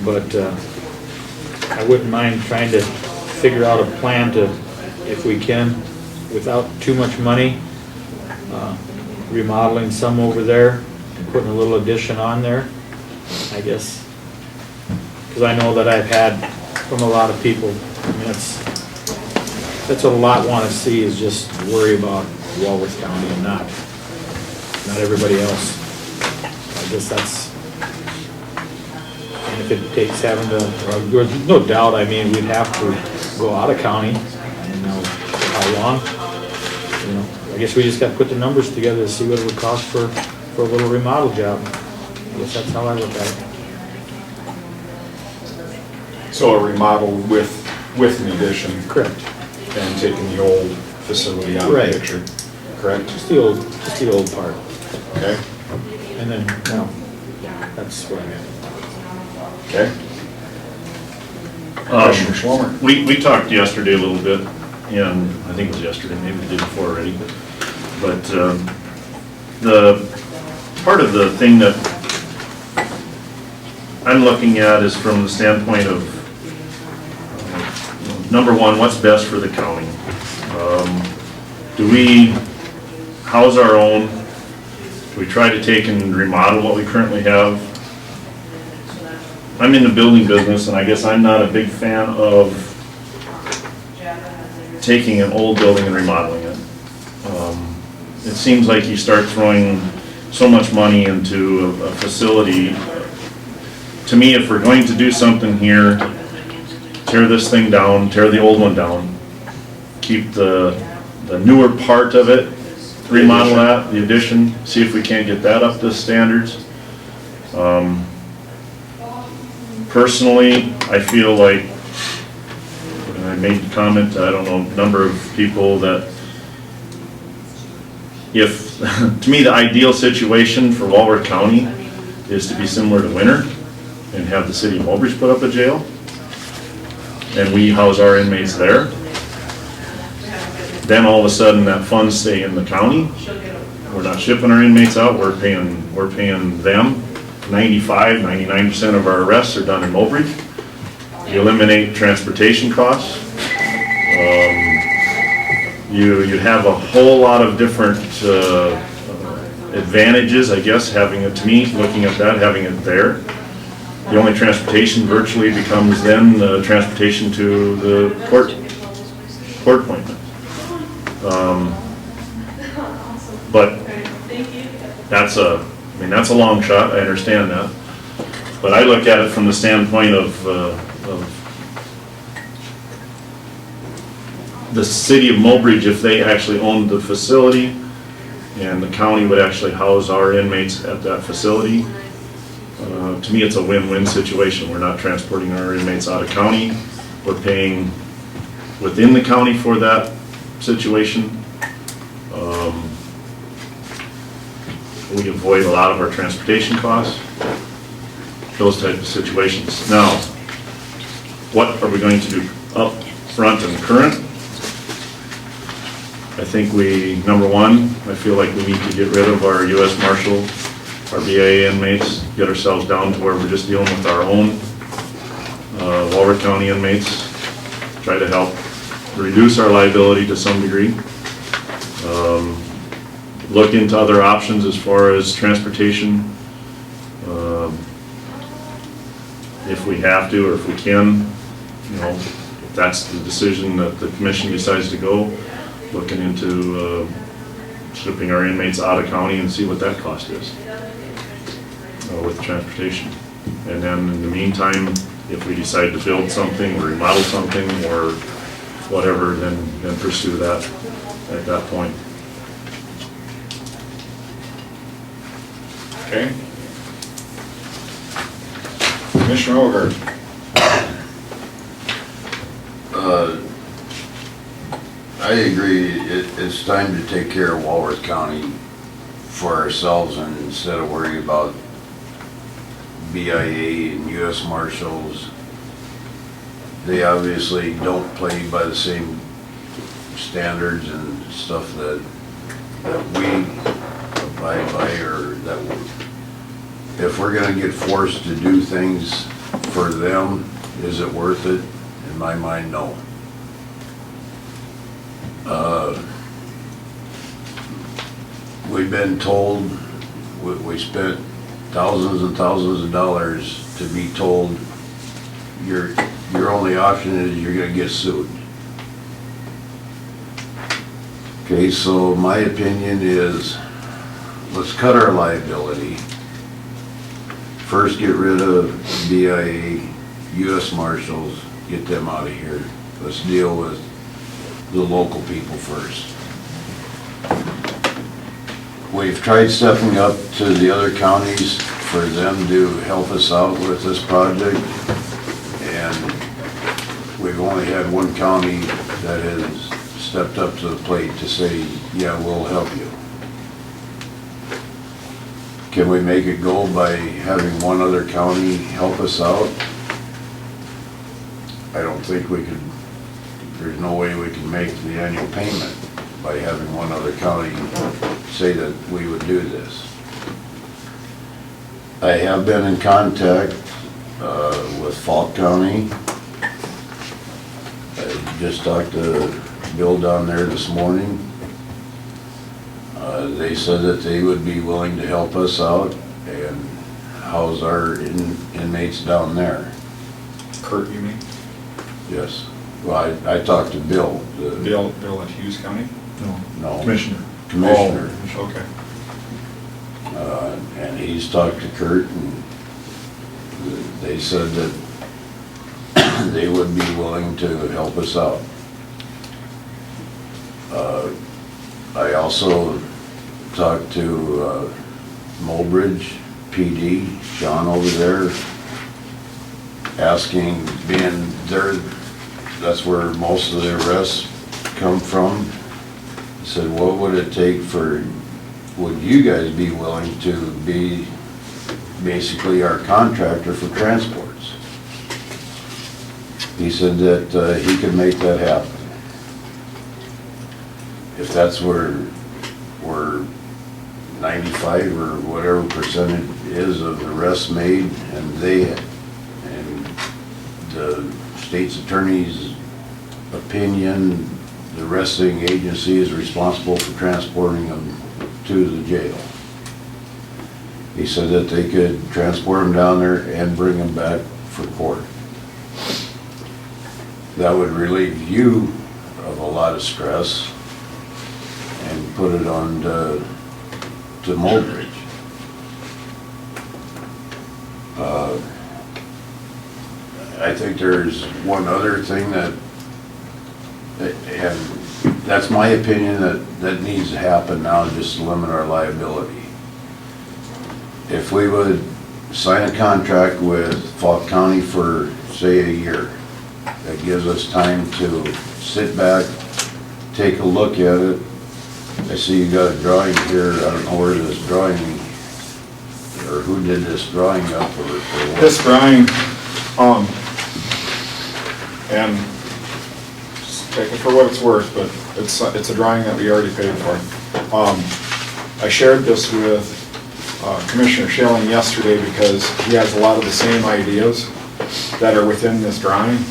[SPEAKER 1] But I wouldn't mind trying to figure out a plan to, if we can, without too much money, remodeling some over there and putting a little addition on there, I guess. Because I know that I've had from a lot of people, I mean, that's what a lot want to see is just worry about Walworth County and not everybody else. I guess that's, and if it takes having to, there's no doubt, I mean, we'd have to go out of county. I don't know how long. You know, I guess we just got to put the numbers together to see what it would cost for a little remodel job. I guess that's how I look at it.
[SPEAKER 2] So a remodel with an addition.
[SPEAKER 1] Correct.
[SPEAKER 2] And taking the old facility out of the picture. Correct?
[SPEAKER 1] Just the old part.
[SPEAKER 2] Okay.
[SPEAKER 1] And then, well, that's what I meant.
[SPEAKER 2] Okay. Commissioner Schwimmer.
[SPEAKER 15] We talked yesterday a little bit, and I think it was yesterday, maybe the day before already. But the part of the thing that I'm looking at is from the standpoint of number one, what's best for the county? Do we house our own? Do we try to take and remodel what we currently have? I'm in the building business, and I guess I'm not a big fan of taking an old building and remodeling it. It seems like you start throwing so much money into a facility. To me, if we're going to do something here, tear this thing down, tear the old one down, keep the newer part of it, remodel that, the addition, see if we can't get that up to standards. Personally, I feel like, and I made the comment to, I don't know, a number of people that if, to me, the ideal situation for Walworth County is to be similar to Winter and have the city of Mulbridge put up a jail and we house our inmates there. then all of a sudden that funds stay in the county. We're not shipping our inmates out, we're paying them. 99% of our arrests are done in Mobridge. You eliminate transportation costs. You have a whole lot of different advantages, I guess, having it, to me, looking at that, having it there. The only transportation virtually becomes then transportation to the court appointment. But that's a long shot, I understand that. But I look at it from the standpoint of the city of Mobridge, if they actually owned the facility and the county would actually house our inmates at that facility. To me, it's a win-win situation. We're not transporting our inmates out of county. We're paying within the county for that situation. We avoid a lot of our transportation costs, those type of situations. Now, what are we going to do up front and current? I think number one, I feel like we need to get rid of our U.S. Marshal, our BIA inmates, get ourselves down to where we're just dealing with our own Walworth County inmates, try to help reduce our liability to some degree. Look into other options as far as transportation, if we have to or if we can, if that's the decision that the commission decides to go, looking into shipping our inmates out of county and see what that cost is with transportation. And then in the meantime, if we decide to build something or remodel something or whatever, then pursue that at that point.
[SPEAKER 2] Okay. Commissioner Ogre.
[SPEAKER 4] I agree, it's time to take care of Walworth County for ourselves, and instead of worrying about BIA and U.S. Marshals. They obviously don't play by the same standards and stuff that we abide by, or that if we're gonna get forced to do things for them, is it worth it? In my mind, no. We've been told, we spent thousands and thousands of dollars to be told your only option is you're gonna get sued. Okay, so my opinion is, let's cut our liability. First, get rid of BIA, U.S. Marshals, get them out of here. Let's deal with the local people first. We've tried stepping up to the other counties for them to help us out with this project, and we've only had one county that has stepped up to the plate to say, yeah, we'll help you. Can we make it go by having one other county help us out? I don't think we could. There's no way we can make the annual payment by having one other county say that we would do this. I have been in contact with Falk County. I just talked to Bill down there this morning. They said that they would be willing to help us out and house our inmates down there.
[SPEAKER 2] Kurt, you mean?
[SPEAKER 4] Yes. Well, I talked to Bill.
[SPEAKER 2] Bill at Hughes County?
[SPEAKER 4] No.
[SPEAKER 15] Commissioner.
[SPEAKER 4] Commissioner.
[SPEAKER 2] Oh, okay.
[SPEAKER 4] And he's talked to Kurt, and they said that they would be willing to help us out. I also talked to Mobridge PD, Sean over there, asking, being there, that's where most of the arrests come from. I said, what would it take would you guys be willing to be basically our contractor for transports? He said that he could make that happen. if that's where 95 or whatever percentage is of the rest made, and the state's attorney's opinion, the arresting agency is responsible for transporting them to the jail. He said that they could transport them down there and bring them back for court. That would relieve you of a lot of stress and put it on to Moldridge. I think there's one other thing that, and that's my opinion, that needs to happen now just to limit our liability. If we would sign a contract with Falk County for, say, a year, that gives us time to sit back, take a look at it. I see you got a drawing here, I don't know where this drawing, or who did this drawing up, or what?
[SPEAKER 2] This drawing, and just take it for what it's worth, but it's a drawing that we already paid for. I shared this with Commissioner Schilling yesterday because he has a lot of the same ideas that are within this drawing.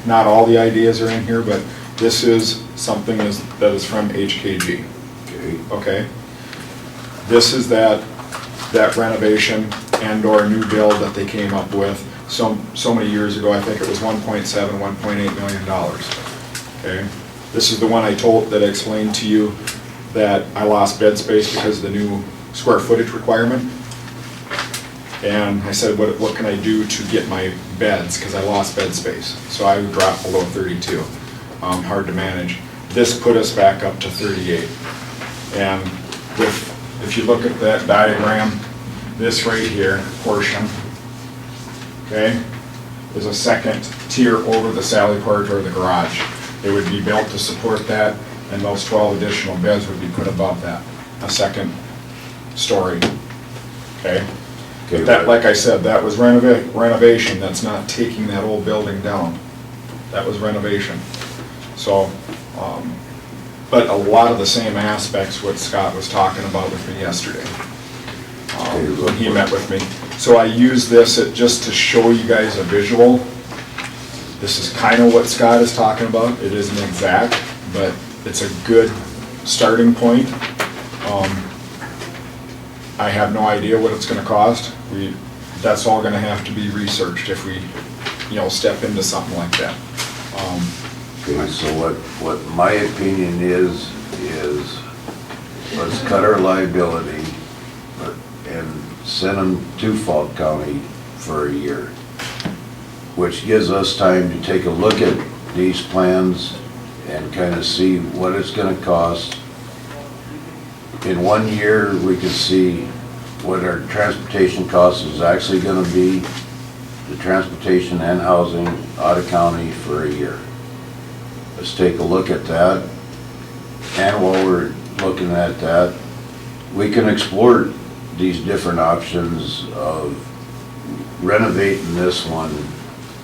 [SPEAKER 2] Not all the ideas are in here, but this is something that is from HKG. Okay. This is that renovation and/or new build that they came up with so many years ago. I think it was $1.7, $1.8 million. Okay. This is the one that I explained to you that I lost bed space because of the new square footage requirement. And I said, what can I do to get my beds, because I lost bed space. So I would drop below 32, hard to manage. This put us back up to 38. And if you look at that diagram, this right here portion, okay, is a second tier over the sally port or the garage. It would be built to support that, and those 12 additional beds would be put above that, a second story, okay? But that, like I said, that was renovation. That's not taking that old building down. That was renovation. So, but a lot of the same aspects what Scott was talking about with me yesterday when he met with me. So I use this just to show you guys a visual. This is kind of what Scott is talking about. It isn't exact, but it's a good starting point. I have no idea what it's going to cost. That's all going to have to be researched if we, step into something like that.
[SPEAKER 4] Okay, so what my opinion is let's cut our liability and send them to Falk County for a year, which gives us time to take a look at these plans and kind of see what it's going to cost. In 1 year, we can see what our transportation cost is actually going to be, the transportation and housing out of county for a year. Let's take a look at that. And while we're looking at that, we can explore these different options of renovating this one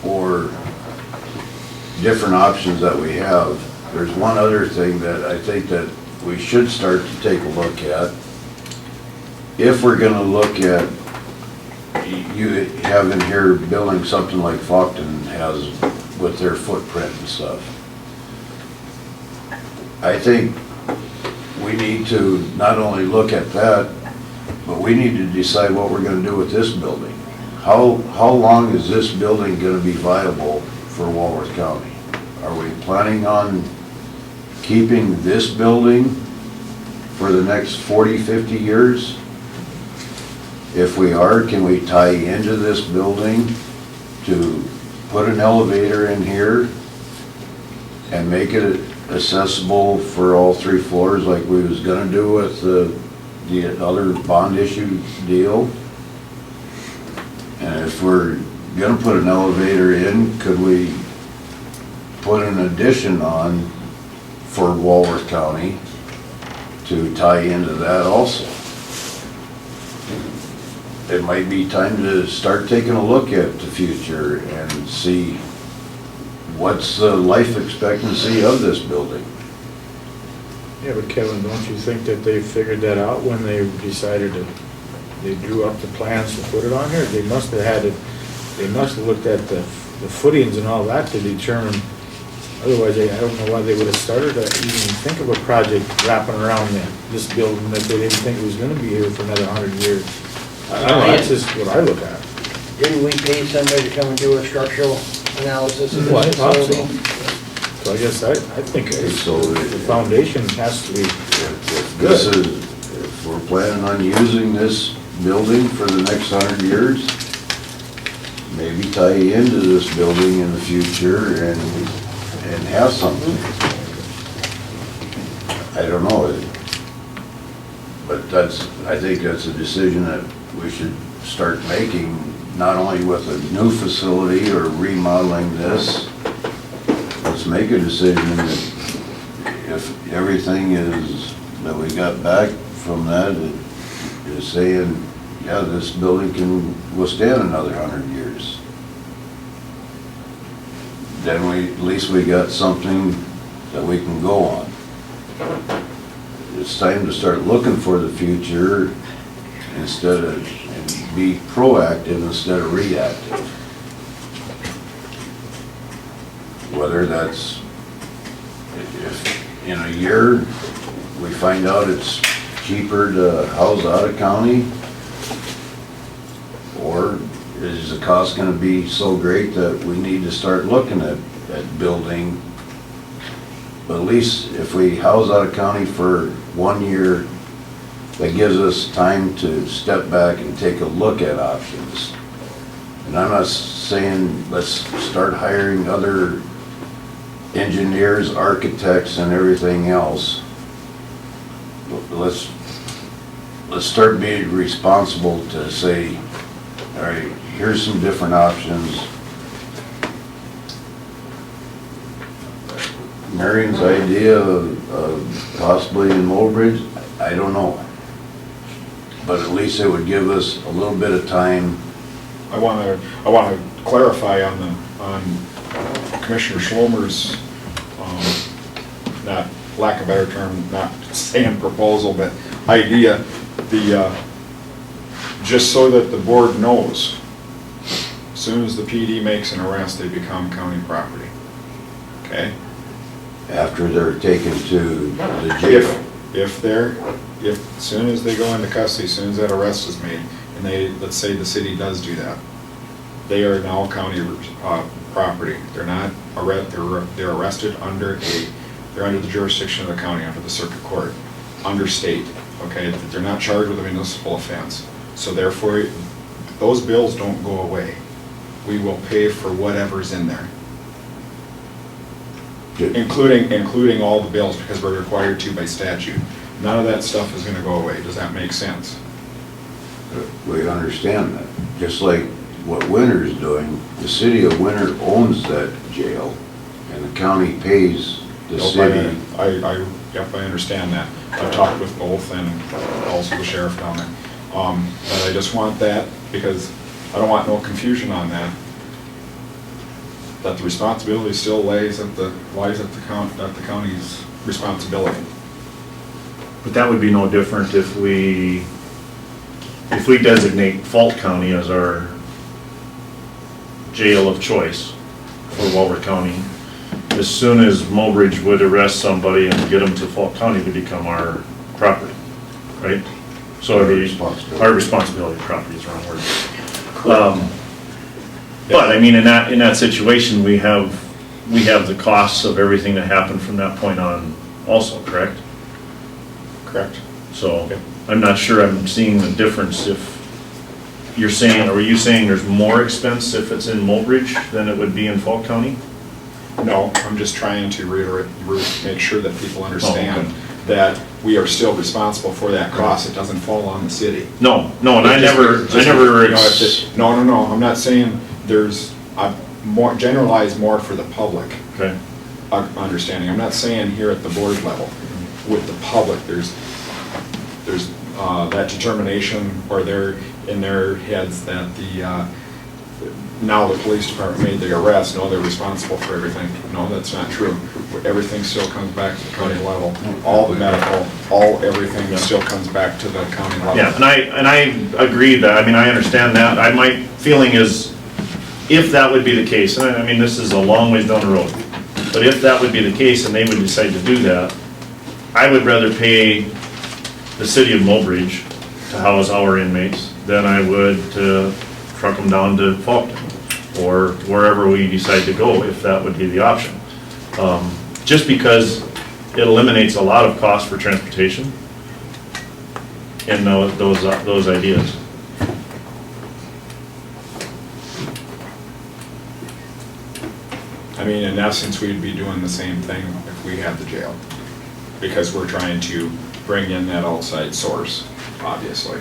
[SPEAKER 4] or different options that we have. There's one other thing that I think that we should start to take a look at. If we're gonna look at, you have in here building something like Faulkton has with their footprint and stuff. I think we need to not only look at that, but we need to decide what we're gonna do with this building. How long is this building gonna be viable for Walworth County? Are we planning on keeping this building for the next 40, 50 years? If we are, can we tie into this building to put an elevator in here and make it accessible for all 3 floors like we was gonna do with the other bond issue deal? And if we're gonna put an elevator in, could we put an addition on for Walworth County to tie into that also? It might be time to start taking a look at the future and see what's the life expectancy of this building.
[SPEAKER 1] Yeah, but Kevin, don't you think that they figured that out when they decided to, they drew up the plans to put it on here? They must have had it, they must have looked at the footings and all that to determine, otherwise I don't know why they would have started to even think of a project wrapping around this building that they didn't think was gonna be here for another 100 years. I don't know, that's just what I look at.
[SPEAKER 5] Didn't we pay somebody to come and do a structural analysis of
[SPEAKER 1] Well, I
[SPEAKER 5] this
[SPEAKER 1] thought so.
[SPEAKER 5] facility?
[SPEAKER 1] So I guess I think
[SPEAKER 4] So
[SPEAKER 1] the foundation has to be,
[SPEAKER 4] If this is, if we're planning on using this building for the next 100 years, maybe tie into this building in the future and have something. I don't know. But I think that's a decision that we should start making, not only with a new facility or remodeling this. Let's make a decision that if everything is, that we got back from that, is saying, yeah, this building can withstand another 100 years. Then at least we got something that we can go on. It's time to start looking for the future instead of, and be proactive instead of reactive. Whether that's, if in a year we find out it's cheaper to house out of county, or is the cost gonna be so great that we need to start looking at building? But at least if we house out of county for 1 year, that gives us time to step back and take a look at options. And I'm not saying let's start hiring other engineers, architects, and everything else. Let's start being responsible to say, all right, here's some different options. Marion's idea of possibly in Mobridge, I don't know. But at least it would give us a little bit of time.
[SPEAKER 2] I want to clarify on Commissioner Schlomer's, not, lack of a better term, not saying proposal, but idea, just so that the board knows, as soon as the PD makes an arrest, they become county property. Okay?
[SPEAKER 4] After they're taken to the jail.
[SPEAKER 2] If as soon as they go into custody, as soon as that arrest is made, and let's say the city does do that, they are now county property. They're not they're arrested they're under the jurisdiction of the county, under the circuit court, under state, okay? They're not charged with a municipal offense. So therefore, those bills don't go away. We will pay for whatever's in there.
[SPEAKER 4] Good.
[SPEAKER 2] Including all the bills, because we're required to by statute. None of that stuff is gonna go away. Does that make sense?
[SPEAKER 4] We understand that. Just like what Winter's doing, the city of Winter owns that jail, and the county pays the city.
[SPEAKER 2] Yep, I understand that. I've talked with both and also the sheriff down there. But I just want that, because I don't want no confusion on that. That the responsibility still lies at the county's responsibility.
[SPEAKER 15] But that would be no different if we designate Falk County as our jail of choice for Walworth County. As soon as Mobridge would arrest somebody and get them to Falk County, they become our property, right? So our responsibility, property is the wrong word. But I mean, in that situation, we have the costs of everything that happened from that point on also, correct?
[SPEAKER 2] Correct.
[SPEAKER 15] So I'm not sure I'm seeing the difference if you're saying, are you saying there's more expense if it's in Mobridge than it would be in Falk County?
[SPEAKER 2] No, I'm just trying to make sure that people understand
[SPEAKER 15] okay.
[SPEAKER 2] that we are still responsible for that cost. It doesn't fall on the city.
[SPEAKER 15] No, and I never.
[SPEAKER 2] No, I'm not saying there's more generalized more for the public.
[SPEAKER 15] Okay.
[SPEAKER 2] Understanding. I'm not saying here at the board level with the public. There's that determination, or they're in their heads that now the police department made the arrest, no, they're responsible for everything. No, that's not true. Everything still comes back to the county level. All the medical, everything still comes back to the county level.
[SPEAKER 15] Yeah, and I agree that, I mean, I understand that. My feeling is, if that would be the case, and I mean, this is a long ways down the road, but if that would be the case and they would decide to do that, I would rather pay the city of Mobridge to house our inmates than I would to truck them down to Faulkton or wherever we decide to go, if that would be the option. Just because it eliminates a lot of cost for transportation in those ideas.
[SPEAKER 2] I mean, in essence, we'd be doing the same thing if we had the jail, because we're trying to bring in that outside source, obviously.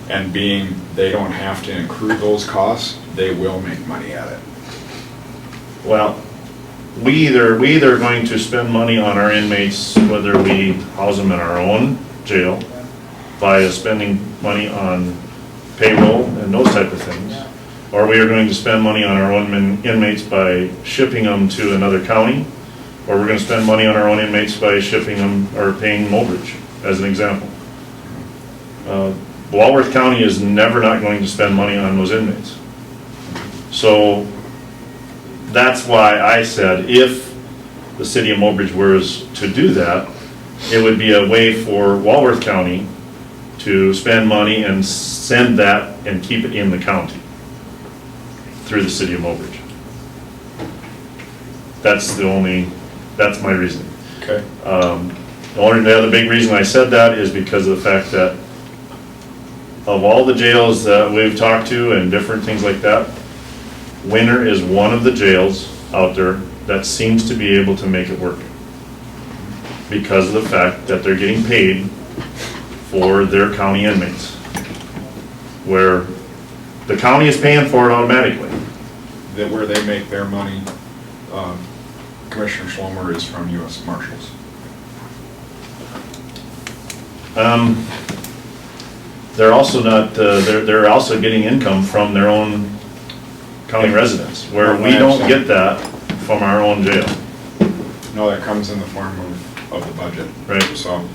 [SPEAKER 2] And being they don't have to incur those costs, they will make money at it.
[SPEAKER 15] Well, we either are going to spend money on our inmates, whether we house them in our own jail, by spending money on payroll and those type of things, or we are going to spend money on our own inmates by shipping them to another county, or we're going to spend money on our own inmates by shipping them or paying Mobridge, as an example. Walworth County is never not going to spend money on those inmates. So that's why I said if the city of Mobridge was to do that, it would be a way for Walworth County to spend money and send that and keep it in the county through the city of Mobridge. That's my reasoning.
[SPEAKER 2] Okay.
[SPEAKER 15] The other big reason I said that is because of the fact that of all the jails that we've talked to and different things like that, Winter is one of the jails out there that seems to be able to make it work, because of the fact that they're getting paid for their county inmates, where the county is paying for it automatically.
[SPEAKER 2] Where they make their money, Commissioner Schlomer is from U.S. Marshals.
[SPEAKER 15] They're also not, they're also getting income from their own county residents, where we don't get that from our own jail.
[SPEAKER 2] No, that comes in the form of the budget.
[SPEAKER 15] Right.
[SPEAKER 2] So.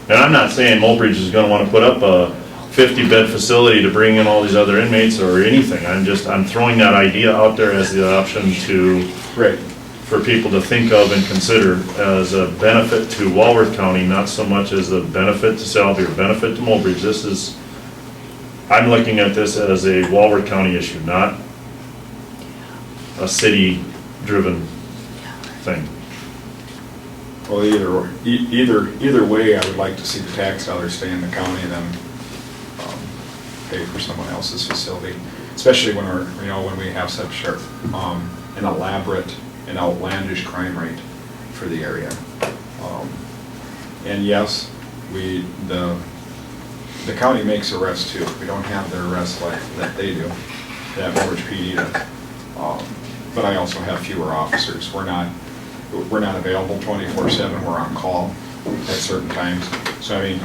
[SPEAKER 15] And I'm not saying Mobridge is gonna wanna put up a 50-bed facility to bring in all these other inmates or anything. I'm throwing that idea out there as the option for people to think of and consider as a benefit to Walworth County, not so much as a benefit to Selby or benefit to Mobridge. I'm looking at this as a Walworth County issue, not a city-driven thing.
[SPEAKER 2] Well, either way, I would like to see the tax dollars stay in the county than pay for someone else's facility, especially when when we have such an elaborate and outlandish crime rate for the area. And yes, the county makes arrests too. We don't have the arrests like that they do, that Mobridge PD does. But I also have fewer officers. We're not available 24/7. We're on call at certain times. So I mean,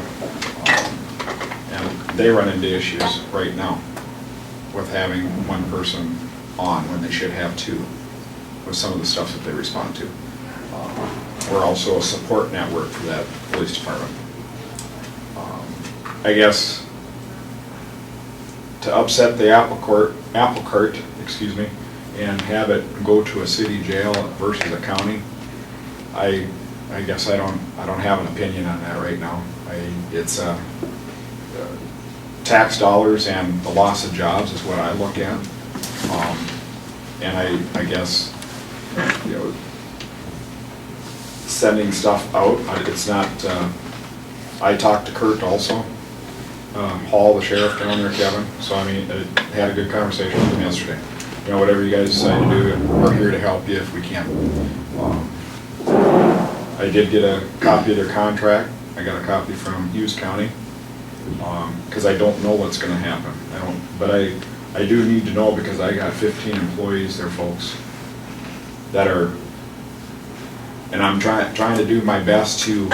[SPEAKER 2] and they run into issues right now with having one person on when they should have two, with some of the stuff that they respond to. We're also a support network for that police department. I guess to upset the apple cart, excuse me, and have it go to a city jail versus a county, I guess I don't have an opinion on that right now. It's tax dollars and the loss of jobs is what I look at. And I guess, sending stuff out, it's not, I talked to Kurt also, Hall, the sheriff down there, Kevin, so I mean, I had a good conversation with him yesterday. Whatever you guys decide to do, we're here to help you if we can. I did get a copy of their contract. I got a copy from Hughes County, because I don't know what's gonna happen. But I do need to know, because I got 15 employees there, folks, that are, and I'm trying to do my best to,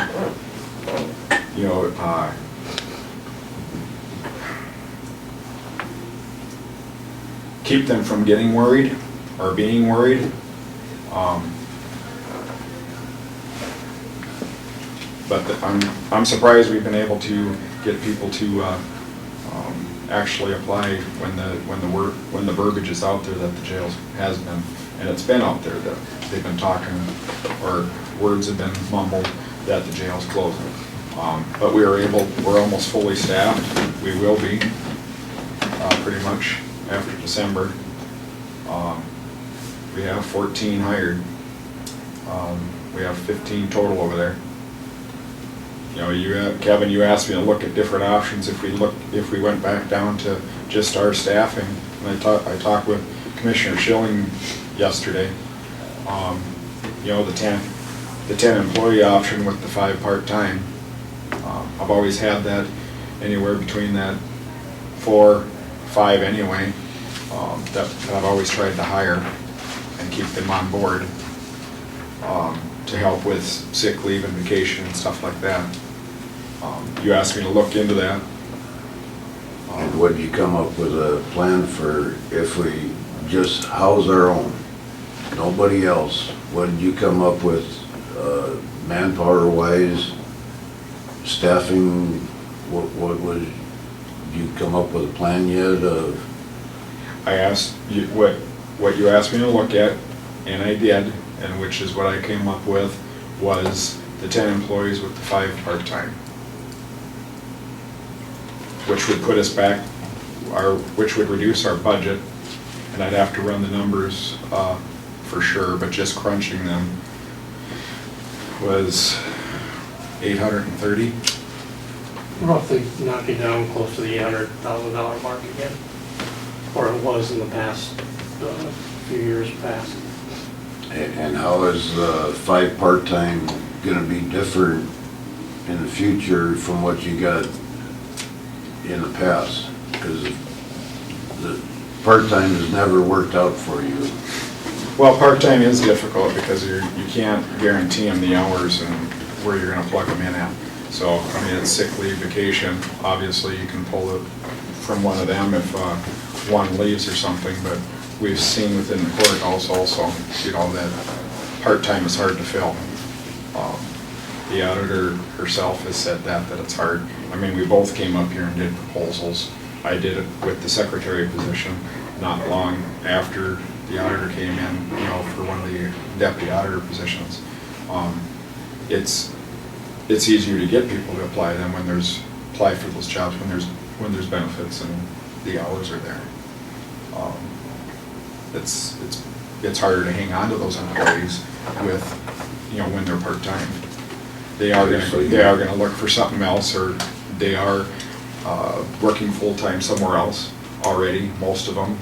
[SPEAKER 16] keep them from getting worried or being worried. But I'm surprised we've been able to get people to actually apply when the verbiage is out there that the jail has been, and it's been out there that they've been talking, or words have been mumbled that the jail's closing. But we're almost fully staffed. We will be pretty much after December. We have 14 hired. We have 15 total over there. You know, Kevin, you asked me to look at different options if we went back down to just our staffing. And I talked with Commissioner Schilling yesterday. You know, the 10 employee option with the 5 part-time. I've always had that anywhere between that 4, 5 anyway. That I've always tried to hire and keep them on board to help with sick leave and vacation and stuff like that. You asked me to look into that.
[SPEAKER 4] And what did you come up with a plan for if we just house our own? Nobody else. What did you come up with manpower wise, staffing? What was, did you come up with a plan yet of?
[SPEAKER 16] I asked you what you asked me to look at, and I did, and which is what I came up with, was the 10 employees with the 5 part-time, which would put us back, which would reduce our budget, and I'd have to run the numbers for sure, but just crunching them was $830.
[SPEAKER 17] Roughly knocking down close to the $800,000 mark again, or it was in the past, few years past.
[SPEAKER 4] And how is 5 part-time gonna be different in the future from what you got in the past? Because the part-time has never worked out for you.
[SPEAKER 16] Well, part-time is difficult because you can't guarantee them the hours and where you're gonna plug them in at. So, I mean, it's sick leave, vacation, obviously you can pull it from one of them if one leaves or something, but we've seen within the courthouse also, you know, that part-time is hard to fill. The auditor herself has said that it's hard. I mean, we both came up here and did proposals. I did it with the secretary position not long after the auditor came in, you know, for one of the deputy auditor positions. It's easier to get people to apply than when apply for those jobs when there's benefits and the hours are there. It's harder to hang on to those employees with, you know, when they're part-time. They are gonna look for something else, or they are working full-time somewhere else already, most of them.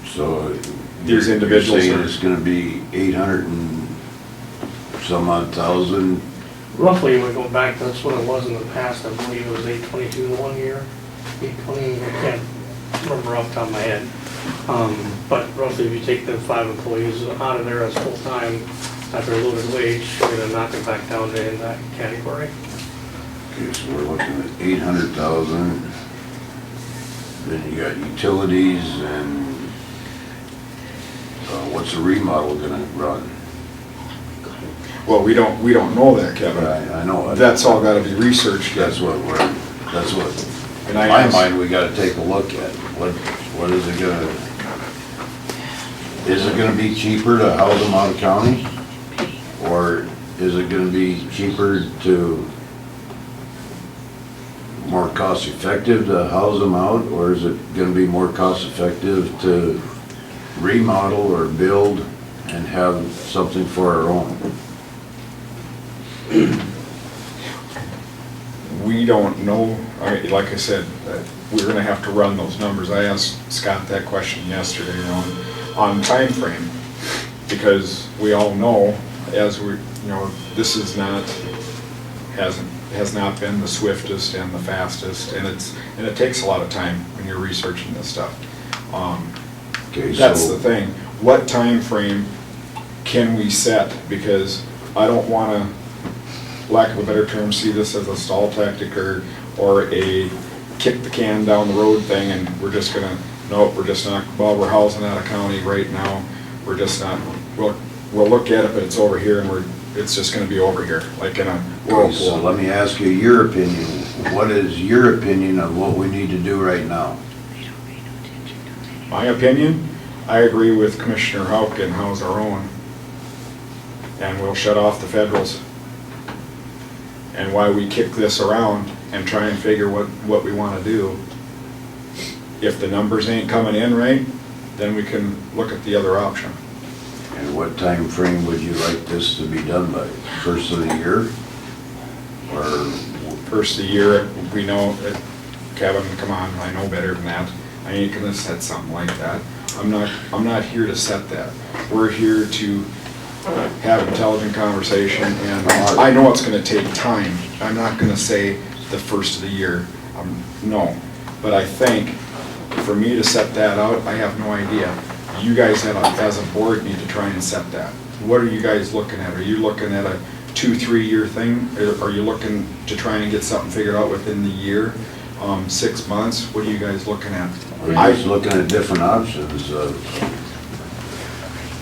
[SPEAKER 4] So
[SPEAKER 16] these individuals
[SPEAKER 4] you're saying it's gonna be 800 and some odd thousand?
[SPEAKER 17] Roughly, when we go back, that's what it was in the past, I believe it was 822 the one year, 820, I can't remember off the top of my head. But roughly, if you take the 5 employees out of there as full-time, after a loaded wage, you're gonna knock it back down to in that category.
[SPEAKER 4] Okay, so we're looking at 800,000. Then you got utilities and what's the remodel gonna run?
[SPEAKER 16] Well, we don't know that, Kevin.
[SPEAKER 4] I know.
[SPEAKER 16] That's all gotta be researched yet.
[SPEAKER 4] That's what,
[SPEAKER 16] And
[SPEAKER 4] in my mind, we gotta take a look at. What is it gonna be cheaper to house them out of county? Or is it gonna be cheaper more cost effective to house them out? Or is it gonna be more cost effective to remodel or build and have something for our own?
[SPEAKER 16] We don't know. I mean, like I said, we're gonna have to run those numbers. I asked Scott that question yesterday on time frame, because we all know, as we, you know, this is has not been the swiftest and the fastest, and it takes a lot of time when you're researching this stuff.
[SPEAKER 4] Okay,
[SPEAKER 16] that's the thing. What time frame can we set? Because I don't want to, lack of a better term, see this as a stall tactic or a kick the can down the road thing and we're just gonna, nope, we're just not, well, we're housing out of county right now. We're just not, we'll look at it, but it's over here and it's just gonna be over here, like in a
[SPEAKER 4] Okay, so
[SPEAKER 16] whirlpool.
[SPEAKER 4] let me ask you your opinion. What is your opinion of what we need to do right now?
[SPEAKER 16] My opinion, I agree with Commissioner Houck and house our own. And we'll shut off the federals. And why we kick this around and try and figure what we wanna do. If the numbers ain't coming in right, then we can look at the other option.
[SPEAKER 4] And what time frame would you like this to be done by? First of the year? Or,
[SPEAKER 16] First of the year, we know that, Kevin, come on, I know better than that. I ain't gonna set something like that. I'm not here to set that. We're here to have intelligent conversation, and I know it's gonna take time. I'm not gonna say the first of the year, no. But I think, for me to set that out, I have no idea. You guys as a board need to try and set that. What are you guys looking at? Are you looking at a 2-3 year thing? Or are you looking to try and get something figured out within the year? 6 months? What are you guys looking at?
[SPEAKER 4] we're just looking at different options.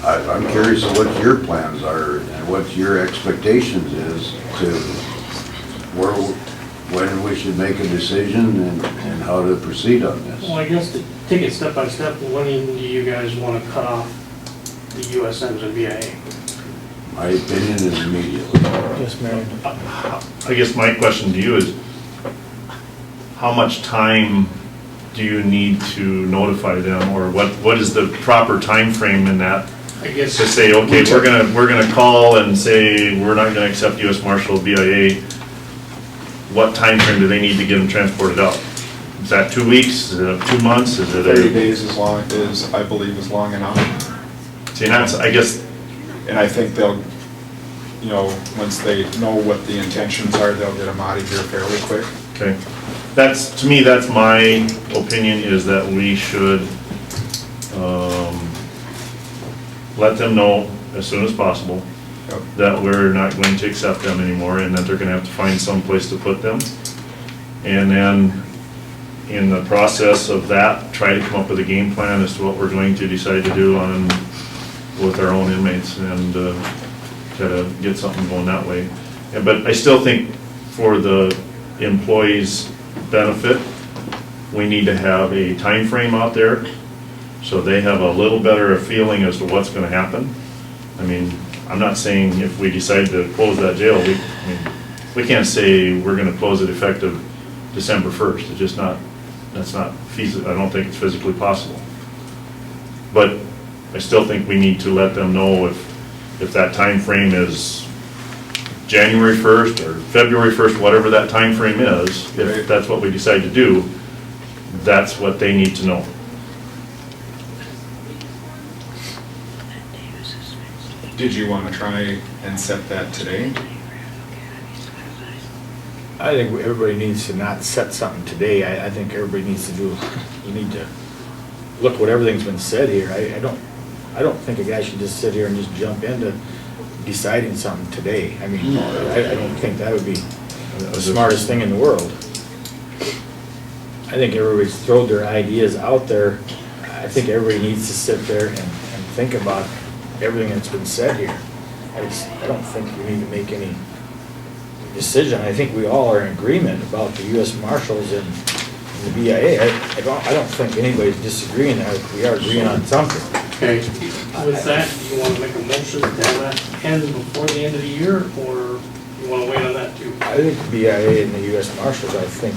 [SPEAKER 4] I'm curious of what your plans are and what your expectations is to when we should make a decision and how to proceed on this.
[SPEAKER 17] Well, I guess to take it step by step, when do you guys want to cut off the USMs and BIA?
[SPEAKER 4] My opinion is immediately.
[SPEAKER 1] Yes, Mary.
[SPEAKER 12] I guess my question to you is, how much time do you need to notify them, or what is the proper time frame in that?
[SPEAKER 17] I guess.
[SPEAKER 12] To say, okay, we're gonna call and say, we're not gonna accept US Marshal BIA. What time frame do they need to get them transported out? Is that 2 weeks? Is it 2 months? Is it
[SPEAKER 16] 30 days I believe is long enough.
[SPEAKER 12] See, that's, I guess.
[SPEAKER 16] And I think they'll, once they know what the intentions are, they'll get them out of here fairly quick.
[SPEAKER 12] Okay. To me, that's my opinion, is that we should let them know as soon as possible that we're not going to accept them anymore and that they're gonna have to find some place to put them. And then, in the process of that, try to come up with a game plan as to what we're going to decide to do with our own inmates, and try to get something going that way. But I still think, for the employees' benefit, we need to have a time frame out there so they have a little better feeling as to what's gonna happen. I mean, I'm not saying if we decide to close that jail, we can't say we're gonna close it effective December 1st. It's just not, that's not feasible. I don't think it's physically possible. But I still think we need to let them know if that time frame is January 1st or February 1st, whatever that time frame is, if that's what we decide to do, that's what they need to know.
[SPEAKER 16] Did you want to try and set that today?
[SPEAKER 1] I think everybody needs to not set something today. I think everybody needs to you need to look what everything's been said here. I don't think a guy should just sit here and just jump into deciding something today. I mean, I don't think that would be the smartest thing in the world. I think everybody's thrown their ideas out there. I think everybody needs to sit there and think about everything that's been said here. I don't think we need to make any decision. I think we all are in agreement about the U.S. Marshals and the BIA. I don't think anybody's disagreeing. We are agreeing on something.
[SPEAKER 17] Okay, with that, do you want to make a motion to have that end before the end of the year, or you want to wait on that too?
[SPEAKER 1] I think the BIA and the U.S. Marshals, I think,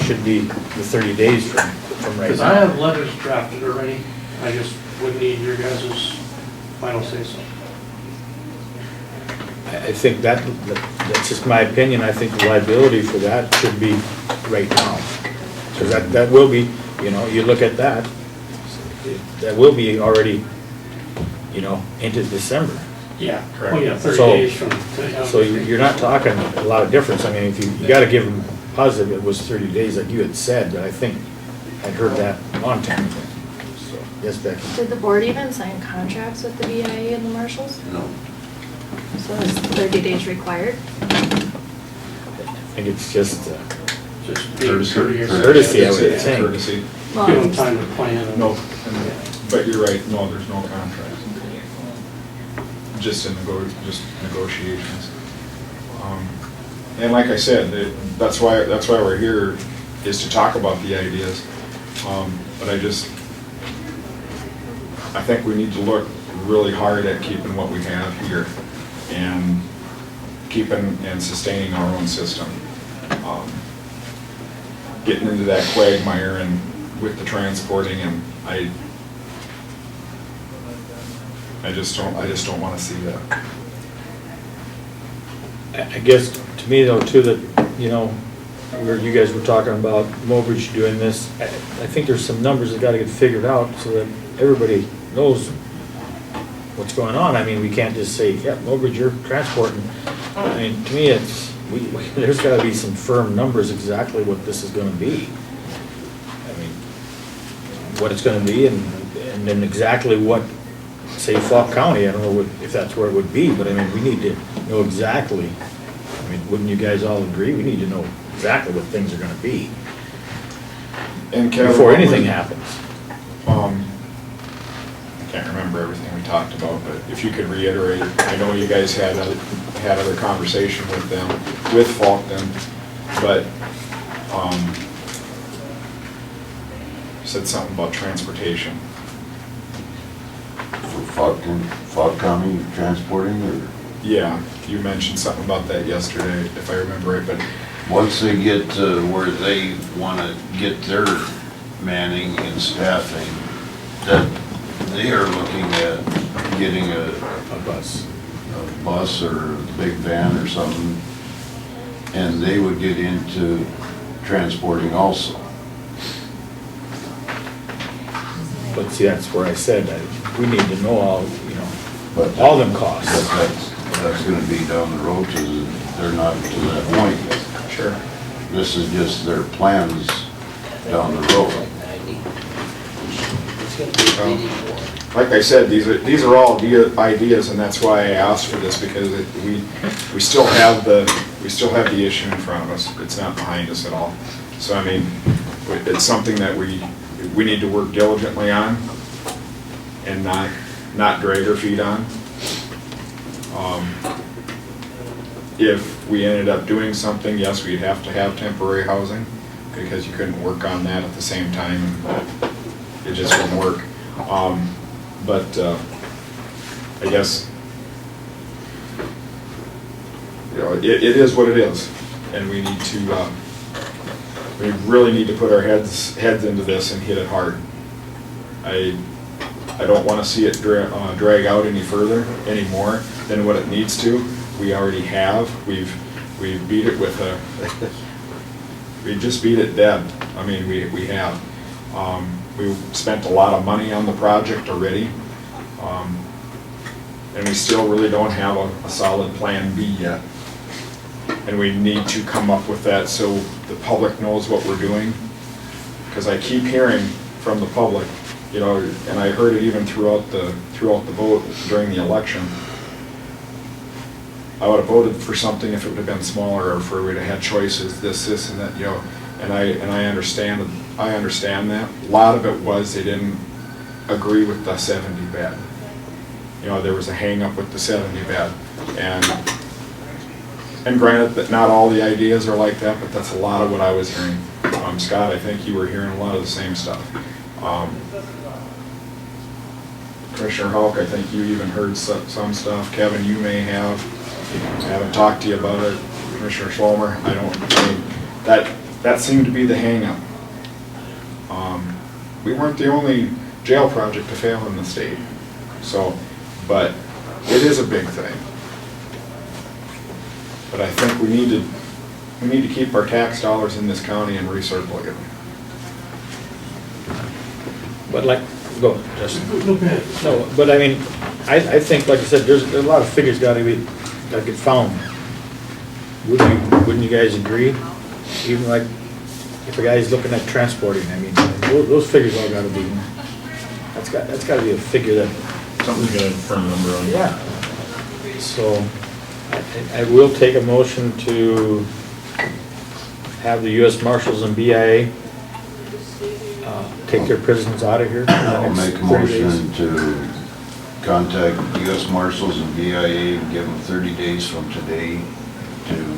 [SPEAKER 1] should be the 30 days from right now.
[SPEAKER 17] Because I have letters drafted already. I just would need your guys' final say-so.
[SPEAKER 1] I think that's just my opinion. I think the liability for that should be right now. Because that will be, you look at that, that will be already, into December.
[SPEAKER 17] Yeah,
[SPEAKER 16] correct.
[SPEAKER 17] Oh, yeah, 30 days from today.
[SPEAKER 1] So you're not talking a lot of difference. I mean, if you got to give them positive, it was 30 days like you had said, but I think I'd heard that a long time ago. So, yes, Becky?
[SPEAKER 7] Did the board even sign contracts with the BIA and the marshals?
[SPEAKER 4] No.
[SPEAKER 7] So is 30 days required?
[SPEAKER 1] I think it's just
[SPEAKER 17] just being courteous.
[SPEAKER 1] Courtesy, I would
[SPEAKER 16] It's a
[SPEAKER 1] think.
[SPEAKER 16] Courtesy.
[SPEAKER 17] Give them time to plan. and-
[SPEAKER 16] No, but you're right, no, there's no contract. Just negotiations. And like I said, that's why we're here, is to talk about the ideas. But I think we need to look really hard at keeping what we have here and keeping and sustaining our own system. Getting into that quagmire and with the transporting, and I just don't want to see that.
[SPEAKER 1] I guess, to me though, too, that, you know, where you guys were talking about Mobridge doing this, I think there's some numbers that gotta get figured out so that everybody knows what's going on. I mean, we can't just say, yeah, Mobridge, you're transporting. I mean, to me, there's gotta be some firm numbers exactly what this is gonna be. I mean, what it's gonna be and then exactly what, say, Falk County, I don't know if that's where it would be, but I mean, we need to know exactly. I mean, wouldn't you guys all agree? We need to know exactly what things are gonna be
[SPEAKER 16] And Kevin,
[SPEAKER 1] before anything happens.
[SPEAKER 16] I can't remember everything we talked about, but if you could reiterate, I know you guys had other conversation with them, with Falkton, but, you said something about transportation.
[SPEAKER 4] For Falk County transporting, or?
[SPEAKER 16] Yeah, you mentioned something about that yesterday, if I remember right, but
[SPEAKER 4] Once they get to where they wanna get their manning and staffing, that they are looking at getting a bus or a big van or something, and they would get into transporting also.
[SPEAKER 1] But see, that's where I said, we need to know all, you know,
[SPEAKER 4] But
[SPEAKER 1] all them costs.
[SPEAKER 4] that's gonna be down the road, because they're not to that point yet.
[SPEAKER 16] sure.
[SPEAKER 4] This is just their plans down the road.
[SPEAKER 16] Like I said, these are all ideas, and that's why I asked for this, because we still have the issue in front of us. It's not behind us at all. So I mean, it's something that we need to work diligently on and not drag our feet on. If we ended up doing something, yes, we'd have to have temporary housing, because you couldn't work on that at the same time. It just wouldn't work. But I guess, you know, it is what it is, and we need to, we really need to put our heads into this and hit it hard. I don't want to see it drag out any further, any more than what it needs to. We already have. We've beat it with a. We just beat it dead. I mean, we have. We spent a lot of money on the project already, and we still really don't have a solid plan B yet. And we need to come up with that so the public knows what we're doing. Because I keep hearing from the public, you know, and I heard it even throughout the vote during the election. I would have voted for something if it would have been smaller, or if we would have had choices, this, and that, you know. And I understand that. A lot of it was they didn't agree with the 70 bed. You know, there was a hang up with the 70 bed. And granted that not all the ideas are like that, but that's a lot of what I was hearing. Scott, I think you were hearing a lot of the same stuff. Commissioner Hulk, I think you even heard some stuff. Kevin, you may have. I haven't talked to you about it. Commissioner Schlomer, I mean, that seemed to be the hang-up. We weren't the only jail project to fail in the state. So, but it is a big thing. But I think we need to keep our tax dollars in this county and recirculate them.
[SPEAKER 1] But like, go, Justin.
[SPEAKER 17] No, go ahead.
[SPEAKER 1] No, but I mean, I think, like I said, there's a lot of figures gotta get found. Wouldn't you guys agree? Even like, if a guy's looking at transporting, I mean, those figures all gotta be, that's gotta be a figure that.
[SPEAKER 15] Something's got a firm number on it.
[SPEAKER 1] Yeah. So, I will take a motion to have the US Marshals and BIA take their prisoners out of here. in the
[SPEAKER 4] I'll
[SPEAKER 1] next
[SPEAKER 4] make a
[SPEAKER 1] 30 days.
[SPEAKER 4] motion to contact US Marshals and BIA and give them 30 days from today to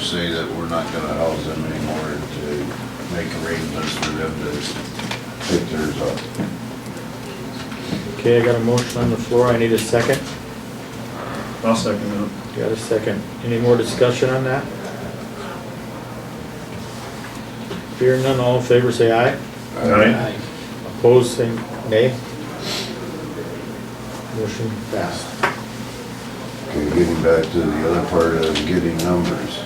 [SPEAKER 4] say that we're not gonna house them anymore and to make arrangements for them to pick theirs up.
[SPEAKER 1] Okay, I got a motion on the floor. I need a second.
[SPEAKER 15] I'll second that.
[SPEAKER 1] Got a second. Any more discussion on that? Hearing none, all in favor say aye.
[SPEAKER 15] Aye.
[SPEAKER 1] Opposed, say nay. Motion passed.
[SPEAKER 4] Okay, getting back to the other part of getting numbers.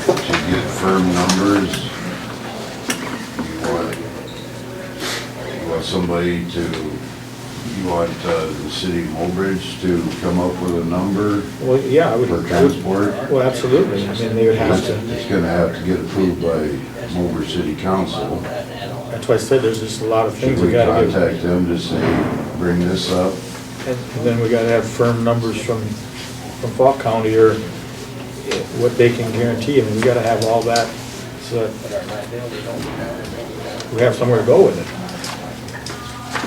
[SPEAKER 4] To get firm numbers, you want somebody to, you want the city of Mobridge to come up with a number
[SPEAKER 1] Well, yeah, I would.
[SPEAKER 4] for transport?
[SPEAKER 1] Well, absolutely. I mean, they would have to.
[SPEAKER 4] It's gonna have to get approved by Mobridge City Council.
[SPEAKER 1] That's why I said there's just a lot of
[SPEAKER 4] Should
[SPEAKER 1] things
[SPEAKER 4] we
[SPEAKER 1] we gotta give.
[SPEAKER 4] contact them to say, bring this up?
[SPEAKER 1] And then we gotta have firm numbers from Falk County or what they can guarantee. I mean, we gotta have all that so that we have somewhere to go with it.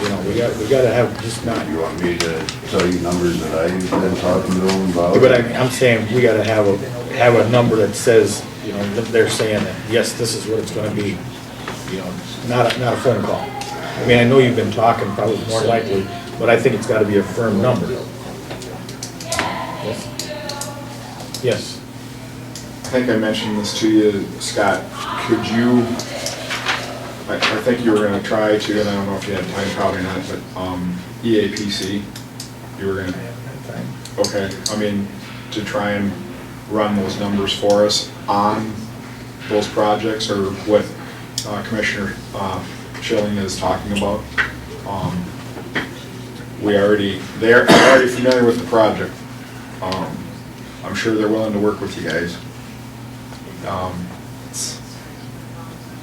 [SPEAKER 1] You know, we gotta have just not.
[SPEAKER 4] You want me to tell you numbers that I've been talking to them about?
[SPEAKER 1] But I'm saying we gotta have a number that says, you know, that they're saying that, yes, this is what it's gonna be. You know, not a phone call. I mean, I know you've been talking probably more likely, but I think it's gotta be a firm number. Yes. Yes.
[SPEAKER 16] I think I mentioned this to you, Scott. Could you, I think you were gonna try to, and I don't know if you had time probably not, but EAPC, you were gonna, okay, I mean, to try and run those numbers for us on those projects or what Commissioner Schilling is talking about. They're already familiar with the project. I'm sure they're willing to work with you guys. It's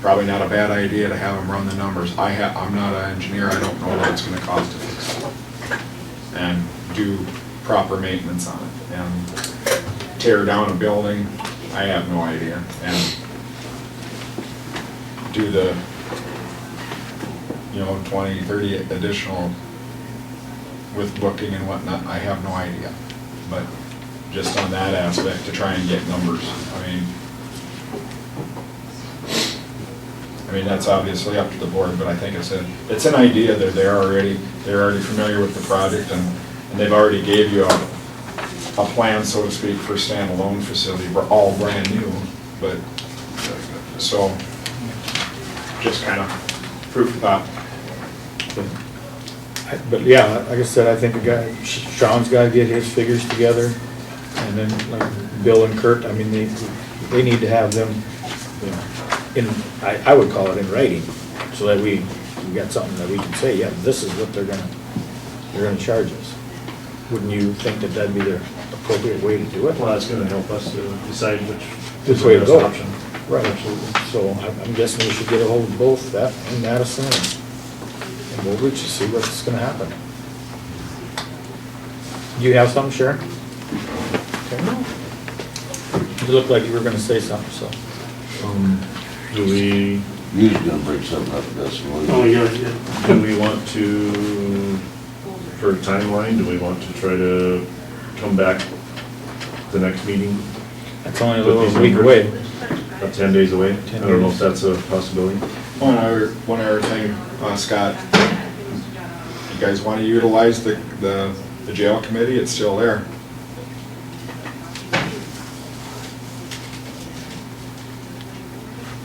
[SPEAKER 16] probably not a bad idea to have them run the numbers. I'm not an engineer, I don't know what it's gonna cost to fix it. And do proper maintenance on it. And tear down a building, I have no idea. And do the, 20, 30 additional with booking and whatnot, I have no idea. But just on that aspect, to try and get numbers, I mean, that's obviously up to the board, but I think it's an idea that they're already familiar with the project and they've already gave you a plan, so to speak, for a standalone facility. We're all brand new, but, so, just kind of proof of that.
[SPEAKER 1] But yeah, like I said, I think Sean's gotta get his figures together, and then like Bill and Kurt, I mean, they need to have them, you know, I would call it in writing, so that we got something that we can say, yeah, this is what they're gonna charge us. Wouldn't you think that that'd be the appropriate way to do it?
[SPEAKER 12] Well, that's gonna help us to decide which
[SPEAKER 1] way to
[SPEAKER 12] is the
[SPEAKER 1] go.
[SPEAKER 12] best option.
[SPEAKER 1] Right, absolutely. So I'm guessing we should get a hold of both that and Madison and Woolwich to see what's gonna happen. Do you have something, Sharon? Okay. You looked like you were gonna say something, so.
[SPEAKER 12] Do we,
[SPEAKER 4] You're gonna bring something up, that's what.
[SPEAKER 17] Oh, yeah.
[SPEAKER 12] do we want to, for a timeline, do we want to try to come back the next meeting?
[SPEAKER 1] That's only a little over a week away.
[SPEAKER 12] About 10 days away?
[SPEAKER 1] 10
[SPEAKER 12] I don't know
[SPEAKER 1] days.
[SPEAKER 12] if that's a possibility.
[SPEAKER 16] One other thing, Scott, you guys want to utilize the jail committee? It's still there.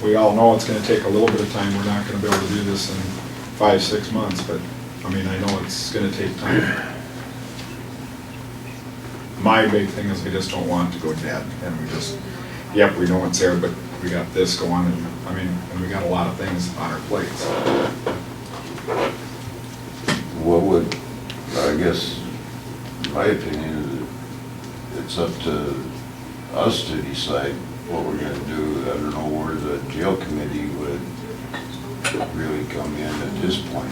[SPEAKER 16] We all know it's going to take a little bit of time. We're not going to be able to do this in 5-6 months, but I mean, I know it's going to take time. My big thing is I just don't want it to go dead, and we just, yep, we know it's there, but we got this going, and I mean, and we got a lot of things on our plates.
[SPEAKER 4] What would, I guess, in my opinion, it's up to us to decide what we're gonna do. I don't know where the jail committee would really come in at this point.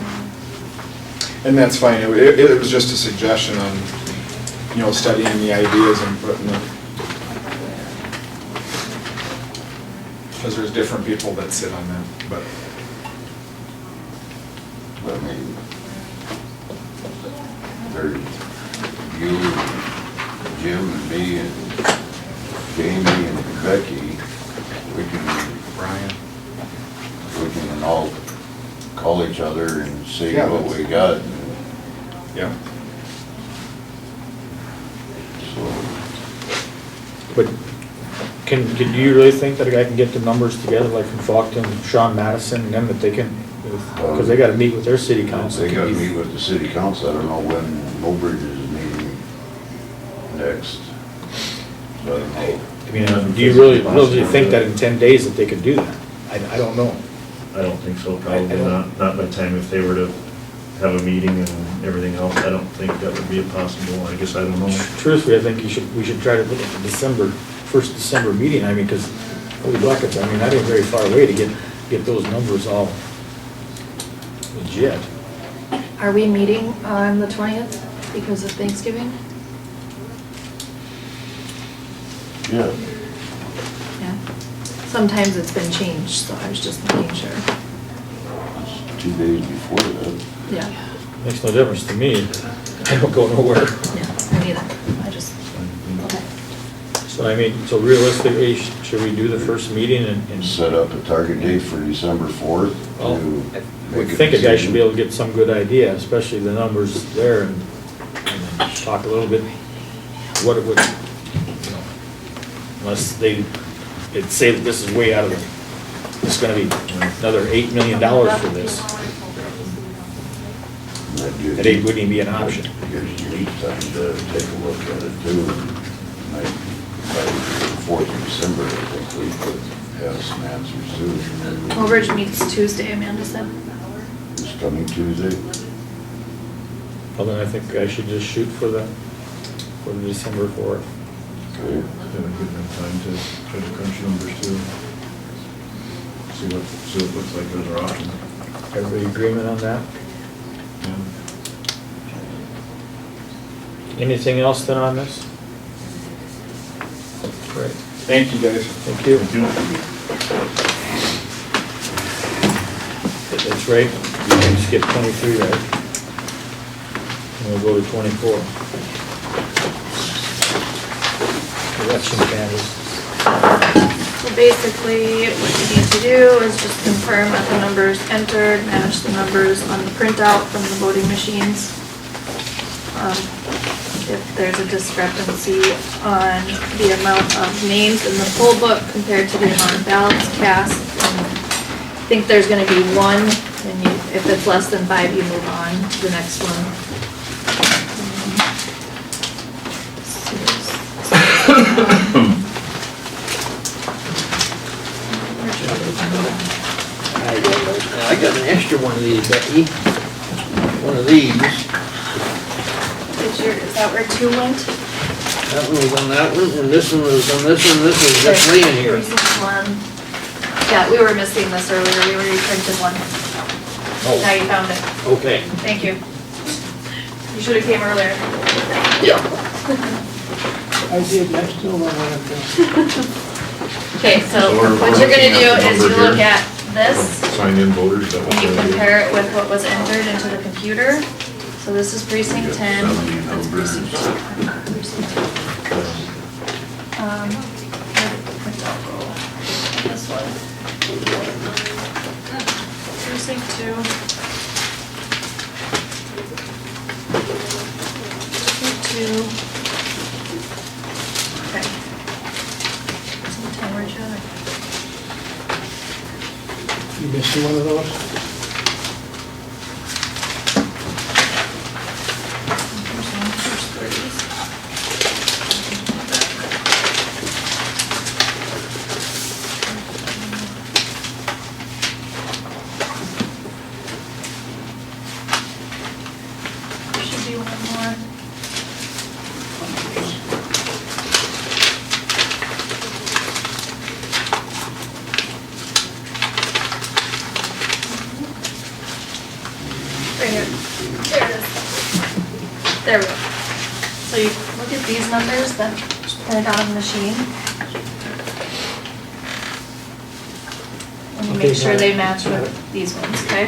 [SPEAKER 16] And that's fine, it was just a suggestion on, you know, studying the ideas and putting the, because there's different people that sit on that, but.
[SPEAKER 4] I mean, there's you, Jim and me and Jamie and Becky, we can all call each other and see
[SPEAKER 16] Yeah,
[SPEAKER 4] what
[SPEAKER 16] that's-
[SPEAKER 4] we got.
[SPEAKER 16] Yeah.
[SPEAKER 4] So,
[SPEAKER 1] But can you really think that a guy can get the numbers together, like from Faulkton, Sean Madison, and them, that they can, because they gotta meet with their city council.
[SPEAKER 4] they gotta meet with the city council, I don't know when Mobridge is meeting next. So I don't know.
[SPEAKER 1] I mean, do you really think that in 10 days that they could do that? I don't know.
[SPEAKER 15] I don't think so, probably not by the time if they were to have a meeting and everything else, I don't think that would be possible, I guess, I don't know.
[SPEAKER 1] Truthfully, I think we should try to look at the first December meeting, I mean, because, holy buckets, I mean, that ain't very far away to get those numbers all legit.
[SPEAKER 7] Are we meeting on the 20th because of Thanksgiving?
[SPEAKER 4] Yeah,
[SPEAKER 7] Yeah. Sometimes it's been changed, so I was just making sure.
[SPEAKER 4] it's 2 days before that.
[SPEAKER 7] Yeah.
[SPEAKER 1] Makes no difference to me, I don't go nowhere.
[SPEAKER 7] Yeah, me neither. I just, okay.
[SPEAKER 1] So I mean, so realistically, should we do the first meeting and
[SPEAKER 4] Set up a target date for December 4th
[SPEAKER 1] Well,
[SPEAKER 4] to
[SPEAKER 1] I
[SPEAKER 4] make a
[SPEAKER 1] think a guy should
[SPEAKER 4] decision.
[SPEAKER 1] be able to get some good idea, especially the numbers there, and then talk a little bit what it would, you know, unless they'd say that this is way out of the, it's gonna be another $8 million for this. That it wouldn't even be an option.
[SPEAKER 4] Gives you lead time to take a look at it too. By the 4th of December, I think we could have some answers too.
[SPEAKER 7] Walworth meets Tuesday, Amanda said.
[SPEAKER 4] This coming Tuesday.
[SPEAKER 1] Well, then I think I should just shoot for the December 4th.
[SPEAKER 4] Okay.
[SPEAKER 15] Have a good enough time to try to crunch numbers too. See what it looks like as our option.
[SPEAKER 1] Everybody agreement on that?
[SPEAKER 15] Yeah.
[SPEAKER 1] Anything else then on this? Great.
[SPEAKER 16] Thank you, guys.
[SPEAKER 1] Thank you. That's right. You can skip 23, right? And we'll go to 24. Election canvass.
[SPEAKER 7] So basically, what you need to do is just confirm that the numbers entered match the numbers on the printout from the voting machines. If there's a discrepancy on the amount of names in the poll book compared to the amount of ballots cast, I think there's gonna be one, and if it's less than 5, you move on to the next one.
[SPEAKER 5] I got an extra one of these, Becky. One of these.
[SPEAKER 7] Is that where 2 went?
[SPEAKER 5] That one was on that one, and this one was on this one, this was just laying here.
[SPEAKER 7] Precinct 1. Yeah, we were missing this earlier, we were reprinted one. Now you found it.
[SPEAKER 5] Okay.
[SPEAKER 7] Thank you. You should have came earlier.
[SPEAKER 5] Yeah.
[SPEAKER 13] I did, I still don't want to.
[SPEAKER 7] Okay, so
[SPEAKER 15] we're
[SPEAKER 7] what you're gonna
[SPEAKER 15] looking
[SPEAKER 7] do
[SPEAKER 15] at the
[SPEAKER 7] is you
[SPEAKER 15] number
[SPEAKER 7] look
[SPEAKER 15] here.
[SPEAKER 7] at this,
[SPEAKER 15] Sign in voters, is that what
[SPEAKER 7] and you
[SPEAKER 15] that is?
[SPEAKER 7] compare it with what was entered into the computer. So this is precinct
[SPEAKER 4] We got
[SPEAKER 7] 10,
[SPEAKER 4] 70
[SPEAKER 7] that's
[SPEAKER 4] numbers.
[SPEAKER 7] precinct 2. Precinct 2. Where did the printout go? This one. Precinct 2. Precinct 2. Okay. Precinct 10, where's your other?
[SPEAKER 13] You missing one of those?
[SPEAKER 7] There's one, there's 30s. There should be one more. There we go. So you look at these numbers that printed out on the machine. And you
[SPEAKER 13] Okay,
[SPEAKER 7] make sure
[SPEAKER 13] got it.
[SPEAKER 7] they match with these ones, okay?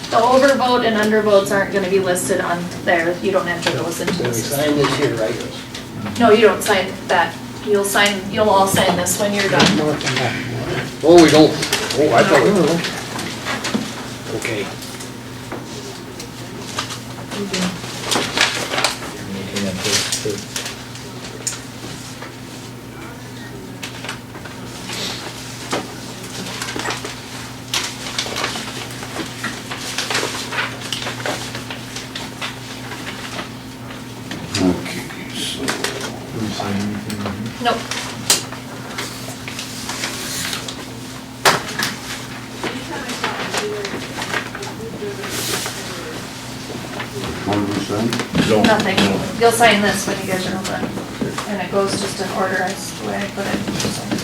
[SPEAKER 7] The overvote and undervotes aren't gonna be listed on there, you don't enter those into
[SPEAKER 5] So
[SPEAKER 7] the
[SPEAKER 5] we
[SPEAKER 7] system.
[SPEAKER 5] sign this here, right?
[SPEAKER 7] No, you don't sign that, you'll all sign this when you're done.
[SPEAKER 5] Oh, we don't, oh, I thought we were. Okay.
[SPEAKER 1] Looking at this, too.
[SPEAKER 4] Okay, so.
[SPEAKER 7] Nope.
[SPEAKER 4] What did we say?
[SPEAKER 15] No.
[SPEAKER 7] Nothing. You'll sign this when you guys are all done. And it goes just in order, that's the way I put it. so.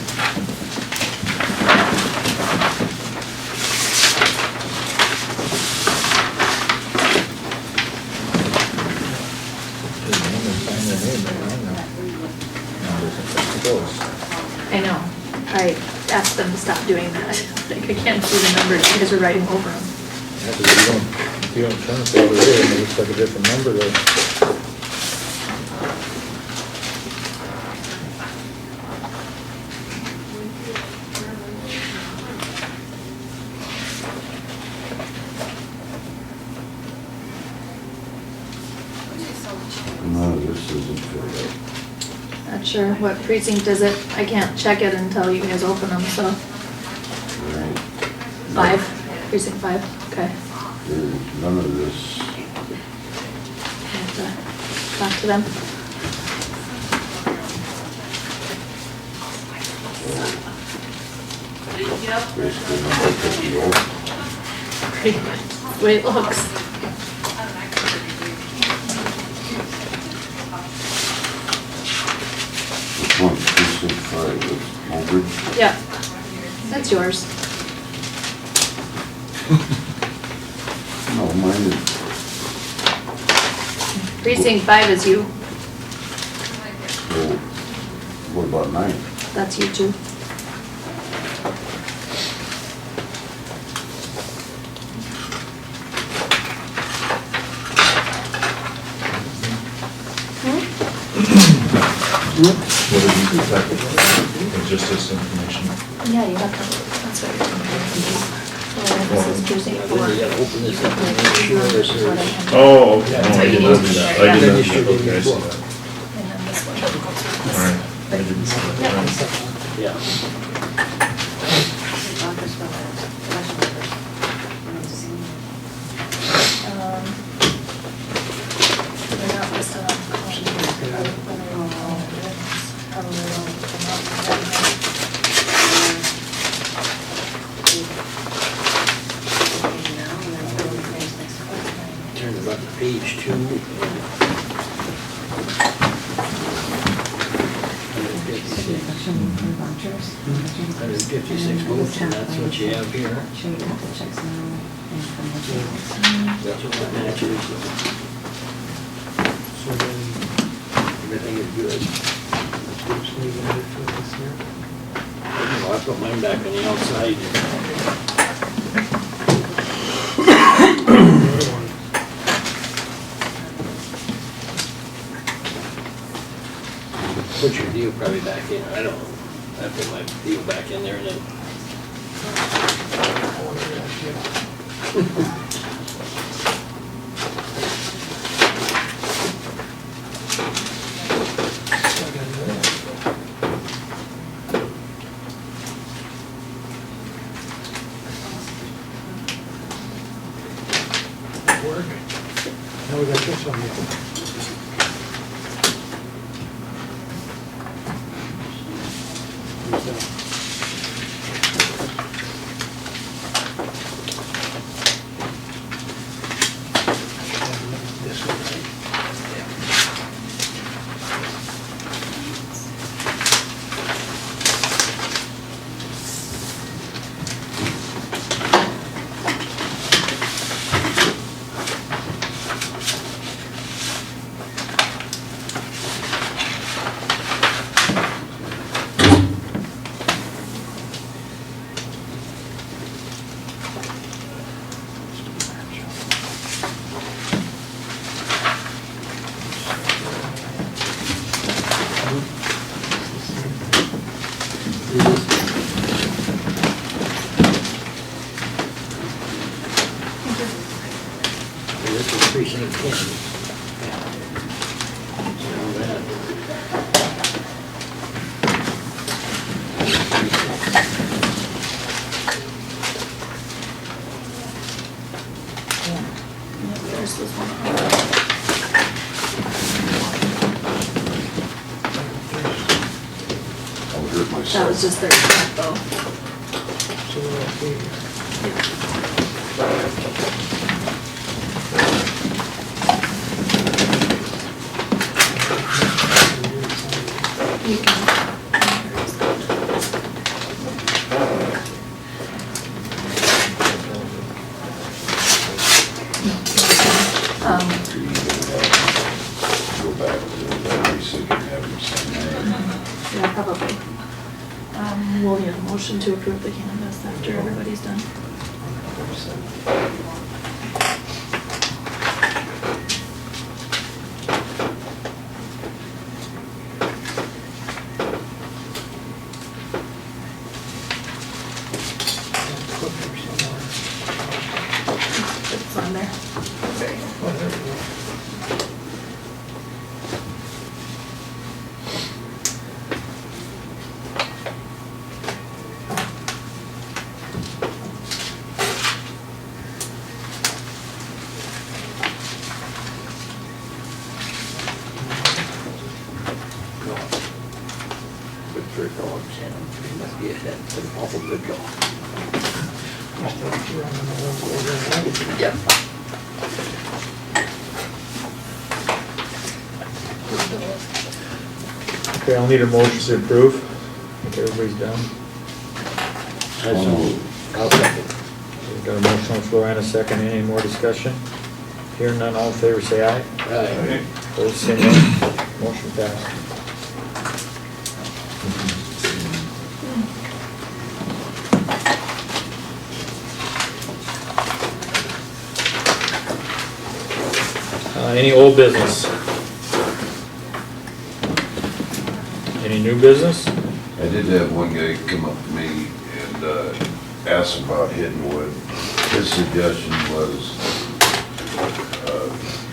[SPEAKER 7] I know. I asked them to stop doing that. Like, I can't see the numbers, you guys are writing over them.
[SPEAKER 1] Yeah, 'cause if you don't turn it the other way, it looks like a different number there.
[SPEAKER 4] No, this isn't filled out.
[SPEAKER 7] Not sure what precinct is it. I can't check it until you guys open them, so.
[SPEAKER 4] Right.
[SPEAKER 7] 5, precinct 5, okay.
[SPEAKER 4] There's none of this.
[SPEAKER 7] I have to talk to them.
[SPEAKER 4] Basically, not like the old.
[SPEAKER 7] Pretty much, the way it looks.
[SPEAKER 4] Which one, 365, it's Mulbridge?
[SPEAKER 7] Yeah, that's yours.
[SPEAKER 4] No, mine is,
[SPEAKER 7] Precinct 5 is you,
[SPEAKER 4] well, what about 9?
[SPEAKER 7] that's you too.
[SPEAKER 15] What did you do? It's just this information.
[SPEAKER 7] Yeah, you have to, that's what you're doing. So this is precinct 4.
[SPEAKER 5] Then you gotta open this up and make sure
[SPEAKER 7] This
[SPEAKER 5] this
[SPEAKER 7] is what I
[SPEAKER 5] is.
[SPEAKER 7] have.
[SPEAKER 15] Oh, okay.
[SPEAKER 7] That's
[SPEAKER 15] No,
[SPEAKER 7] what
[SPEAKER 15] I
[SPEAKER 7] you
[SPEAKER 15] did
[SPEAKER 7] need
[SPEAKER 15] not
[SPEAKER 7] to
[SPEAKER 15] do that.
[SPEAKER 7] share.
[SPEAKER 15] I did not,
[SPEAKER 5] Registered
[SPEAKER 15] do that. Okay, I see
[SPEAKER 5] before.
[SPEAKER 15] that.
[SPEAKER 7] And then this one goes with this.
[SPEAKER 15] All right. I didn't see that. All right.
[SPEAKER 5] Yeah.
[SPEAKER 7] They're not listed on the call sheet. Probably won't come up right now.
[SPEAKER 5] Turn it back to page 2. 156 votes, and that's what you have here. That's what that matches.
[SPEAKER 13] So then,
[SPEAKER 5] Everything is good.
[SPEAKER 13] which we gonna do for this here?
[SPEAKER 5] I put mine back on the outside.
[SPEAKER 13] Another one.
[SPEAKER 5] Put your deal probably back in, I don't know. I put my deal back in there and then.
[SPEAKER 13] Work. Now we got this one here. Who's that? This one, right?
[SPEAKER 7] There's this one.
[SPEAKER 4] I would hurt
[SPEAKER 7] That was
[SPEAKER 4] myself.
[SPEAKER 7] just their info.
[SPEAKER 13] So we'll see.
[SPEAKER 7] You can. Um,
[SPEAKER 4] Go back to that receipt and have him sign that.
[SPEAKER 7] yeah, probably. We'll need a motion to approve the canvas after everybody's done. It's on there.
[SPEAKER 5] Good for a dog, Sam. He must be an awful good dog. Yep.
[SPEAKER 1] Okay, I'll need a motion to approve. If everybody's done.
[SPEAKER 5] I'll second.
[SPEAKER 1] We've got a motion on the floor and a second. Any more discussion? Hearing none, all in favor say aye.
[SPEAKER 5] Aye.
[SPEAKER 1] Opposed, say no. Motion passed. Any old business? Any new business?
[SPEAKER 4] I did have one guy come up to me and ask about hidden wood. His suggestion was,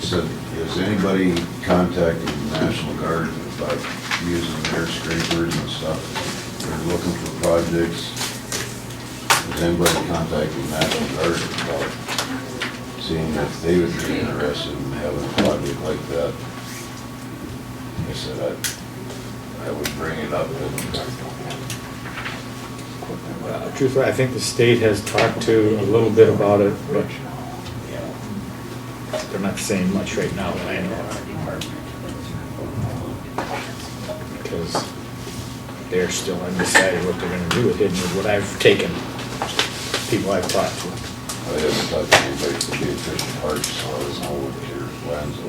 [SPEAKER 4] said, has anybody contacted the National Guard about using their scrapers and stuff? They're looking for projects. Has anybody contacted the National Guard about seeing if they would be interested in having a project like that? I said, I would bring it up and
[SPEAKER 1] Truthfully, I think the state has talked to a little bit about it, but they're not saying much right now that I know of. Because they're still undecided what they're gonna do with hidden wood, what I've taken, people I've talked to.
[SPEAKER 4] I haven't talked to anybody from the official parts, so I don't know what their plans are.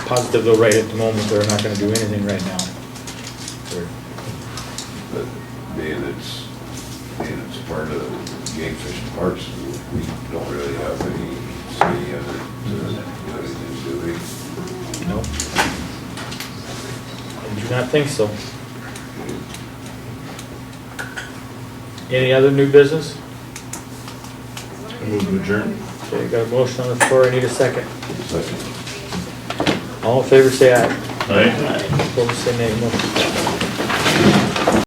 [SPEAKER 1] Positive though, right at the moment, they're not gonna do anything right now. They're-
[SPEAKER 4] But being it's part of game fish and parks, we don't really have any say in it to do anything, do we?
[SPEAKER 1] No. I do not think so. Any other new business?
[SPEAKER 15] Move to adjourn.
[SPEAKER 1] Okay, got a motion on the floor, I need a second.
[SPEAKER 4] Second.
[SPEAKER 1] All in favor say aye.
[SPEAKER 15] Aye.
[SPEAKER 1] Opposed say nay, motion passed.